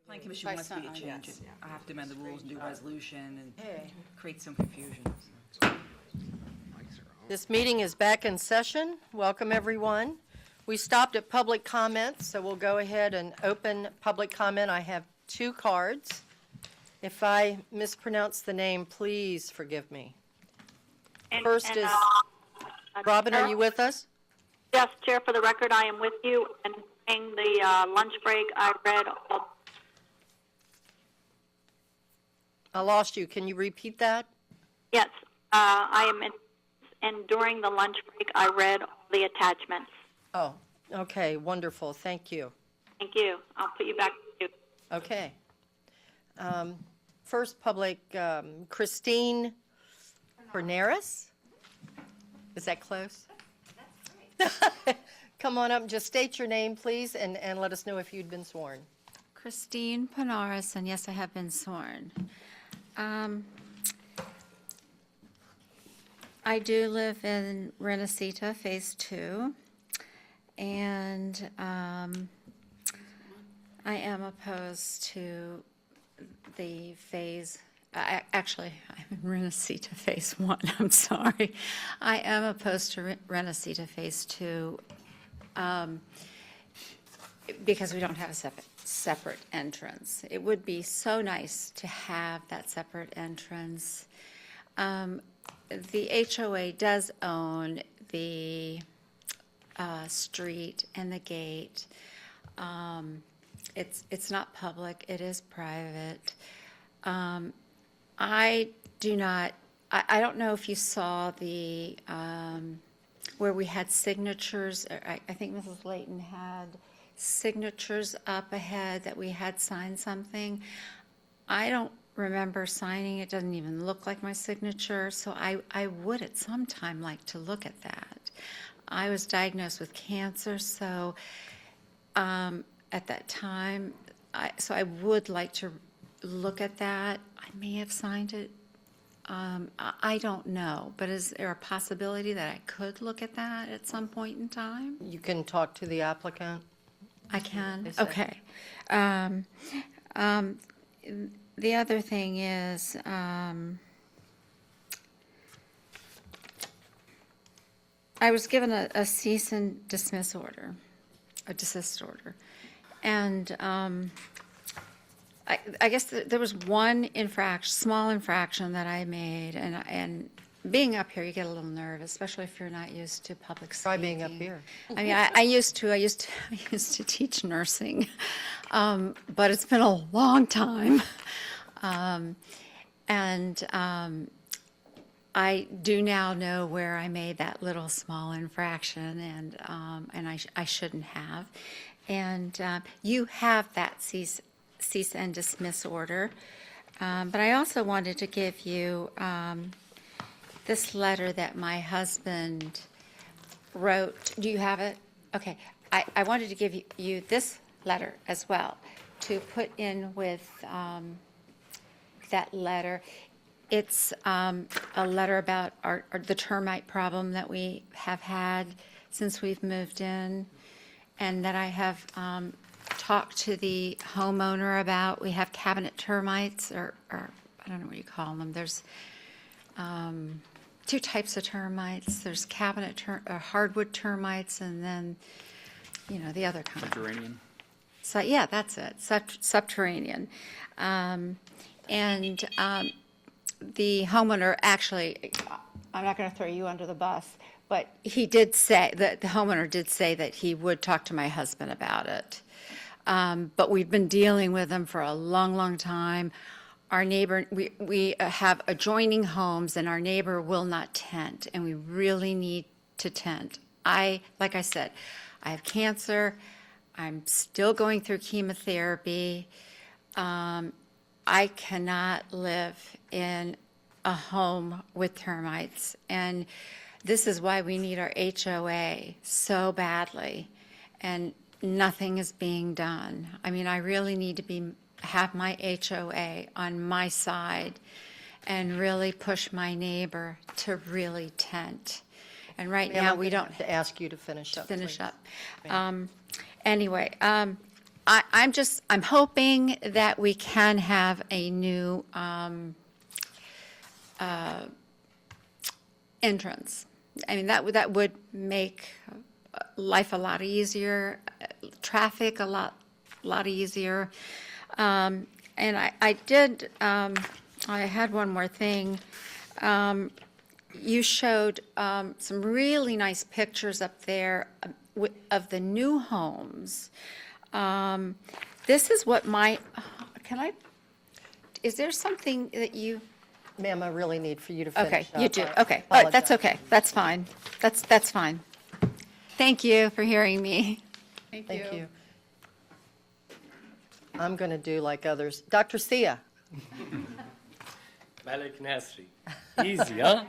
Speaker 13: Planning Commission
Speaker 7: By
Speaker 13: wants me to
Speaker 7: some-
Speaker 13: change it.
Speaker 7: yes.
Speaker 13: I have to amend the rules and do a resolution and create some confusion.
Speaker 1: This meeting is back in session. Welcome, everyone. We stopped at public comments, so we'll go ahead and open public comment. I have 2 cards. If I mispronounce the name, please forgive me. First is, Robin, are you with us?
Speaker 3: Yes, Chair, for the record, I am with you, and during the lunch break, I read all.
Speaker 1: I lost you. Can you repeat that?
Speaker 3: Yes, I am in, and during the lunch break, I read all the attachments.
Speaker 1: Oh, okay, wonderful. Thank you.
Speaker 3: Thank you. I'll put you back to you.
Speaker 1: Okay. First public, Christine Bernares? Is that close? Come on up and just state your name, please, and let us know if you'd been sworn.
Speaker 14: Christine Panaris, and yes, I have been sworn. I do live in Renacita, Phase 2, and I am opposed to the phase, actually, I'm in Renacita Phase 1, I'm sorry. I am opposed to Renacita Phase 2 because we don't have a separate entrance. It would be so nice to have that separate entrance. The HOA does own the street and the gate. It's not public, it is private. I don't know if you saw the, where we had signatures, I think Mrs. Layton had signatures up ahead that we had signed something. I don't remember signing, it doesn't even look like my signature, so I would at some time like to look at that. I was diagnosed with cancer, so at that time, so I would like to look at that. I may have signed it. I don't know, but is there a possibility that I could look at that at some point in time?
Speaker 1: You can talk to the applicant.
Speaker 14: I can?
Speaker 1: They said-
Speaker 14: Okay. The other thing is, I was given a cease and dismiss order, a desist order. And I guess there was one small infraction that I made, and being up here, you get a little nervous, especially if you're not used to public speaking.
Speaker 1: Try being up here.
Speaker 14: I mean, I used to teach nursing, but it's been a long time. I do now know where I made that little small infraction, and I shouldn't have. And you have that cease and dismiss order. But I also wanted to give you this letter that my husband wrote. Do you have it? Okay. I wanted to give you this letter as well to put in with that letter. It's a letter about the termite problem that we have had since we've moved in, and that I have talked to the homeowner about. We have cabinet termites, or I don't know what you call them. There's 2 types of termites. There's cabinet hardwood termites, and then, the other kind.
Speaker 12: Subterranean.
Speaker 14: So, yeah, that's it, subterranean. The homeowner, actually, I'm not going to throw you under the bus, but he did say, that the homeowner did say that he would talk to my husband about it. But we've been dealing with them for a long, long time. Our neighbor, we have adjoining homes, and our neighbor will not tent, and we really need to tent. Like I said, I have cancer. I'm still going through chemotherapy. I cannot live in a home with termites, and this is why we need our HOA so badly, and nothing is being done. I mean, I really need to have my HOA on my side and really push my neighbor to really tent. And right now, we don't.
Speaker 1: To ask you to finish up.
Speaker 14: Finish
Speaker 1: please.
Speaker 14: up. Anyway, I'm hoping that we can have a new entrance. I mean, that would make life a lot easier, traffic a lot easier. And I did, I had one more thing. You showed some really nice pictures up there of the new homes. This is what is there something that you?
Speaker 1: Ma'am, I really need for you to finish
Speaker 14: Okay, you
Speaker 1: up.
Speaker 14: do,
Speaker 1: I
Speaker 14: okay. Oh, that's
Speaker 1: apologize.
Speaker 14: okay, that's fine. That's fine. Thank you for hearing me.
Speaker 7: Thank
Speaker 1: you. I'm going to do like others. Dr. Sia?
Speaker 15: Malik Nasri. Easy, huh?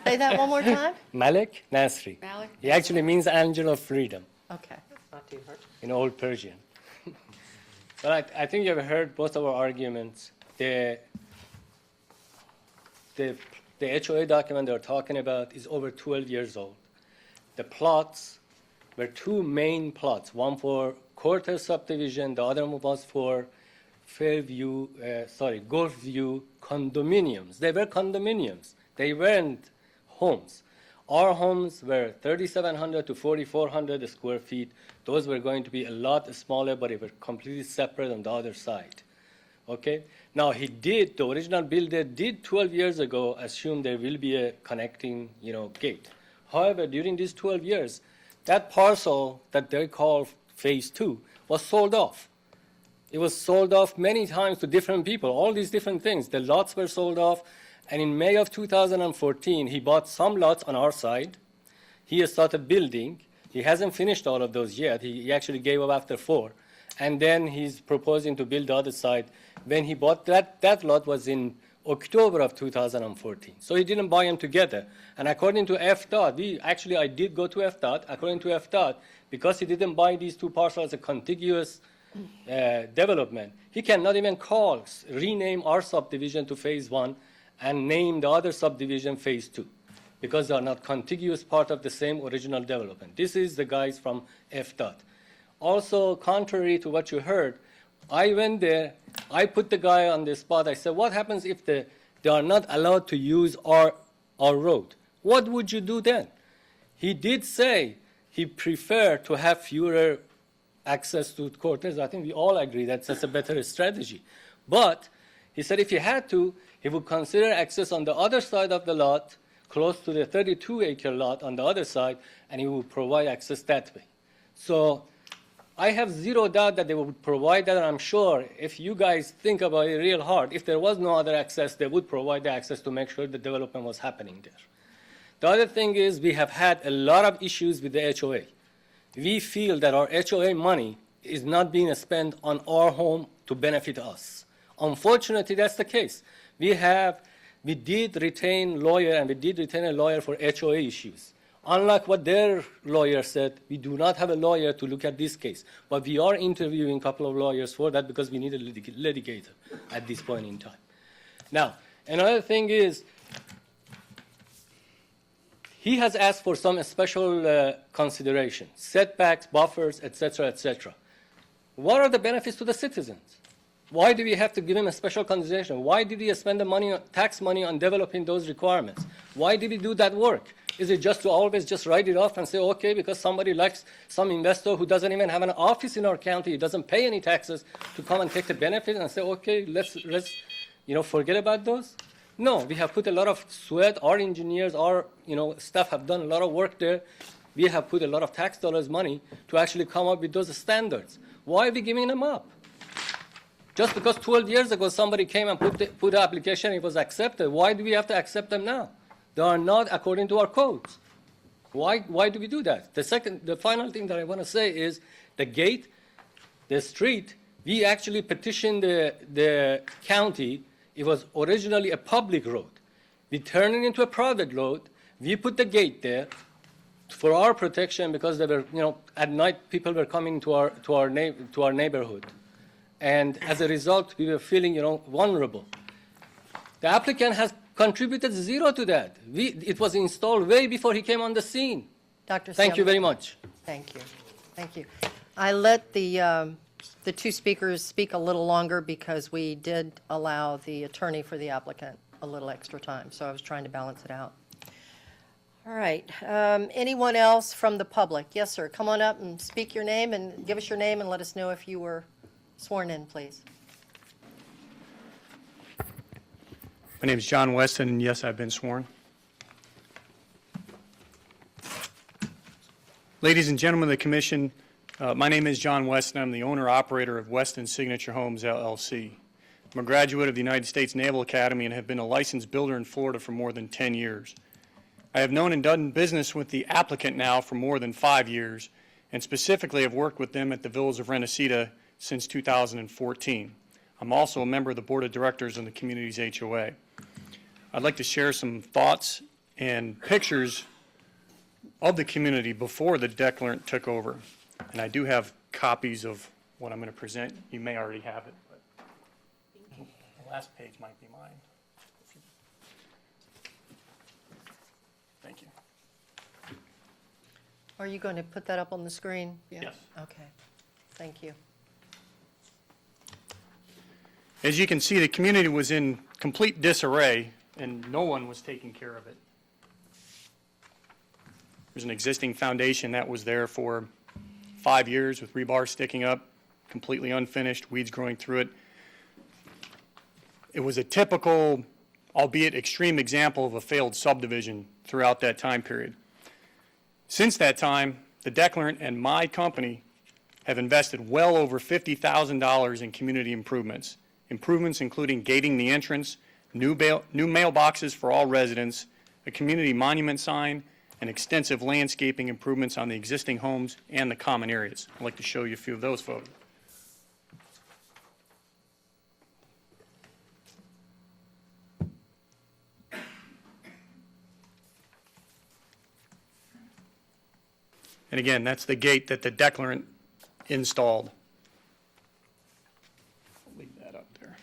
Speaker 1: Say that one more time?
Speaker 15: Malik Nasri.
Speaker 1: Malik
Speaker 15: He actually means angel of freedom
Speaker 1: Okay, not too hard.
Speaker 15: in Old Persian. But I think you've heard both of our arguments. The HOA document they're talking about is over 12 years old. The plots were two main plots, one for Cortez subdivision, the other one was for Gulfview condominiums. They were condominiums. They weren't homes. Our homes were 3,700 to 4,400 square feet. Those were going to be a lot smaller, but they were completely separate on the other side. Okay? Now, the original builder did 12 years ago assume there will be a connecting, gate. However, during these 12 years, that parcel that they call Phase 2 was sold off. It was sold off many times to different people, all these different things. The lots were sold off, and in May of 2014, he bought some lots on our side. He started building. He hasn't finished all of those yet. He actually gave up after 4. And then he's proposing to build the other side. When he bought that lot was in October of 2014. So he didn't buy them together. And according to FDOT, I did go to FDOT. According to FDOT, because he didn't buy these two parcels as a contiguous development, he cannot even rename our subdivision to Phase 1 and name the other subdivision Phase 2 because they are not contiguous part of the same original development. This is the guys from FDOT. Also, contrary to what you heard, I went there, I put the guy on the spot. I said, what happens if they are not allowed to use our road? What would you do then? He did say he preferred to have fewer access to Cortez. I think we all agree that's a better strategy. But he said if he had to, he would consider access on the other side of the lot, close to the 32-acre lot on the other side, and he would provide access that way. So I have zero doubt that they would provide that, and I'm sure if you guys think about it real hard, if there was no other access, they would provide the access to make sure the development was happening there. The other thing is we have had a lot of issues with the HOA. We feel that our HOA money is not being spent on our home to benefit us. Unfortunately, that's the case. We did retain lawyer, and we did retain a lawyer for HOA issues. Unlike what their lawyer said, we do not have a lawyer to look at this case. But we are interviewing a couple of lawyers for that because we need a litigator at this point in time. Now, another thing is, he has asked for some special consideration, setbacks, buffers, etc., etc. What are the benefits to the citizens? Why do we have to give him a special consideration? Why did we spend the money, tax money on developing those requirements? Why did we do that work? Is it just to always just write it off and say, okay, because somebody likes some investor who doesn't even have an office in our county, he doesn't pay any taxes, to come and take the benefit and say, okay, let's forget about those? No, we have put a lot of sweat. Our engineers, our staff have done a lot of work there. We have put a lot of tax dollars money to actually come up with those standards. Why are we giving them up? Just because 12 years ago somebody came and put the application, it was accepted. Why do we have to accept them now? They are not according to our codes. Why do we do that? The final thing that I want to say is the gate, the street, we actually petitioned the county. It was originally a public road. We turned it into a private road. We put the gate there for our protection because they were, at night people were coming to our neighborhood. And as a result, we were feeling, vulnerable. The applicant has contributed zero to that. It was installed way before he came on the scene.
Speaker 1: Dr.
Speaker 15: Thank you very much.
Speaker 1: Thank you. Thank you. I let the the two speakers speak a little longer because we did allow the attorney for the applicant a little extra time, so I was trying to balance it out. All right, anyone else from the public? Yes, sir, come on up and speak your name and give us your name and let us know if you were sworn in, please.
Speaker 16: My name is John Weston, and yes, I've been sworn. Ladies and gentlemen of the commission, my name is John Weston. I'm the owner-operator of Weston Signature Homes, LLC. I'm a graduate of the United States Naval Academy and have been a licensed builder in Florida for more than 10 years. I have known and done business with the applicant now for more than 5 years, and specifically have worked with them at the Villas of Renacita since 2014. I'm also a member of the Board of Directors of the community's HOA. I'd like to share some thoughts and pictures of the community before the declarant took over. And I do have copies of what I'm going to present. You may already have it, but the last page might be mine. Thank you.
Speaker 1: Are you going to put that up on the screen?
Speaker 16: Yes.
Speaker 1: Okay, thank you.
Speaker 16: As you can see, the community was in complete disarray, and no one was taking care of it. There's an existing foundation that was there for 5 years with rebar sticking up, completely unfinished, weeds growing through it. It was a typical, albeit extreme, example of a failed subdivision throughout that time period. Since that time, the declarant and my company have invested well over $50,000 in community improvements. Improvements including gating the entrance, new mailboxes for all residents, a community monument sign, and extensive landscaping improvements on the existing homes and the common areas. I'd like to show you a few of those photos. And again, that's the gate that the declarant installed. I'll leave that up there.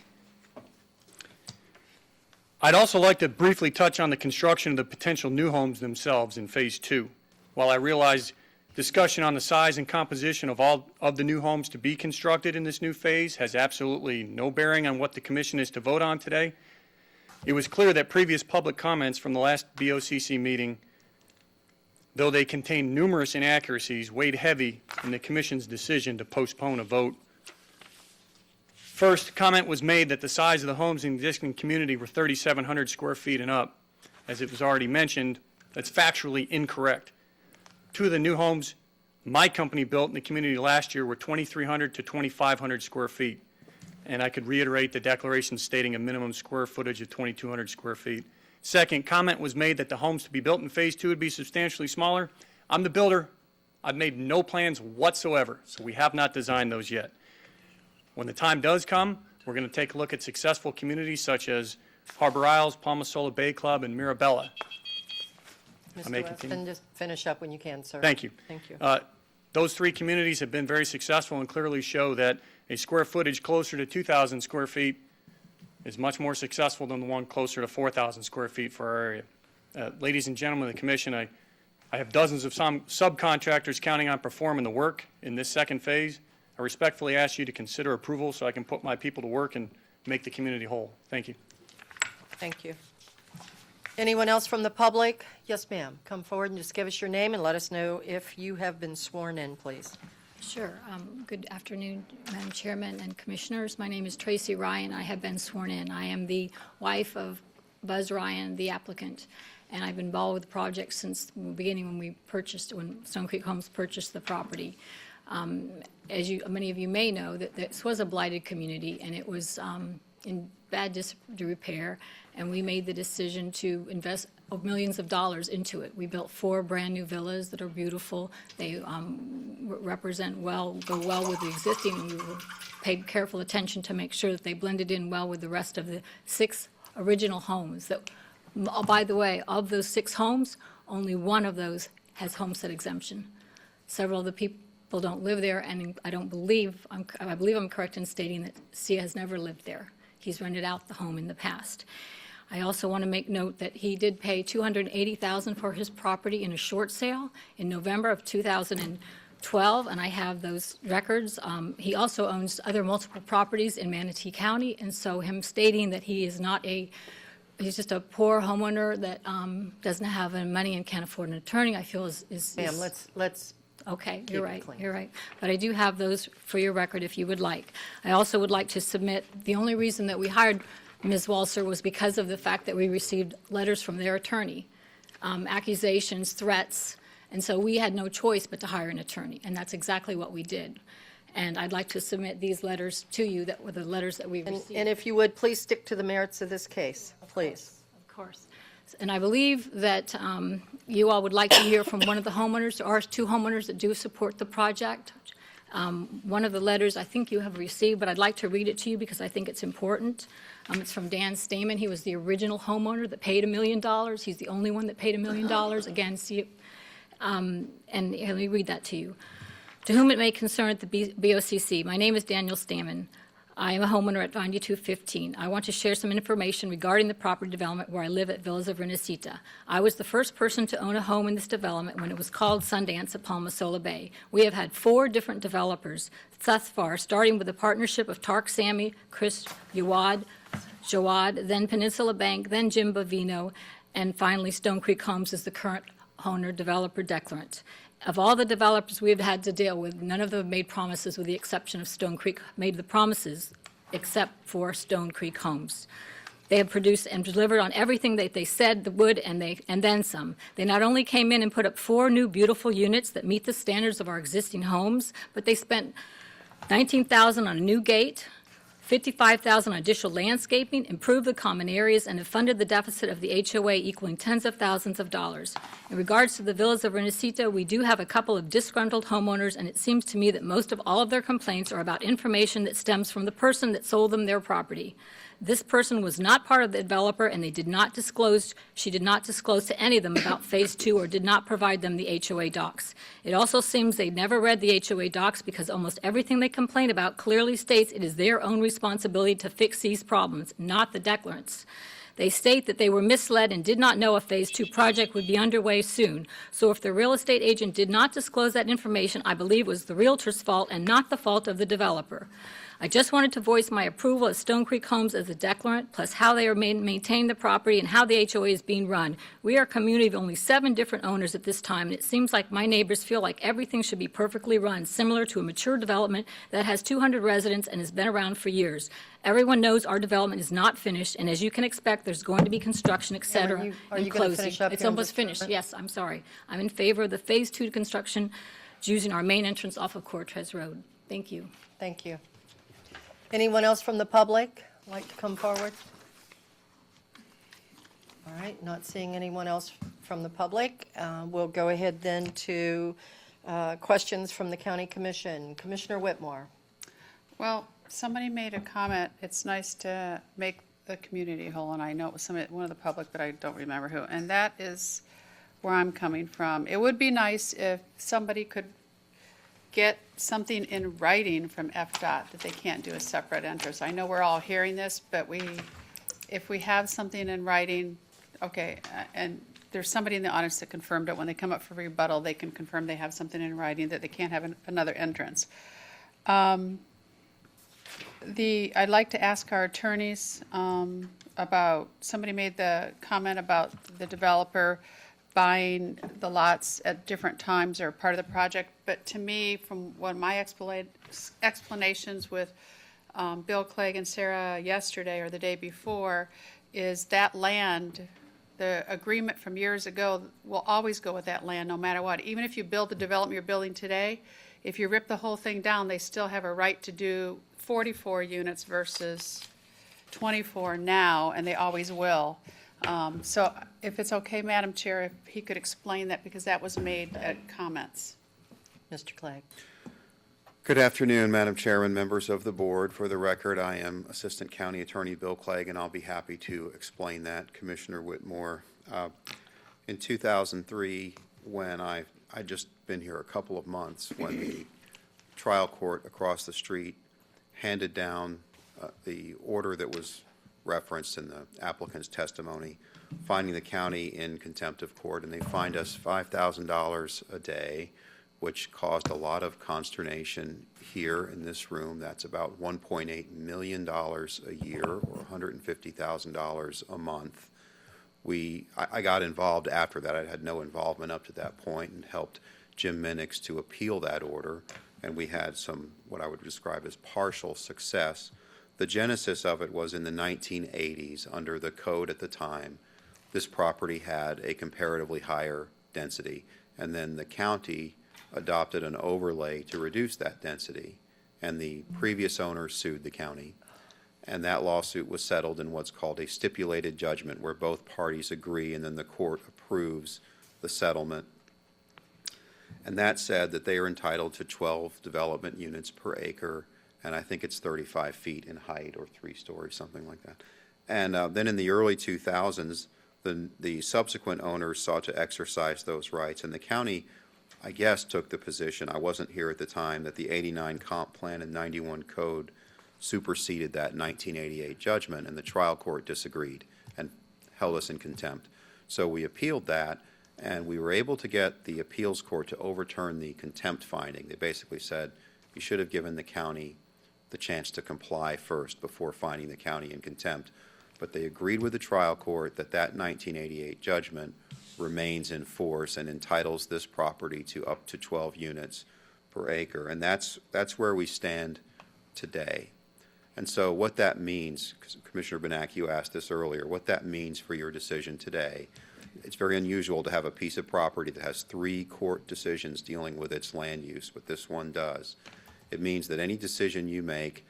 Speaker 16: I'd also like to briefly touch on the construction of the potential new homes themselves in Phase 2. While I realize discussion on the size and composition of all of the new homes to be constructed in this new phase has absolutely no bearing on what the commission is to vote on today, it was clear that previous public comments from the last BOCC meeting, though they contained numerous inaccuracies, weighed heavy in the commission's decision to postpone a vote. First, comment was made that the size of the homes in the existing community were 3,700 square feet and up. As it was already mentioned, that's factually incorrect. Two of the new homes my company built in the community last year were 2,300 to 2,500 square feet. And I could reiterate the declaration stating a minimum square footage of 2,200 square feet. Second, comment was made that the homes to be built in Phase 2 would be substantially smaller. I'm the builder. I've made no plans whatsoever, so we have not designed those yet. When the time does come, we're going to take a look at successful communities such as Harbor Isles, Palmasola Bay Club, and Mirabella.
Speaker 1: Mr. Weston, just finish up when you can, sir.
Speaker 16: Thank you.
Speaker 1: Thank you.
Speaker 16: Those three communities have been very successful and clearly show that a square footage closer to 2,000 square feet is much more successful than the one closer to 4,000 square feet for our area. Ladies and gentlemen of the commission, I have dozens of subcontractors counting on performing the work in this second phase. I respectfully ask you to consider approval so I can put my people to work and make the community whole. Thank you.
Speaker 1: Thank you. Anyone else from the public? Yes, ma'am. Come forward and just give us your name and let us know if you have been sworn in, please.
Speaker 22: Sure. Good afternoon, Madam Chairman and Commissioners. My name is Tracy Ryan. I have been sworn in. I am the wife of Buzz Ryan, the applicant, and I've been involved with the project since the beginning when Stone Creek Homes purchased the property. As many of you may know, that this was a blighted community, and it was in bad disrepair, and we made the decision to invest millions of dollars into it. We built 4 brand-new villas that are beautiful. They go well with the existing, and we paid careful attention to make sure that they blended in well with the rest of the 6 original homes. By the way, of those 6 homes, only one of those has homestead exemption. Several of the people don't live there, and I believe I'm correct in stating that Sia has never lived there. He's rented out the home in the past. I also want to make note that he did pay $280,000 for his property in a short sale in November of 2000. 12, and I have those records. He also owns other multiple properties in Manatee County, and so him stating that he is not he's just a poor homeowner that doesn't have any money and can't afford an attorney, I feel is.
Speaker 1: Ma'am, let's
Speaker 22: Okay,
Speaker 1: keep
Speaker 22: you're
Speaker 1: it
Speaker 22: right,
Speaker 1: clean.
Speaker 22: you're right. But I do have those for your record if you would like. I also would like to submit, the only reason that we hired Ms. Walser was because of the fact that we received letters from their attorney, accusations, threats, and so we had no choice but to hire an attorney, and that's exactly what we did. And I'd like to submit these letters to you that were the letters that we received.
Speaker 1: And if you would, please stick to the merits of this case, please.
Speaker 22: Of course. And I believe that you all would like to hear from one of the homeowners. There are two homeowners that do support the project. One of the letters I think you have received, but I'd like to read it to you because I think it's important. It's from Dan Stamen. He was the original homeowner that paid $1 million. He's the only one that paid $1 million. Again, see, and let me read that to you. To whom it may concern at the BOCC, my name is Daniel Stamen. I am a homeowner at 9215. I want to share some information regarding the property development where I live at Villas of Renacita. I was the first person to own a home in this development when it was called Sundance at Palmasola Bay. We have had 4 different developers thus far, starting with a partnership of Tark Sammy, Chris Jawad, then Peninsula Bank, then Jim Bovino, and finally Stone Creek Homes is the current owner developer declarant. Of all the developers we have had to deal with, none of them made promises with the exception of Stone Creek, made the promises except for Stone Creek Homes. They have produced and delivered on everything that they said they would and then some. They not only came in and put up 4 new beautiful units that meet the standards of our existing homes, but they spent $19,000 on a new gate, $55,000 on additional landscaping, improved the common areas, and have funded the deficit of the HOA equaling tens of thousands of dollars. In regards to the Villas of Renacita, we do have a couple of disgruntled homeowners, and it seems to me that most of all of their complaints are about information that stems from the person that sold them their property. This person was not part of the developer, and she did not disclose to any of them about Phase 2 or did not provide them the HOA docs. It also seems they never read the HOA docs because almost everything they complain about clearly states it is their own responsibility to fix these problems, not the declarants. They state that they were misled and did not know a Phase 2 project would be underway soon. So if the real estate agent did not disclose that information, I believe it was the realtor's fault and not the fault of the developer. I just wanted to voice my approval of Stone Creek Homes as a declarant, plus how they are maintaining the property and how the HOA is being run. We are a community of only 7 different owners at this time, and it seems like my neighbors feel like everything should be perfectly run, similar to a mature development that has 200 residents and has been around for years. Everyone knows our development is not finished, and as you can expect, there's going to be construction, et cetera,
Speaker 1: Are you
Speaker 22: and
Speaker 1: gonna
Speaker 22: closing.
Speaker 1: finish up
Speaker 22: It's
Speaker 1: here in
Speaker 22: almost
Speaker 1: just a
Speaker 22: finished,
Speaker 1: minute?
Speaker 22: yes, I'm sorry. I'm in favor of the Phase 2 construction using our main entrance off of Cortez Road. Thank you.
Speaker 1: Thank you. Anyone else from the public like to come forward? All right, not seeing anyone else from the public. We'll go ahead then to questions from the County Commission. Commissioner Whitmore.
Speaker 7: Well, somebody made a comment, it's nice to make the community whole, and I know it was one of the public, but I don't remember who, and that is where I'm coming from. It would be nice if somebody could get something in writing from FDOT that they can't do a separate entrance. I know we're all hearing this, but if we have something in writing, okay, and there's somebody in the audience that confirmed it, when they come up for rebuttal, they can confirm they have something in writing that they can't have another entrance. I'd like to ask our attorneys about, somebody made the comment about the developer buying the lots at different times or part of the project, but to me, from what my explanations with Bill Clegg and Sarah yesterday or the day before, is that land, the agreement from years ago will always go with that land no matter what. Even if you build the development you're building today, if you rip the whole thing down, they still have a right to do 44 units versus 24 now, and they always will. So if it's okay, Madam Chair, if he could explain that, because that was made at comments.
Speaker 1: Mr. Clegg.
Speaker 20: Good afternoon, Madam Chairman, members of the board. For the record, I am Assistant County Attorney Bill Clegg, and I'll be happy to explain that. Commissioner Whitmore, in 2003, when I'd just been here a couple of months, when the trial court across the street handed down the order that was referenced in the applicant's testimony, finding the county in contempt of court, and they fined us $5,000 a day, which caused a lot of consternation here in this room. That's about $1.8 million a year, or $150,000 a month. I got involved after that. I had no involvement up to that point, and helped Jim Minix to appeal that order, and we had some, what I would describe as partial success. The genesis of it was in the 1980s. Under the code at the time, this property had a comparatively higher density, and then the county adopted an overlay to reduce that density, and the previous owner sued the county, and that lawsuit was settled in what's called a stipulated judgment, where both parties agree and then the court approves the settlement. And that said that they are entitled to 12 development units per acre, and I think it's 35 feet in height, or 3 stories, something like that. And then in the early 2000s, the subsequent owners sought to exercise those rights, and the county, I guess, took the position, I wasn't here at the time, that the 89 comp plan and 91 code superseded that 1988 judgment, and the trial court disagreed and held us in contempt. So we appealed that, and we were able to get the appeals court to overturn the contempt finding. They basically said, you should have given the county the chance to comply first before finding the county in contempt. But they agreed with the trial court that that 1988 judgment remains in force and entitles this property to up to 12 units per acre. And that's where we stand today. And so what that means, Commissioner Benak, you asked this earlier, what that means for your decision today, it's very unusual to have a piece of property that has 3 court decisions dealing with its land use, but this one does. It means that any decision you make,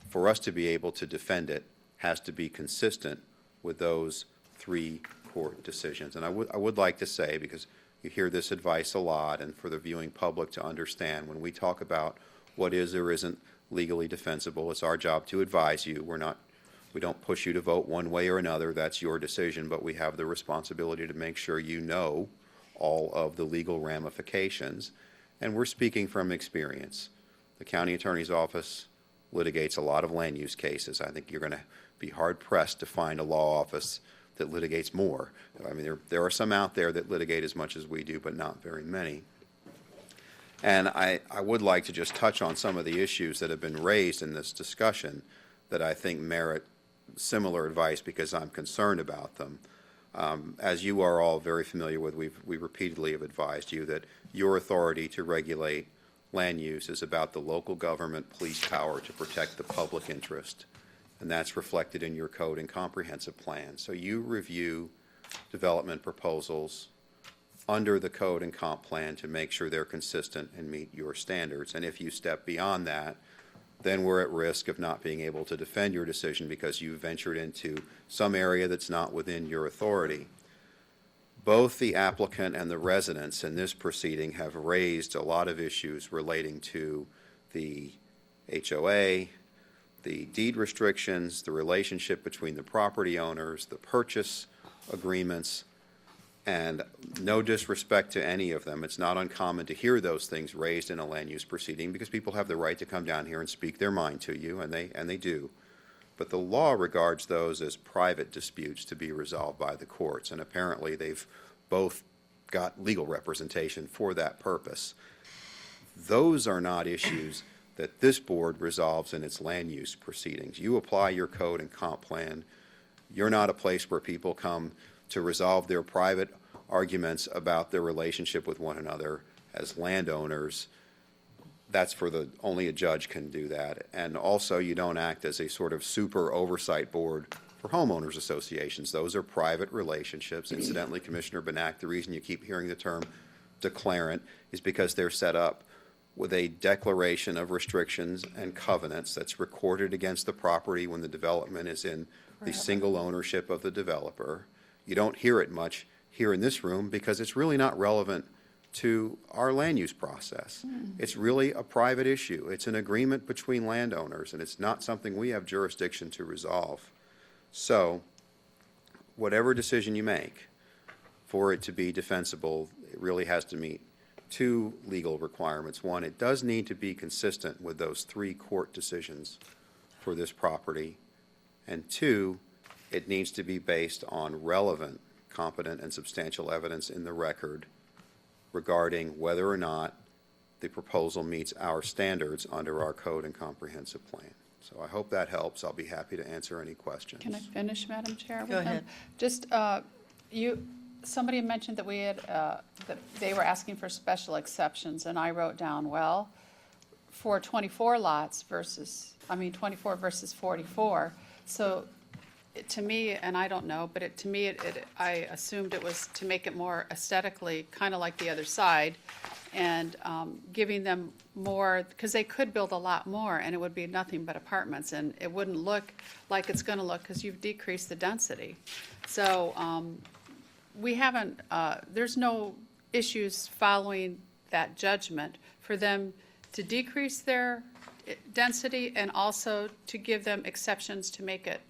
Speaker 20: for us to be able to defend it, has to be consistent with those 3 court decisions. And I would like to say, because you hear this advice a lot, and for the viewing public to understand, when we talk about what is or isn't legally defensible, it's our job to advise you. We don't push you to vote one way or another. That's your decision, but we have the responsibility to make sure you know all of the legal ramifications. And we're speaking from experience. The county attorney's office litigates a lot of land use cases. I think you're going to be hard-pressed to find a law office that litigates more. I mean, there are some out there that litigate as much as we do, but not very many. And I would like to just touch on some of the issues that have been raised in this discussion that I think merit similar advice, because I'm concerned about them. As you are all very familiar with, we repeatedly have advised you that your authority to regulate land use is about the local government police power to protect the public interest, and that's reflected in your code and comprehensive plan. So you review development proposals under the code and comp plan to make sure they're consistent and meet your standards. And if you step beyond that, then we're at risk of not being able to defend your decision because you ventured into some area that's not within your authority. Both the applicant and the residents in this proceeding have raised a lot of issues relating to the HOA, the deed restrictions, the relationship between the property owners, the purchase agreements, and no disrespect to any of them. It's not uncommon to hear those things raised in a land use proceeding because people have the right to come down here and speak their mind to you, and they do. But the law regards those as private disputes to be resolved by the courts, and apparently they've both got legal representation for that purpose. Those are not issues that this board resolves in its land use proceedings. You apply your code and comp plan. You're not a place where people come to resolve their private arguments about their relationship with one another as landowners. That's only a judge can do that. And also, you don't act as a sort of super oversight board for homeowners associations. Those are private relationships. Incidentally, Commissioner Benak, the reason you keep hearing the term declarant is because they're set up with a declaration of restrictions and covenants that's recorded against the property when the development is in the single ownership of the developer. You don't hear it much here in this room because it's really not relevant to our land use process. It's really a private issue. It's an agreement between landowners, and it's not something we have jurisdiction to resolve. So, whatever decision you make, for it to be defensible, it really has to meet 2 legal requirements. One, it does need to be consistent with those 3 court decisions for this property. And 2, it needs to be based on relevant, competent, and substantial evidence in the record regarding whether or not the proposal meets our standards under our code and comprehensive plan. So I hope that helps. I'll be happy to answer any questions.
Speaker 7: Can I finish, Madam Chair?
Speaker 1: Go ahead.
Speaker 7: Just, somebody mentioned that we had, that they were asking for special exceptions, and I wrote down, well, for 24 lots versus, 24 versus 44. So to me, and I don't know, but to me, I assumed it was to make it more aesthetically, kind of like the other side, and giving them more, because they could build a lot more, and it would be nothing but apartments, and it wouldn't look like it's going to look, because you've decreased the density. So we haven't, there's no issues following that judgment for them to decrease their density and also to give them exceptions to make it,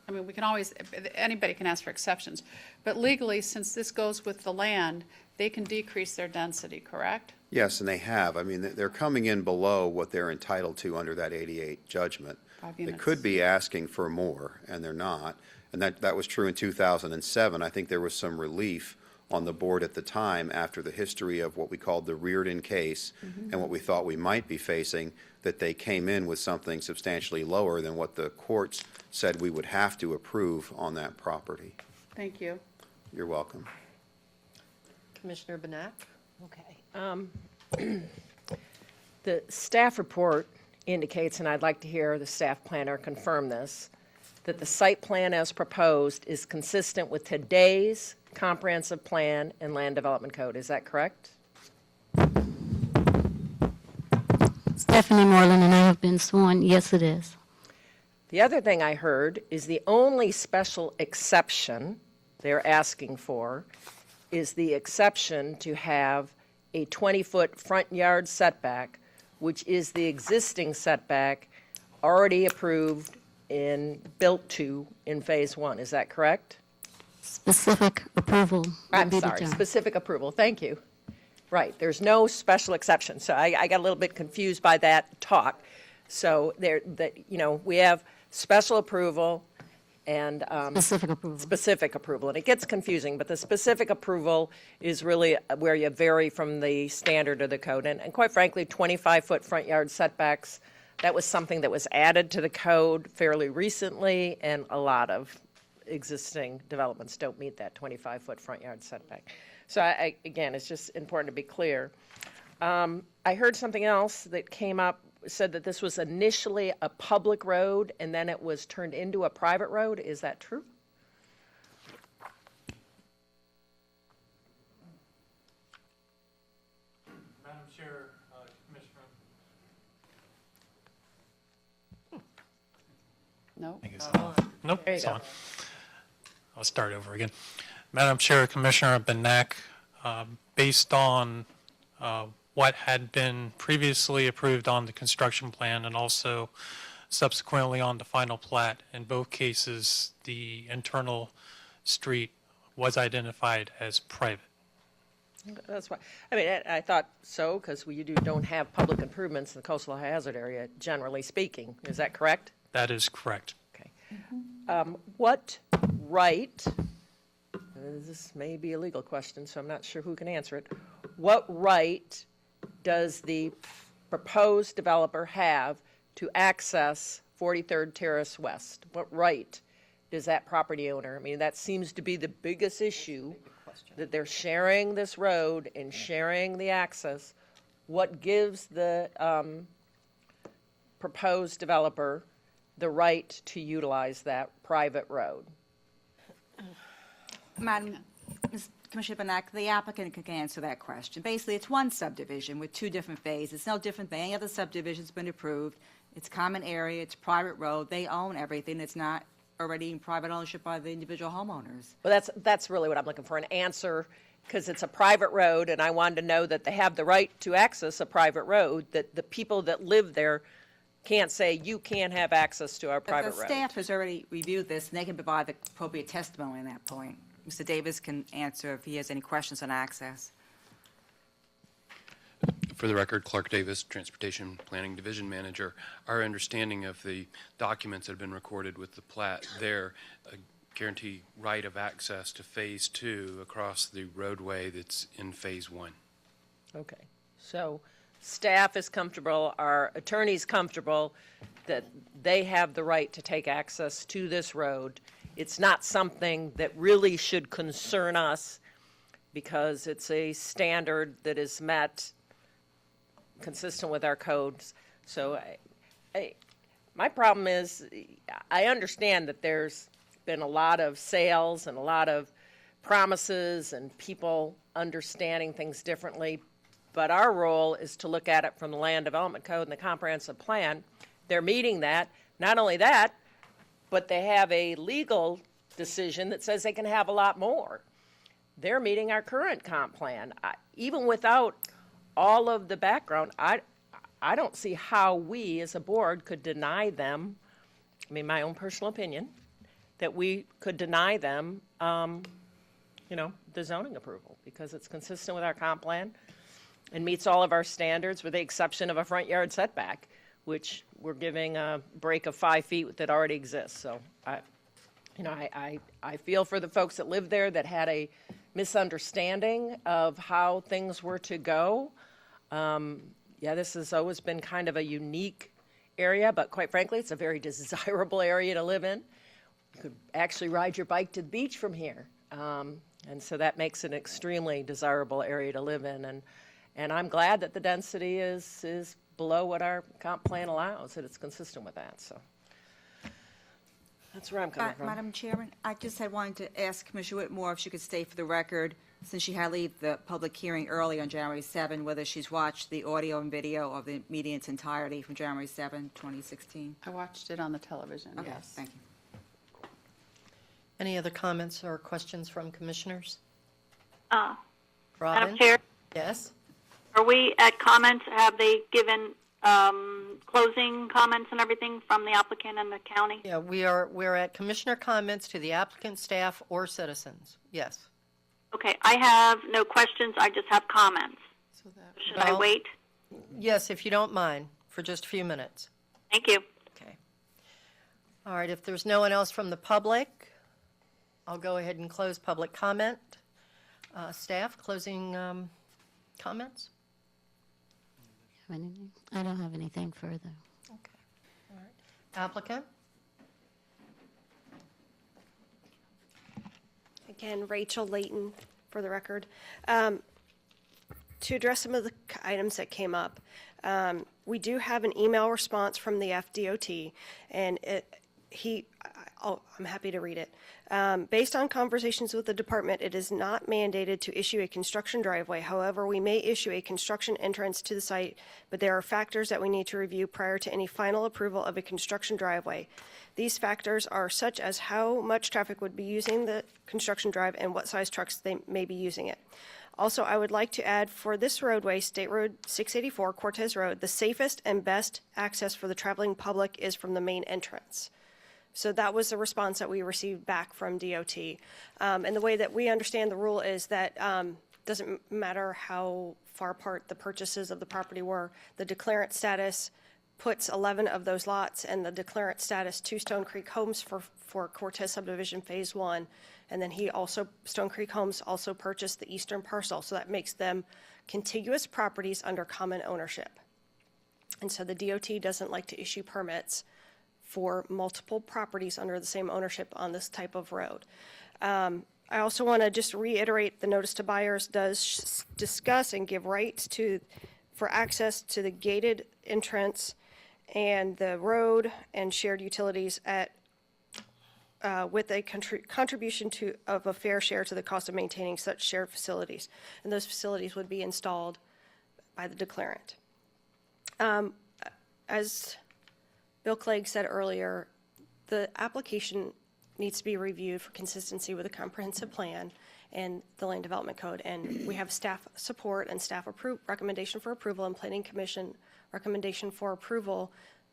Speaker 7: we can always, anybody can ask for exceptions, but legally, since this goes with the land, they can decrease their density, correct?
Speaker 20: Yes, and they have. They're coming in below what they're entitled to under that 88 judgment.
Speaker 7: 5
Speaker 20: They
Speaker 7: units.
Speaker 20: could be asking for more, and they're not. And that was true in 2007. I think there was some relief on the board at the time after the history of what we called the Reardon case and what we thought we might be facing, that they came in with something substantially lower than what the courts said we would have to approve on that property.
Speaker 7: Thank you.
Speaker 20: You're welcome.
Speaker 1: Commissioner Benak?
Speaker 8: Okay. The staff report indicates, and I'd like to hear the staff planner confirm this, that the site plan as proposed is consistent with today's comprehensive plan and land development code. Is that correct?
Speaker 2: Stephanie Moreland, and I have been sworn. Yes, it is.
Speaker 8: The other thing I heard is the only special exception they're asking for is the exception to have a 20-foot front yard setback, which is the existing setback already approved and built to in Phase 1. Is that correct?
Speaker 2: Specific approval. would
Speaker 8: I'm
Speaker 2: be the
Speaker 8: sorry,
Speaker 2: term.
Speaker 8: specific approval. Thank you. Right, there's no special exception. So I got a little bit confused by that talk. So we have special approval and
Speaker 2: Specific approval.
Speaker 8: specific approval. And it gets confusing, but the specific approval is really where you vary from the standard of the code. And quite frankly, 25-foot front yard setbacks, that was something that was added to the code fairly recently, and a lot of existing developments don't meet that 25-foot front yard setback. So again, it's just important to be clear. I heard something else that came up, said that this was initially a public road and then it was turned into a private road. Is that true?
Speaker 17: Madam Chair, Commissioner.
Speaker 7: No?
Speaker 17: Nope,
Speaker 8: There you
Speaker 17: it's
Speaker 8: go.
Speaker 17: on. I'll start over again. Madam Chair, Commissioner Benak, based on what had been previously approved on the construction plan and also subsequently on the final plat, in both cases, the internal street was identified as private.
Speaker 8: That's why. I thought so, because we don't have public improvements in the coastal hazard area, generally speaking. Is that correct?
Speaker 17: That is correct.
Speaker 8: Okay. What right, this may be a legal question, so I'm not sure who can answer it. What right does the proposed developer have to access 43rd Terrace West? What right does that property owner? That seems to be the biggest issue, that they're sharing this road and sharing the access. What gives the proposed developer the right to utilize that private road?
Speaker 13: Madam, Commissioner Benak, the applicant can answer that question. Basically, it's one subdivision with two different phases. It's no different than any other subdivision that's been approved. It's common area, it's private road, they own everything. It's not already in private ownership by the individual homeowners.
Speaker 8: Well, that's really what I'm looking for, an answer, because it's a private road, and I wanted to know that they have the right to access a private road, that the people that live there can't say, you can't have access to our private
Speaker 13: The
Speaker 8: road.
Speaker 13: staff has already reviewed this, and they can provide the appropriate testimony on that point. Mr. Davis can answer if he has any questions on access.
Speaker 21: For the record, Clark Davis, Transportation Planning Division Manager. Our understanding of the documents that have been recorded with the plat there guarantee right of access to Phase 2 across the roadway that's in Phase 1.
Speaker 8: Okay, so staff is comfortable, our attorney's comfortable, that they have the right to take access to this road. It's not something that really should concern us because it's a standard that is met consistent with our codes. So my problem is, I understand that there's been a lot of sales and a lot of promises and people understanding things differently, but our role is to look at it from the Land Development Code and the Comprehensive Plan. They're meeting that. Not only that, but they have a legal decision that says they can have a lot more. They're meeting our current comp plan. Even without all of the background, I don't see how we as a board could deny them, I mean, my own personal opinion, that we could deny them, the zoning approval, because it's consistent with our comp plan and meets all of our standards with the exception of a front yard setback, which we're giving a break of 5 feet that already exists. So I feel for the folks that live there that had a misunderstanding of how things were to go. This has always been kind of a unique area, but quite frankly, it's a very desirable area to live in. You could actually ride your bike to the beach from here. And so that makes it an extremely desirable area to live in. And I'm glad that the density is below what our comp plan allows, that it's consistent with that. So that's where I'm coming from.
Speaker 4: Madam Chairman, I just had wanted to ask Commissioner Whitmore if she could state for the record, since she had to leave the public hearing early on January 7, whether she's watched the audio and video of the meeting in its entirety from January 7, 2016.
Speaker 7: I watched it on the television,
Speaker 4: Okay,
Speaker 7: yes.
Speaker 4: thank you.
Speaker 1: Any other comments or questions from commissioners?
Speaker 3: Madam
Speaker 1: Robin?
Speaker 3: Chair,
Speaker 1: Yes?
Speaker 3: are we at comments? Have they given closing comments and everything from the applicant and the county?
Speaker 1: Yeah, we're at commissioner comments to the applicant, staff, or citizens. Yes.
Speaker 3: Okay, I have no questions. I just have comments. Should I
Speaker 1: Well-
Speaker 3: wait?
Speaker 1: Yes, if you don't mind, for just a few minutes.
Speaker 3: Thank you.
Speaker 1: Okay. All right, if there's no one else from the public, I'll go ahead and close public comment. Staff, closing comments?
Speaker 2: I don't have anything further.
Speaker 1: Applicant?
Speaker 19: Again, Rachel Layton, for the record. To address some of the items that came up, we do have an email response from the FDOT, and I'm happy to read it. Based on conversations with the department, it is not mandated to issue a construction driveway. However, we may issue a construction entrance to the site, but there are factors that we need to review prior to any final approval of a construction driveway. These factors are such as how much traffic would be using the construction drive and what size trucks they may be using it. Also, I would like to add, for this roadway, State Road 684, Cortez Road, the safest and best access for the traveling public is from the main entrance. So that was the response that we received back from DOT. And the way that we understand the rule is that doesn't matter how far apart the purchases of the property were, the declarant status puts 11 of those lots and the declarant status to Stone Creek Homes for Cortez Subdivision Phase 1. And then Stone Creek Homes also purchased the eastern parcel. So that makes them contiguous properties under common ownership. And so the DOT doesn't like to issue permits for multiple properties under the same ownership on this type of road. I also want to just reiterate the notice to buyers does discuss and give rights for access to the gated entrance and the road and shared utilities with a contribution of a fair share to the cost of maintaining such shared facilities. And those facilities would be installed by the declarant. As Bill Clegg said earlier, the application needs to be reviewed for consistency with the comprehensive plan and the land development code. And we have staff support and staff recommendation for approval and planning commission recommendation for approval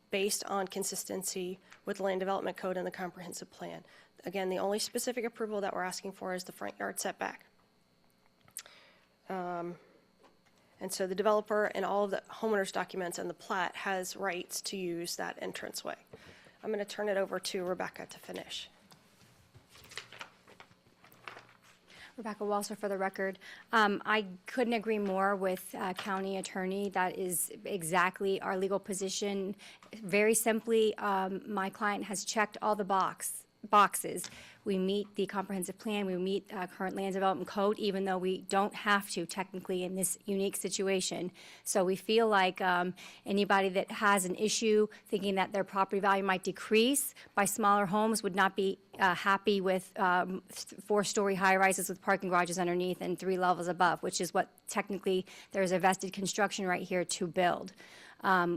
Speaker 19: based on consistency with the land development code and the comprehensive plan. Again, the only specific approval that we're asking for is the front yard setback. And so the developer and all of the homeowner's documents and the plat has rights to use that entranceway. I'm going to turn it over to Rebecca to finish.
Speaker 11: Rebecca Walser for the record. I couldn't agree more with County Attorney. That is exactly our legal position. Very simply, my client has checked all the boxes. We meet the comprehensive plan, we meet current land development code, even though we don't have to technically in this unique situation. So we feel like anybody that has an issue thinking that their property value might decrease by smaller homes would not be happy with 4-story high-rises with parking garages underneath and 3 levels above, which is what technically there's a vested construction right here to build.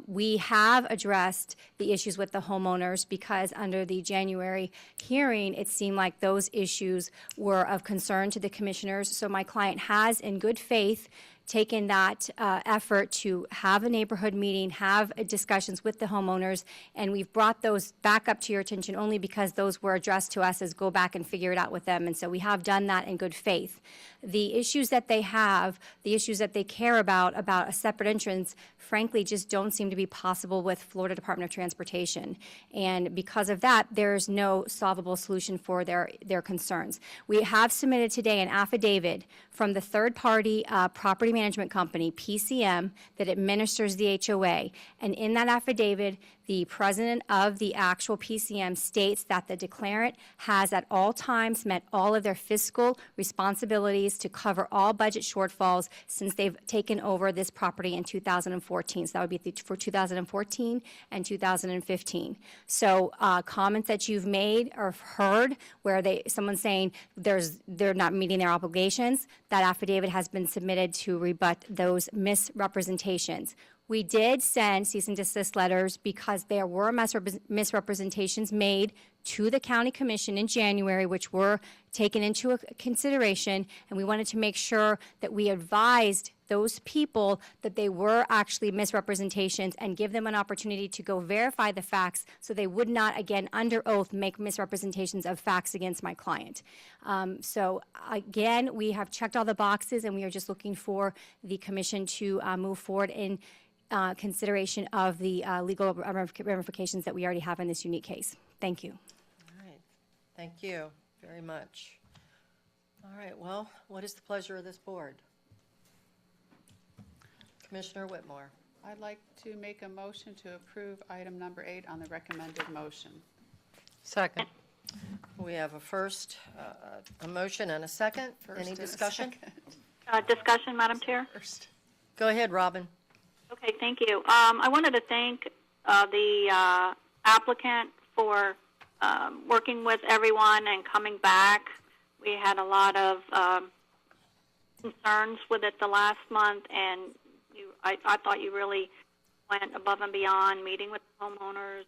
Speaker 11: We have addressed the issues with the homeowners because under the January hearing, it seemed like those issues were of concern to the commissioners. So my client has, in good faith, taken that effort to have a neighborhood meeting, have discussions with the homeowners, and we've brought those back up to your attention only because those were addressed to us as go back and figure it out with them. And so we have done that in good faith. The issues that they have, the issues that they care about a separate entrance, frankly, just don't seem to be possible with Florida Department of Transportation. And because of that, there's no solvable solution for their concerns. We have submitted today an affidavit from the third-party property management company, PCM, that administers the HOA. And in that affidavit, the president of the actual PCM states that the declarant has at all times met all of their fiscal responsibilities to cover all budget shortfalls since they've taken over this property in 2014. So that would be for 2014 and 2015. So comments that you've made or heard where someone's saying they're not meeting their obligations, that affidavit has been submitted to rebut those misrepresentations. We did send cease and desist letters because there were misrepresentations made to the county commission in January, which were taken into consideration, and we wanted to make sure that we advised those people that they were actually misrepresentations and give them an opportunity to go verify the facts so they would not, again, under oath, make misrepresentations of facts against my client. So again, we have checked all the boxes, and we are just looking for the commission to move forward in consideration of the legal ramifications that we already have in this unique case. Thank you.
Speaker 1: All right. Thank you very much. All right, well, what is the pleasure of this board? Commissioner Whitmore.
Speaker 7: I'd like to make a motion to approve item number 8 on the recommended motion.
Speaker 1: Second. We have a first, a motion and a second. Any discussion?
Speaker 3: Discussion, Madam Chair?
Speaker 1: Go ahead, Robin.
Speaker 3: Okay, thank you. I wanted to thank the applicant for working with everyone and coming back. We had a lot of concerns with it the last month, and I thought you really went above and beyond, meeting with homeowners,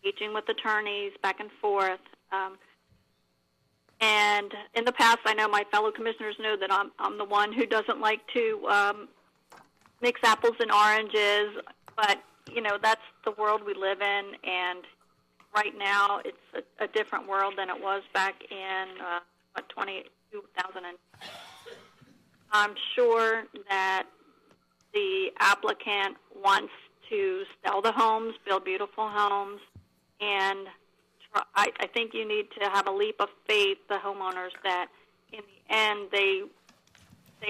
Speaker 3: engaging with attorneys, back and forth. And in the past, I know my fellow commissioners know that I'm the one who doesn't like to mix apples and oranges, but, you know, that's the world we live in, and right now it's a different world than it was back in 2000. I'm sure that the applicant wants to sell the homes, build beautiful homes, and I think you need to have a leap of faith, the homeowners, that in the end they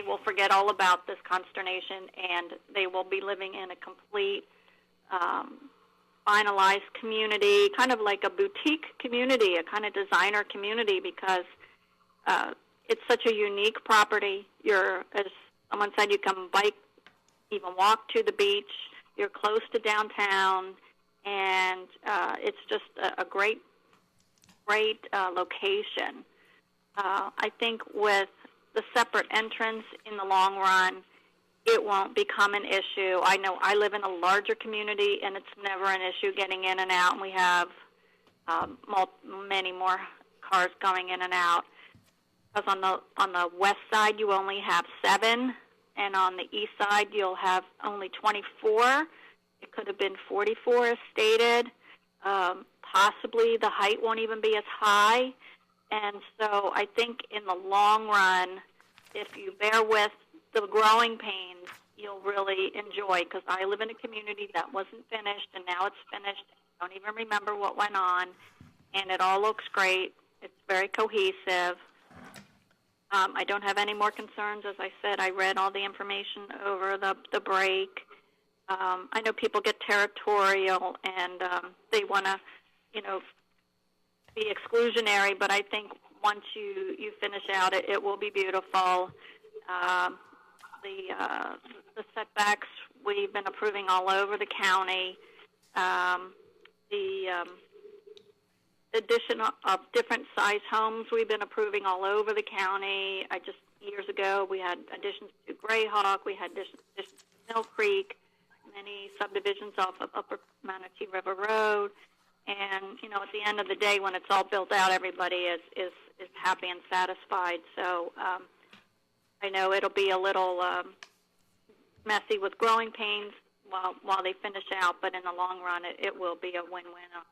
Speaker 3: will forget all about this consternation and they will be living in a complete finalized community, kind of like a boutique community, a kind of designer community, because it's such a unique property. As someone said, you can bike, even walk to the beach. You're close to downtown, and it's just a great location. I think with the separate entrance in the long run, it won't become an issue. I know I live in a larger community, and it's never an issue getting in and out, and we have many more cars going in and out. Because on the west side, you only have 7, and on the east side, you'll have only 24. It could have been 44 as stated. Possibly the height won't even be as high. And so I think in the long run, if you bear with the growing pains, you'll really enjoy, because I live in a community that wasn't finished, and now it's finished. I don't even remember what went on, and it all looks great. It's very cohesive. I don't have any more concerns. As I said, I read all the information over the break. I know people get territorial and they want to, be exclusionary, but I think once you finish out, it will be beautiful. The setbacks we've been approving all over the county. The addition of different size homes we've been approving all over the county. Years ago, we had additions to Grayhawk, we had additions to Mill Creek, many subdivisions off of Upper Manatee River Road. And, at the end of the day, when it's all built out, everybody is happy and satisfied. So I know it'll be a little messy with growing pains while they finish out, but in the long run, it will be a win-win, I'm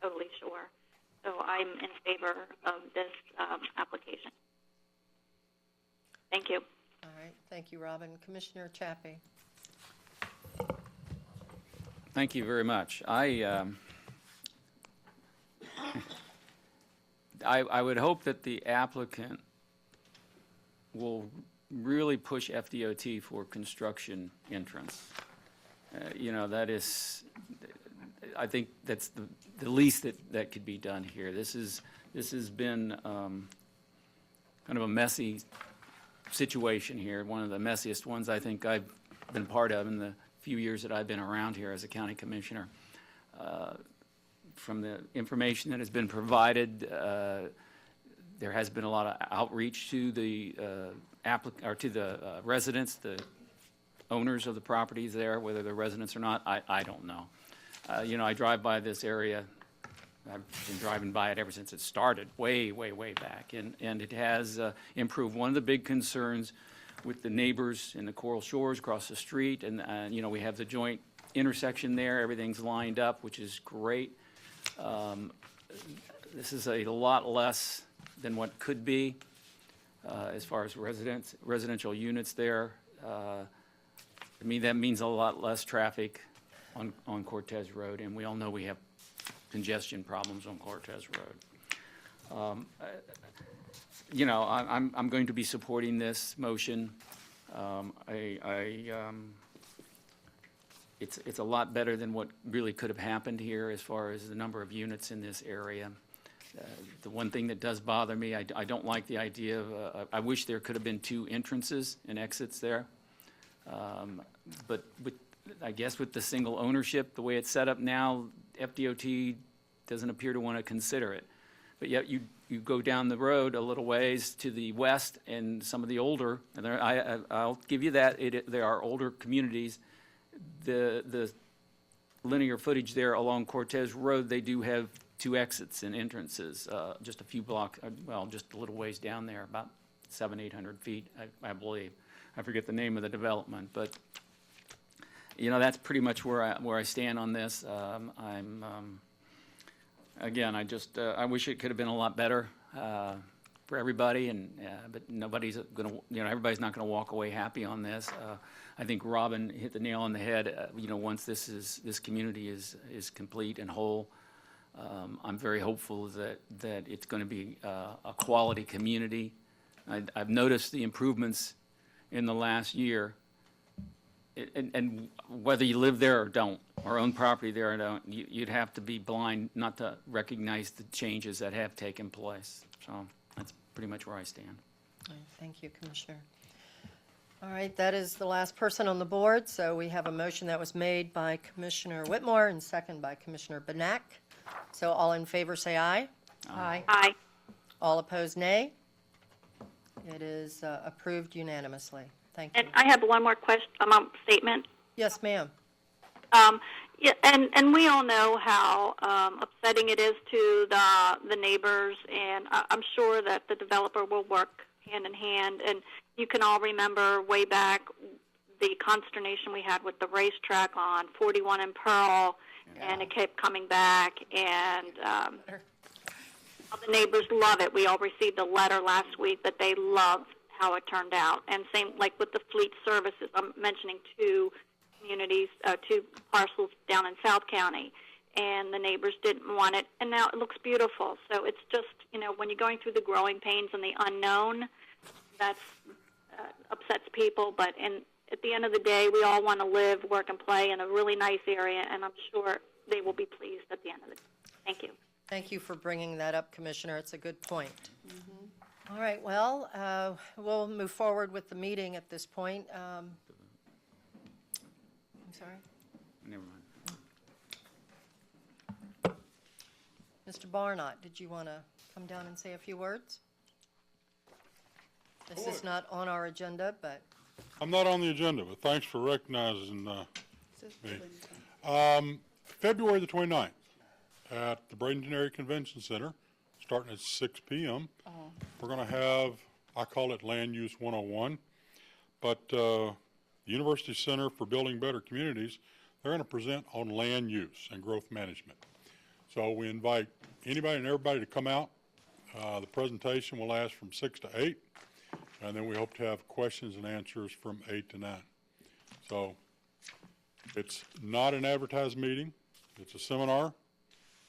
Speaker 3: totally sure. So I'm in favor of this application. Thank you.
Speaker 1: All right, thank you, Robin. Commissioner Chappie.
Speaker 12: Thank you very much. I would hope that the applicant will really push FDOT for construction entrance. That is, I think that's the least that could be done here. This has been kind of a messy situation here, one of the messiest ones I think I've been part of in the few years that I've been around here as a county commissioner. From the information that has been provided, there has been a lot of outreach to the residents, the owners of the properties there, whether they're residents or not, I don't know. I drive by this area. I've been driving by it ever since it started, way, way, way back, and it has improved. One of the big concerns with the neighbors in the Coral Shores across the street, and we have the joint intersection there. Everything's lined up, which is great. This is a lot less than what could be as far as residential units there. To me, that means a lot less traffic on Cortez Road, and we all know we have congestion problems on Cortez Road. I'm going to be supporting this motion. It's a lot better than what really could have happened here as far as the number of units in this area. The one thing that does bother me, I don't like the idea of, I wish there could have been 2 entrances and exits there. But I guess with the single ownership, the way it's set up now, FDOT doesn't appear to want to consider it. But yet you go down the road a little ways to the west, and some of the older, and I'll give you that, there are older communities. The linear footage there along Cortez Road, they do have 2 exits and entrances, just a few blocks, just a little ways down there, about 700-800 feet, I believe. I forget the name of the development, but that's pretty much where I stand on this. Again, I wish it could have been a lot better for everybody, but nobody's going to, everybody's not going to walk away happy on this. I think Robin hit the nail on the head. Once this community is complete and whole, I'm very hopeful that it's going to be a quality community. I've noticed the improvements in the last year, and whether you live there or don't, or own property there or don't, you'd have to be blind not to recognize the changes that have taken place. So that's pretty much where I stand.
Speaker 1: All right, thank you, Commissioner. All right, that is the last person on the board, so we have a motion that was made by Commissioner Whitmore and second by Commissioner Benak. So all in favor say aye. Aye.
Speaker 3: Aye.
Speaker 1: All opposed, nay. It is approved unanimously. Thank you.
Speaker 3: And I have one more question, statement.
Speaker 1: Yes, ma'am.
Speaker 3: Yeah, and we all know how upsetting it is to the neighbors, and I'm sure that the developer will work hand in hand. And you can all remember way back the consternation we had with the racetrack on 41 and Pearl, and it kept coming back, and the neighbors love it. We all received a letter last week that they loved how it turned out. And same like with the fleet services. I'm mentioning 2 communities, 2 parcels down in South County, and the neighbors didn't want it, and now it looks beautiful. So it's just, when you're going through the growing pains and the unknown, that's upsets people. But at the end of the day, we all want to live, work, and play in a really nice area, and I'm sure they will be pleased at the end of the day. Thank you.
Speaker 1: Thank you for bringing that up, Commissioner. It's a good point. All right, well, we'll move forward with the meeting at this point. I'm sorry?
Speaker 12: Never mind.
Speaker 1: Mr. Barnott, did you want to come down and say a few words? This is not on our agenda, but
Speaker 5: I'm not on the agenda, but thanks for recognizing me. February the 29th at the Bradenton Area Convention Center, starting at 6 p.m. We're going to have, I call it Land Use 101, but the University Center for Building Better Communities, they're going to present on land use and growth management. So we invite anybody and everybody to come out. The presentation will last from 6 to 8, and then we hope to have questions and answers from 8 to 9. So it's not an advertised meeting. It's a seminar.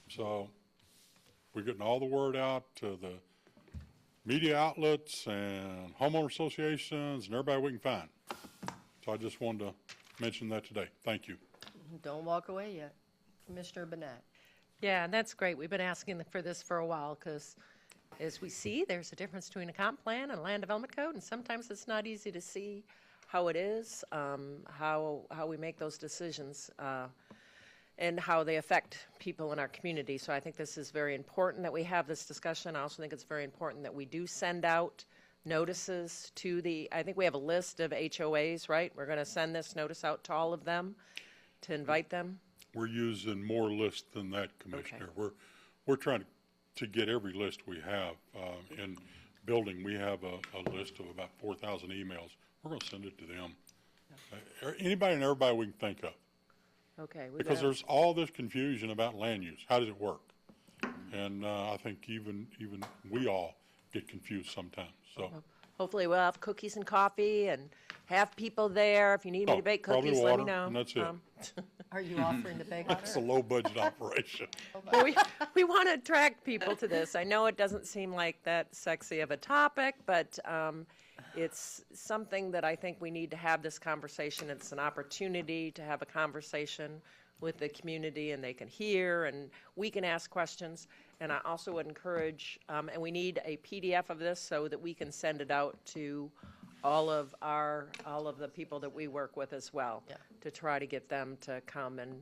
Speaker 5: So we're getting all the word out to the media outlets and homeowner associations and everybody we can find. So I just wanted to mention that today. Thank you.
Speaker 1: don't walk away yet. Commissioner Banat.
Speaker 8: Yeah, and that's great. We've been asking for this for a while because, as we see, there's a difference between a comp plan and a land development code, and sometimes it's not easy to see how it is, how we make those decisions, and how they affect people in our community. So I think this is very important that we have this discussion. I also think it's very important that we do send out notices to I think we have a list of HOAs, right? We're going to send this notice out to all of them to invite them.
Speaker 5: We're using more lists than that, Commissioner. We're trying to get every list we have. In building, we have a list of about 4,000 emails. We're going to send it to them. Anybody and everybody we can think of.
Speaker 8: Okay.
Speaker 5: Because there's all this confusion about land use. How does it work? And I think even we all get confused sometimes. So
Speaker 8: hopefully we'll have cookies and coffee and have people there. If you need me to bake cookies, let me know.
Speaker 5: And that's it.
Speaker 1: Are you offering to bake
Speaker 5: It's a low-budget operation.
Speaker 8: Well, we want to attract people to this. I know it doesn't seem like that sexy of a topic, but it's something that I think we need to have this conversation. It's an opportunity to have a conversation with the community, and they can hear, and we can ask questions. And I also would encourage, and we need a PDF of this so that we can send it out to all of the people that we work with as well, to try to get them to come and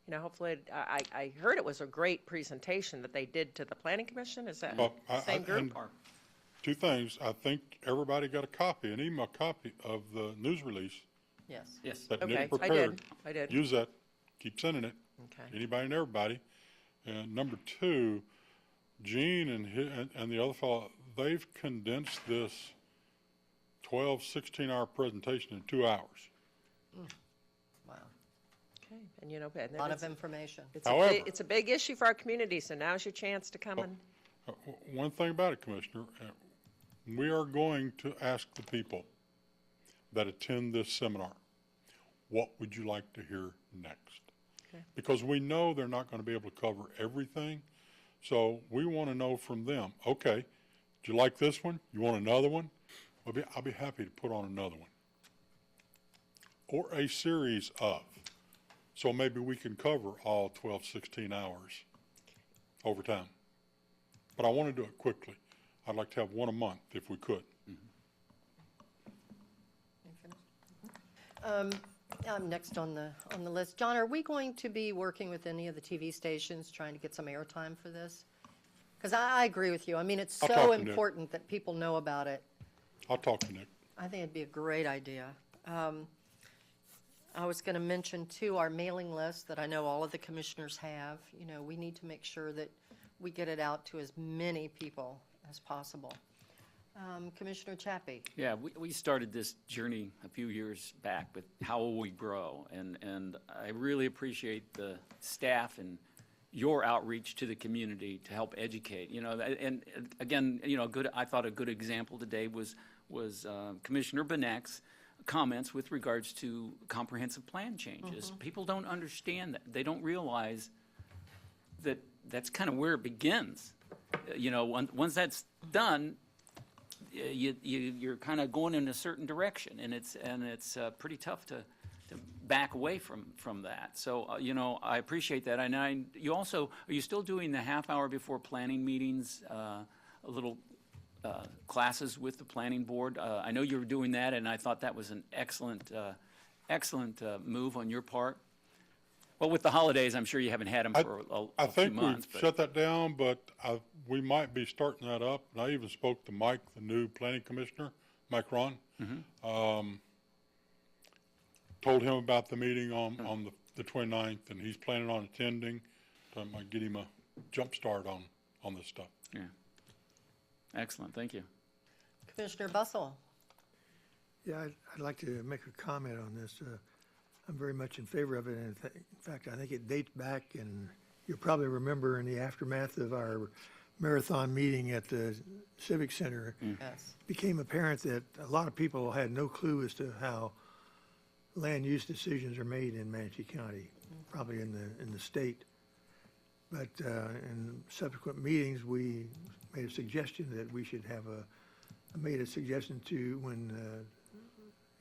Speaker 8: you know, hopefully, I heard it was a great presentation that they did to the Planning Commission. Is that the same group?
Speaker 5: Two things. I think everybody got a copy, an email copy of the news release.
Speaker 1: Yes.
Speaker 12: Yes.
Speaker 5: That
Speaker 8: Okay,
Speaker 5: Nick prepared.
Speaker 8: I did.
Speaker 5: Use that. Keep sending it.
Speaker 8: Okay.
Speaker 5: Anybody and everybody. And number two, Gene and the other fellow, they've condensed this 12, 16-hour presentation in 2 hours.
Speaker 1: Wow.
Speaker 8: Okay, and you know,
Speaker 1: A lot of information.
Speaker 5: However,
Speaker 8: it's a big issue for our community, so now's your chance to come and.
Speaker 5: One thing about it, Commissioner, we are going to ask the people that attend this seminar, what would you like to hear next?
Speaker 8: Okay.
Speaker 5: Because we know they're not going to be able to cover everything, so we want to know from them, okay, do you like this one? You want another one? I'll be happy to put on another one. Or a series of. So maybe we can cover all 12, 16 hours over time. But I want to do it quickly. I'd like to have one a month if we could.
Speaker 1: I'm next on the list. John, are we going to be working with any of the TV stations trying to get some airtime for this? Because I agree with you. I mean, it's
Speaker 5: I'll
Speaker 1: so
Speaker 5: talk to Nick.
Speaker 1: important that people know about it.
Speaker 5: I'll talk to Nick.
Speaker 1: I think it'd be a great idea. I was going to mention, too, our mailing list that I know all of the commissioners have. You know, we need to make sure that we get it out to as many people as possible. Commissioner Chappie.
Speaker 12: Yeah, we started this journey a few years back with How Will We Grow? And I really appreciate the staff and your outreach to the community to help educate. You know, and again, you know, I thought a good example today was Commissioner Banak's comments with regards to comprehensive plan changes. People don't understand that. They don't realize that that's kind of where it begins. You know, once that's done,
Speaker 9: you're kind of going in a certain direction, and it's pretty tough to back away from that. So, I appreciate that. And you also, are you still doing the half hour before planning meetings, a little classes with the planning board? I know you were doing that, and I thought that was an excellent move on your part. Well, with the holidays, I'm sure you haven't had them for
Speaker 5: I
Speaker 9: a few
Speaker 5: think
Speaker 9: months.
Speaker 5: we've shut that down, but we might be starting that up. And I even spoke to Mike, the new planning commissioner, Mike Ron. Told him about the meeting on the 29th, and he's planning on attending. So I might get him a jump start on this stuff.
Speaker 9: Yeah. Excellent, thank you.
Speaker 1: Commissioner Bustle.
Speaker 10: Yeah, I'd like to make a comment on this. I'm very much in favor of it, and in fact, I think it dates back, and you'll probably remember in the aftermath of our marathon meeting at the Civic Center,
Speaker 1: Yes.
Speaker 10: became apparent that a lot of people had no clue as to how land use decisions are made in Manatee County, probably in the state. But in subsequent meetings, we made a suggestion that we should have I made a suggestion to when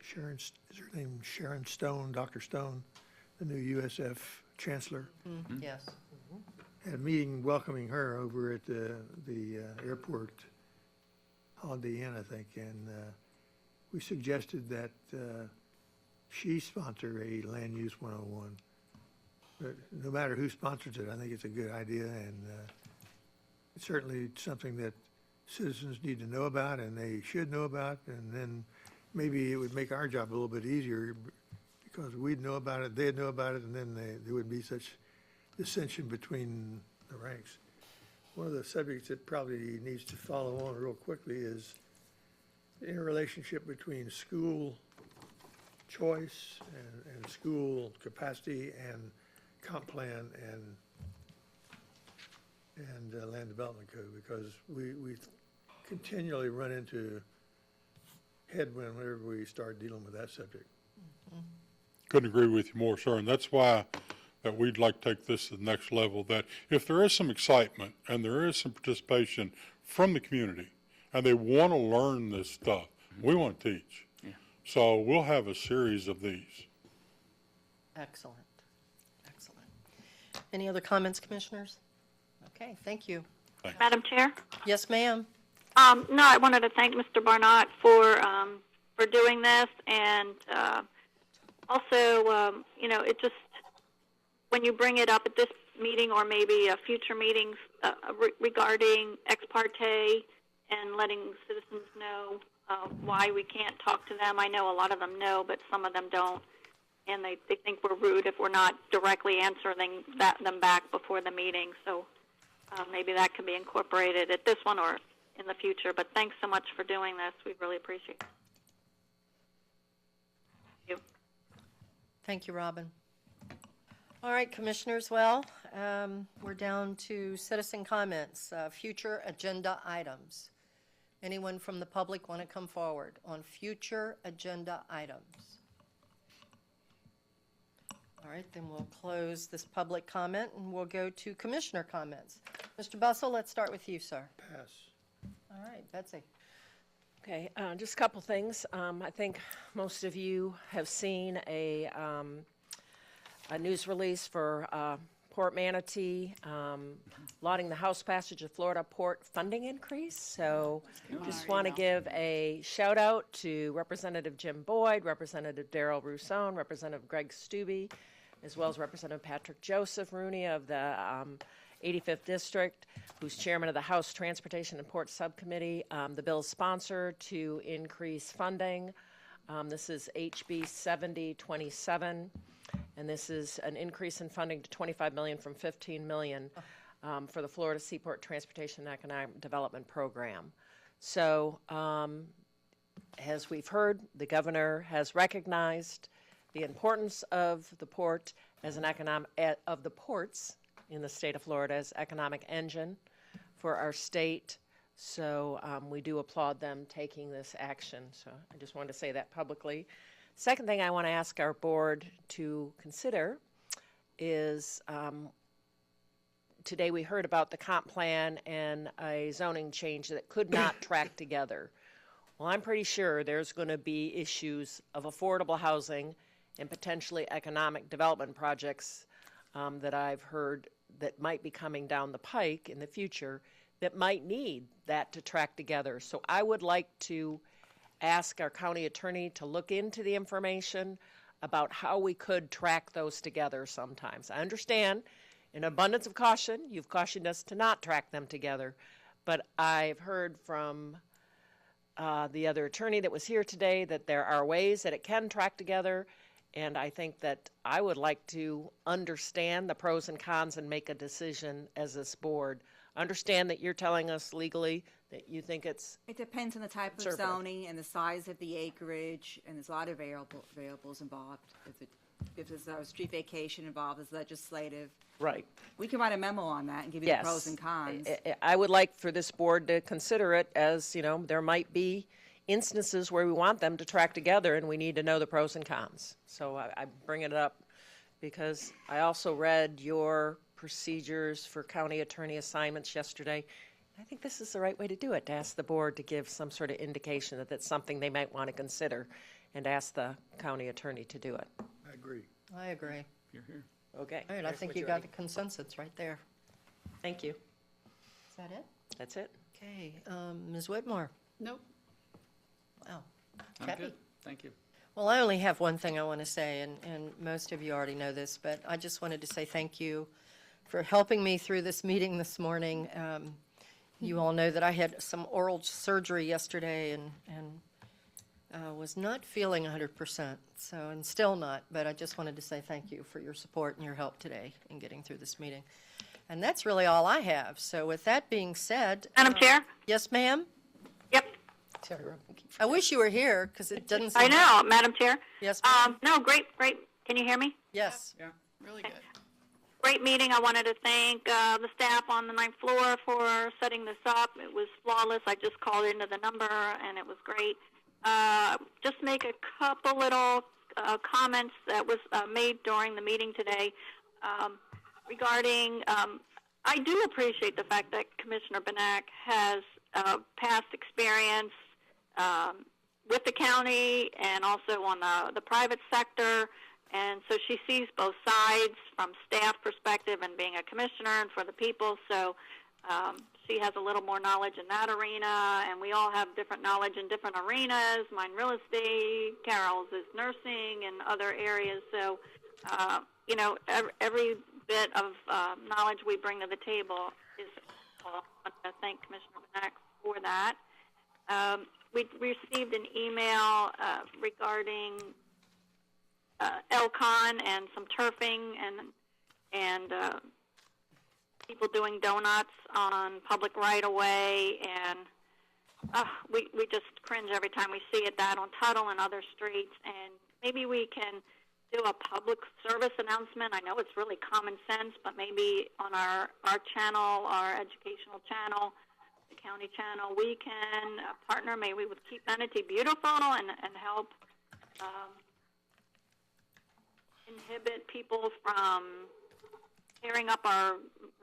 Speaker 10: Sharon, is her name Sharon Stone, Dr. Stone, the new USF chancellor,
Speaker 1: Yes.
Speaker 10: had a meeting welcoming her over at the airport, Holiday Inn, I think, and we suggested that she sponsor a Land Use 101. But no matter who sponsors it, I think it's a good idea, and it's certainly something that citizens need to know about, and they should know about, and then maybe it would make our job a little bit easier because we'd know about it, they'd know about it, and then there would be such dissension between the ranks. One of the subjects that probably needs to follow on real quickly is the interrelationship between school choice and school capacity and comp plan and land development code, because we continually run into headwind whenever we start dealing with that subject.
Speaker 5: Couldn't agree with you more, sir, and that's why that we'd like to take this to the next level, that if there is some excitement and there is some participation from the community and they want to learn this stuff, we want to teach.
Speaker 9: Yeah.
Speaker 5: So we'll have a series of these.
Speaker 1: Excellent. Excellent. Any other comments, commissioners? Okay, thank you.
Speaker 3: Madam Chair?
Speaker 1: Yes, ma'am.
Speaker 3: No, I wanted to thank Mr. Barnott for doing this, and also, it just, when you bring it up at this meeting or maybe future meetings regarding ex parte and letting citizens know why we can't talk to them. I know a lot of them know, but some of them don't, and they think we're rude if we're not directly answering them back before the meeting. So maybe that can be incorporated at this one or in the future. But thanks so much for doing this. We really appreciate it. Thank you.
Speaker 1: Thank you, Robin. All right, commissioners, well, we're down to citizen comments, future agenda items. Anyone from the public want to come forward on future agenda items? All right, then we'll close this public comment and we'll go to commissioner comments. Mr. Bustle, let's start with you, sir.
Speaker 10: Pass.
Speaker 1: All right, Betsy.
Speaker 8: Okay, just a couple things. I think most of you have seen a news release for Port Manatee lauding the House passage of Florida Port funding increase. So just want to give a shout out to Representative Jim Boyd, Representative Darrell Rousseau, Representative Greg Stubbe, as well as Representative Patrick Joseph Rooney of the 85th District, who's chairman of the House Transportation and Port Subcommittee. The bill is sponsored to increase funding. This is HB 7027. And this is an increase in funding to $25 million from $15 million for the Florida Seaport Transportation and Economic Development Program. So, as we've heard, the governor has recognized the importance of the port as an of the ports in the state of Florida as economic engine for our state. So we do applaud them taking this action. So I just wanted to say that publicly. Second thing I want to ask our board to consider is today we heard about the comp plan and a zoning change that could not track together. Well, I'm pretty sure there's going to be issues of affordable housing and potentially economic development projects that I've heard that might be coming down the pike in the future that might need that to track together. So I would like to ask our county attorney to look into the information about how we could track those together sometimes. I understand, in abundance of caution, you've cautioned us to not track them together, but I've heard from the other attorney that was here today that there are ways that it can track together, and I think that I would like to understand the pros and cons and make a decision as this board. Understand that you're telling us legally that you think it's
Speaker 13: It depends on the type of
Speaker 8: conservative.
Speaker 13: zoning and the size of the acreage, and there's a lot of variables involved. If there's a street vacation involved, there's legislative.
Speaker 8: right.
Speaker 13: We can write a memo on that and give you
Speaker 8: Yes.
Speaker 13: the pros and cons.
Speaker 8: I would like for this board to consider it as, there might be instances where we want them to track together and we need to know the pros and cons. So I bring it up because I also read your procedures for county attorney assignments yesterday. I think this is the right way to do it, to ask the board to give some sort of indication that that's something they might want to consider and ask the county attorney to do it.
Speaker 10: I agree.
Speaker 1: I agree.
Speaker 12: You're here.
Speaker 8: Okay.
Speaker 1: All right, I
Speaker 8: there's
Speaker 1: think you got the
Speaker 8: majority.
Speaker 1: consensus right there.
Speaker 8: Thank you.
Speaker 1: Is that it?
Speaker 8: That's it.
Speaker 1: Okay, Ms. Whitmore?
Speaker 7: Nope.
Speaker 1: Wow.
Speaker 12: I'm
Speaker 1: Kathy?
Speaker 12: good. Thank you.
Speaker 1: Well, I only have one thing I want to say, and most of you already know this, but I just wanted to say thank you for helping me through this meeting this morning. You all know that I had some oral surgery yesterday and was not feeling 100%, so, and still not, but I just wanted to say thank you for your support and your help today in getting through this meeting. And that's really all I have. So with that being said.
Speaker 3: Madam Chair?
Speaker 1: Yes, ma'am?
Speaker 3: Yep.
Speaker 1: I wish you were here, because it doesn't seem.
Speaker 3: I know, Madam Chair.
Speaker 1: Yes,
Speaker 3: No, great. Can you hear me?
Speaker 1: yes.
Speaker 7: Yeah, really good.
Speaker 3: Great meeting. I wanted to thank the staff on the 9th floor for setting this up. It was flawless. I just called into the number, and it was great. Just make a couple little comments that was made during the meeting today regarding, I do appreciate the fact that Commissioner Benak has past experience with the county and also on the private sector. And so she sees both sides from staff perspective and being a commissioner and for the people. So she has a little more knowledge in that arena, and we all have different knowledge in different arenas. Mine real estate, Carol's is nursing and other areas. So, every bit of knowledge we bring to the table is, I want to thank Commissioner Benak for that. We received an email regarding Elcon and some turfing and people doing donuts on public right-of-way, and we just cringe every time we see it, that on Tuttle and other streets. And maybe we can do a public service announcement. I know it's really common sense, but maybe on our channel, our educational channel, the county channel, we can partner maybe with Keep Manatee Beautiful and help inhibit people from tearing up our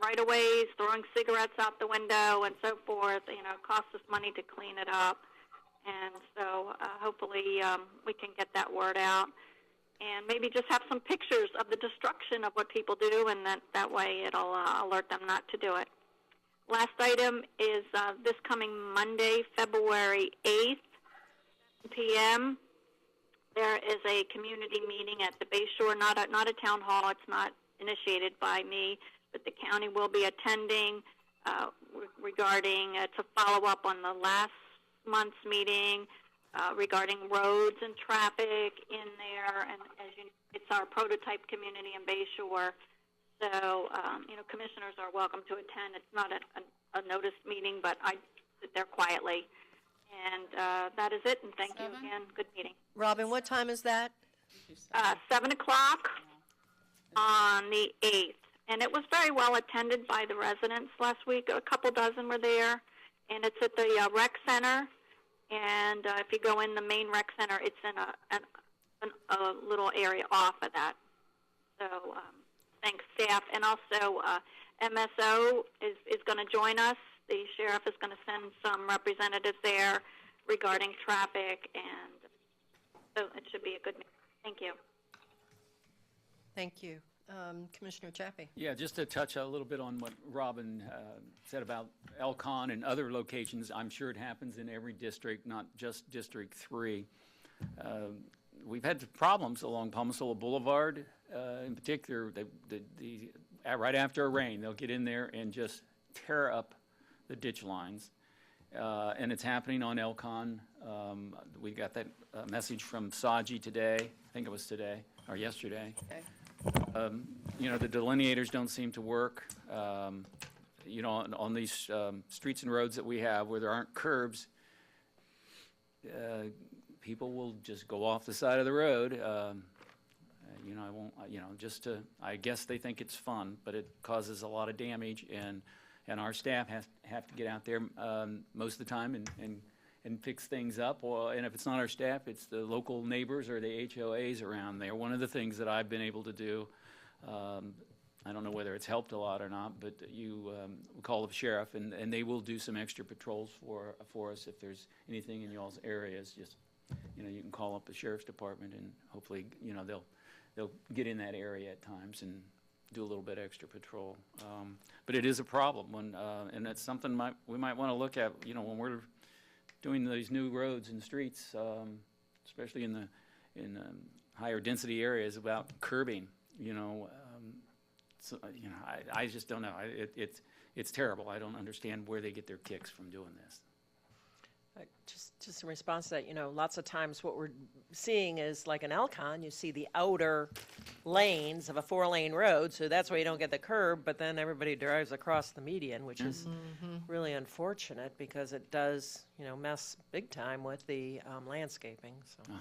Speaker 3: right-of-ways, throwing cigarettes out the window, and so forth. It costs us money to clean it up. And so hopefully we can get that word out. And maybe just have some pictures of the destruction of what people do, and that way it'll alert them not to do it. Last item is this coming Monday, February 8th, 7 p.m., there is a community meeting at the Bay Shore, not a town hall. It's not initiated by me, but the county will be attending regarding, it's a follow-up on the last month's meeting regarding roads and traffic in there. And as you know, it's our prototype community in Bay Shore. So, commissioners are welcome to attend. It's not a noticed meeting, but I sit there quietly. And that is it, and thank you again. Good meeting.
Speaker 1: Robin, what time is that?
Speaker 3: 7 o'clock on the 8th. And it was very well attended by the residents last week. A couple dozen were there. And it's at the rec center. And if you go in the main rec center, it's in a little area off of that. So thanks, staff. And also MSO is going to join us. The sheriff is going to send some representatives there regarding traffic, and so it should be a good meeting. Thank you.
Speaker 1: Thank you. Commissioner Chappie?
Speaker 9: Yeah, just to touch a little bit on what Robin said about Elcon and other locations, I'm sure it happens in every district, not just District 3. We've had problems along Palmasola Boulevard, in particular, right after a rain, they'll get in there and just tear up the ditch lines. And it's happening on Elcon. We got that message from Saji today, I think it was today, or yesterday.
Speaker 1: Okay.
Speaker 9: You know, the delineators don't seem to work. You know, on these streets and roads that we have where there aren't curbs, people will just go off the side of the road. You know, I won't, you know, I guess they think it's fun, but it causes a lot of damage, and our staff have to get out there most of the time and fix things up. And if it's not our staff, it's the local neighbors or the HOAs around there. One of the things that I've been able to do, I don't know whether it's helped a lot or not, but you call the sheriff, and they will do some extra patrols for us if there's anything in y'all's areas. Just, you know, you can call up the sheriff's department, and hopefully, you know, they'll get in that area at times and do a little bit extra patrol. But it is a problem when, and it's something we might want to look at, you know, when we're doing these new roads and streets, especially in the higher density areas, about curbing, you know. So, you know, I just don't know. It's terrible. I don't understand where they get their kicks from doing this.
Speaker 8: Just in response to that, you know, lots of times what we're seeing is like in Elcon, you see the outer lanes of a 4-lane road, so that's why you don't get the curb, but then everybody drives across the median, which is really unfortunate because it does, you know, mess big time with the landscaping, so.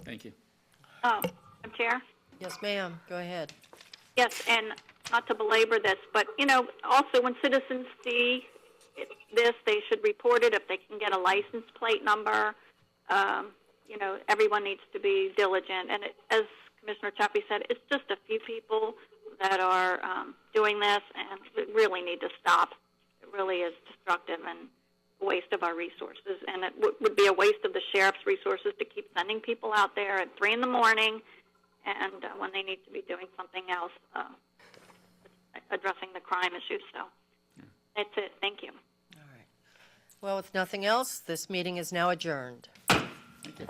Speaker 9: Thank you.
Speaker 3: Madam Chair?
Speaker 1: Yes, ma'am. Go ahead.
Speaker 3: Yes, and not to belabor this, but, you know, also when citizens see this, they should report it if they can get a license plate number. You know, everyone needs to be diligent. And as Commissioner Chappie said, it's just a few people that are doing this, and we really need to stop. It really is destructive and a waste of our resources. And it would be a waste of the sheriff's resources to keep sending people out there at 3 in the morning and when they need to be doing something else, addressing the crime issue. So that's it. Thank you.
Speaker 1: Well, with nothing else, this meeting is now adjourned.
Speaker 9: Thank you.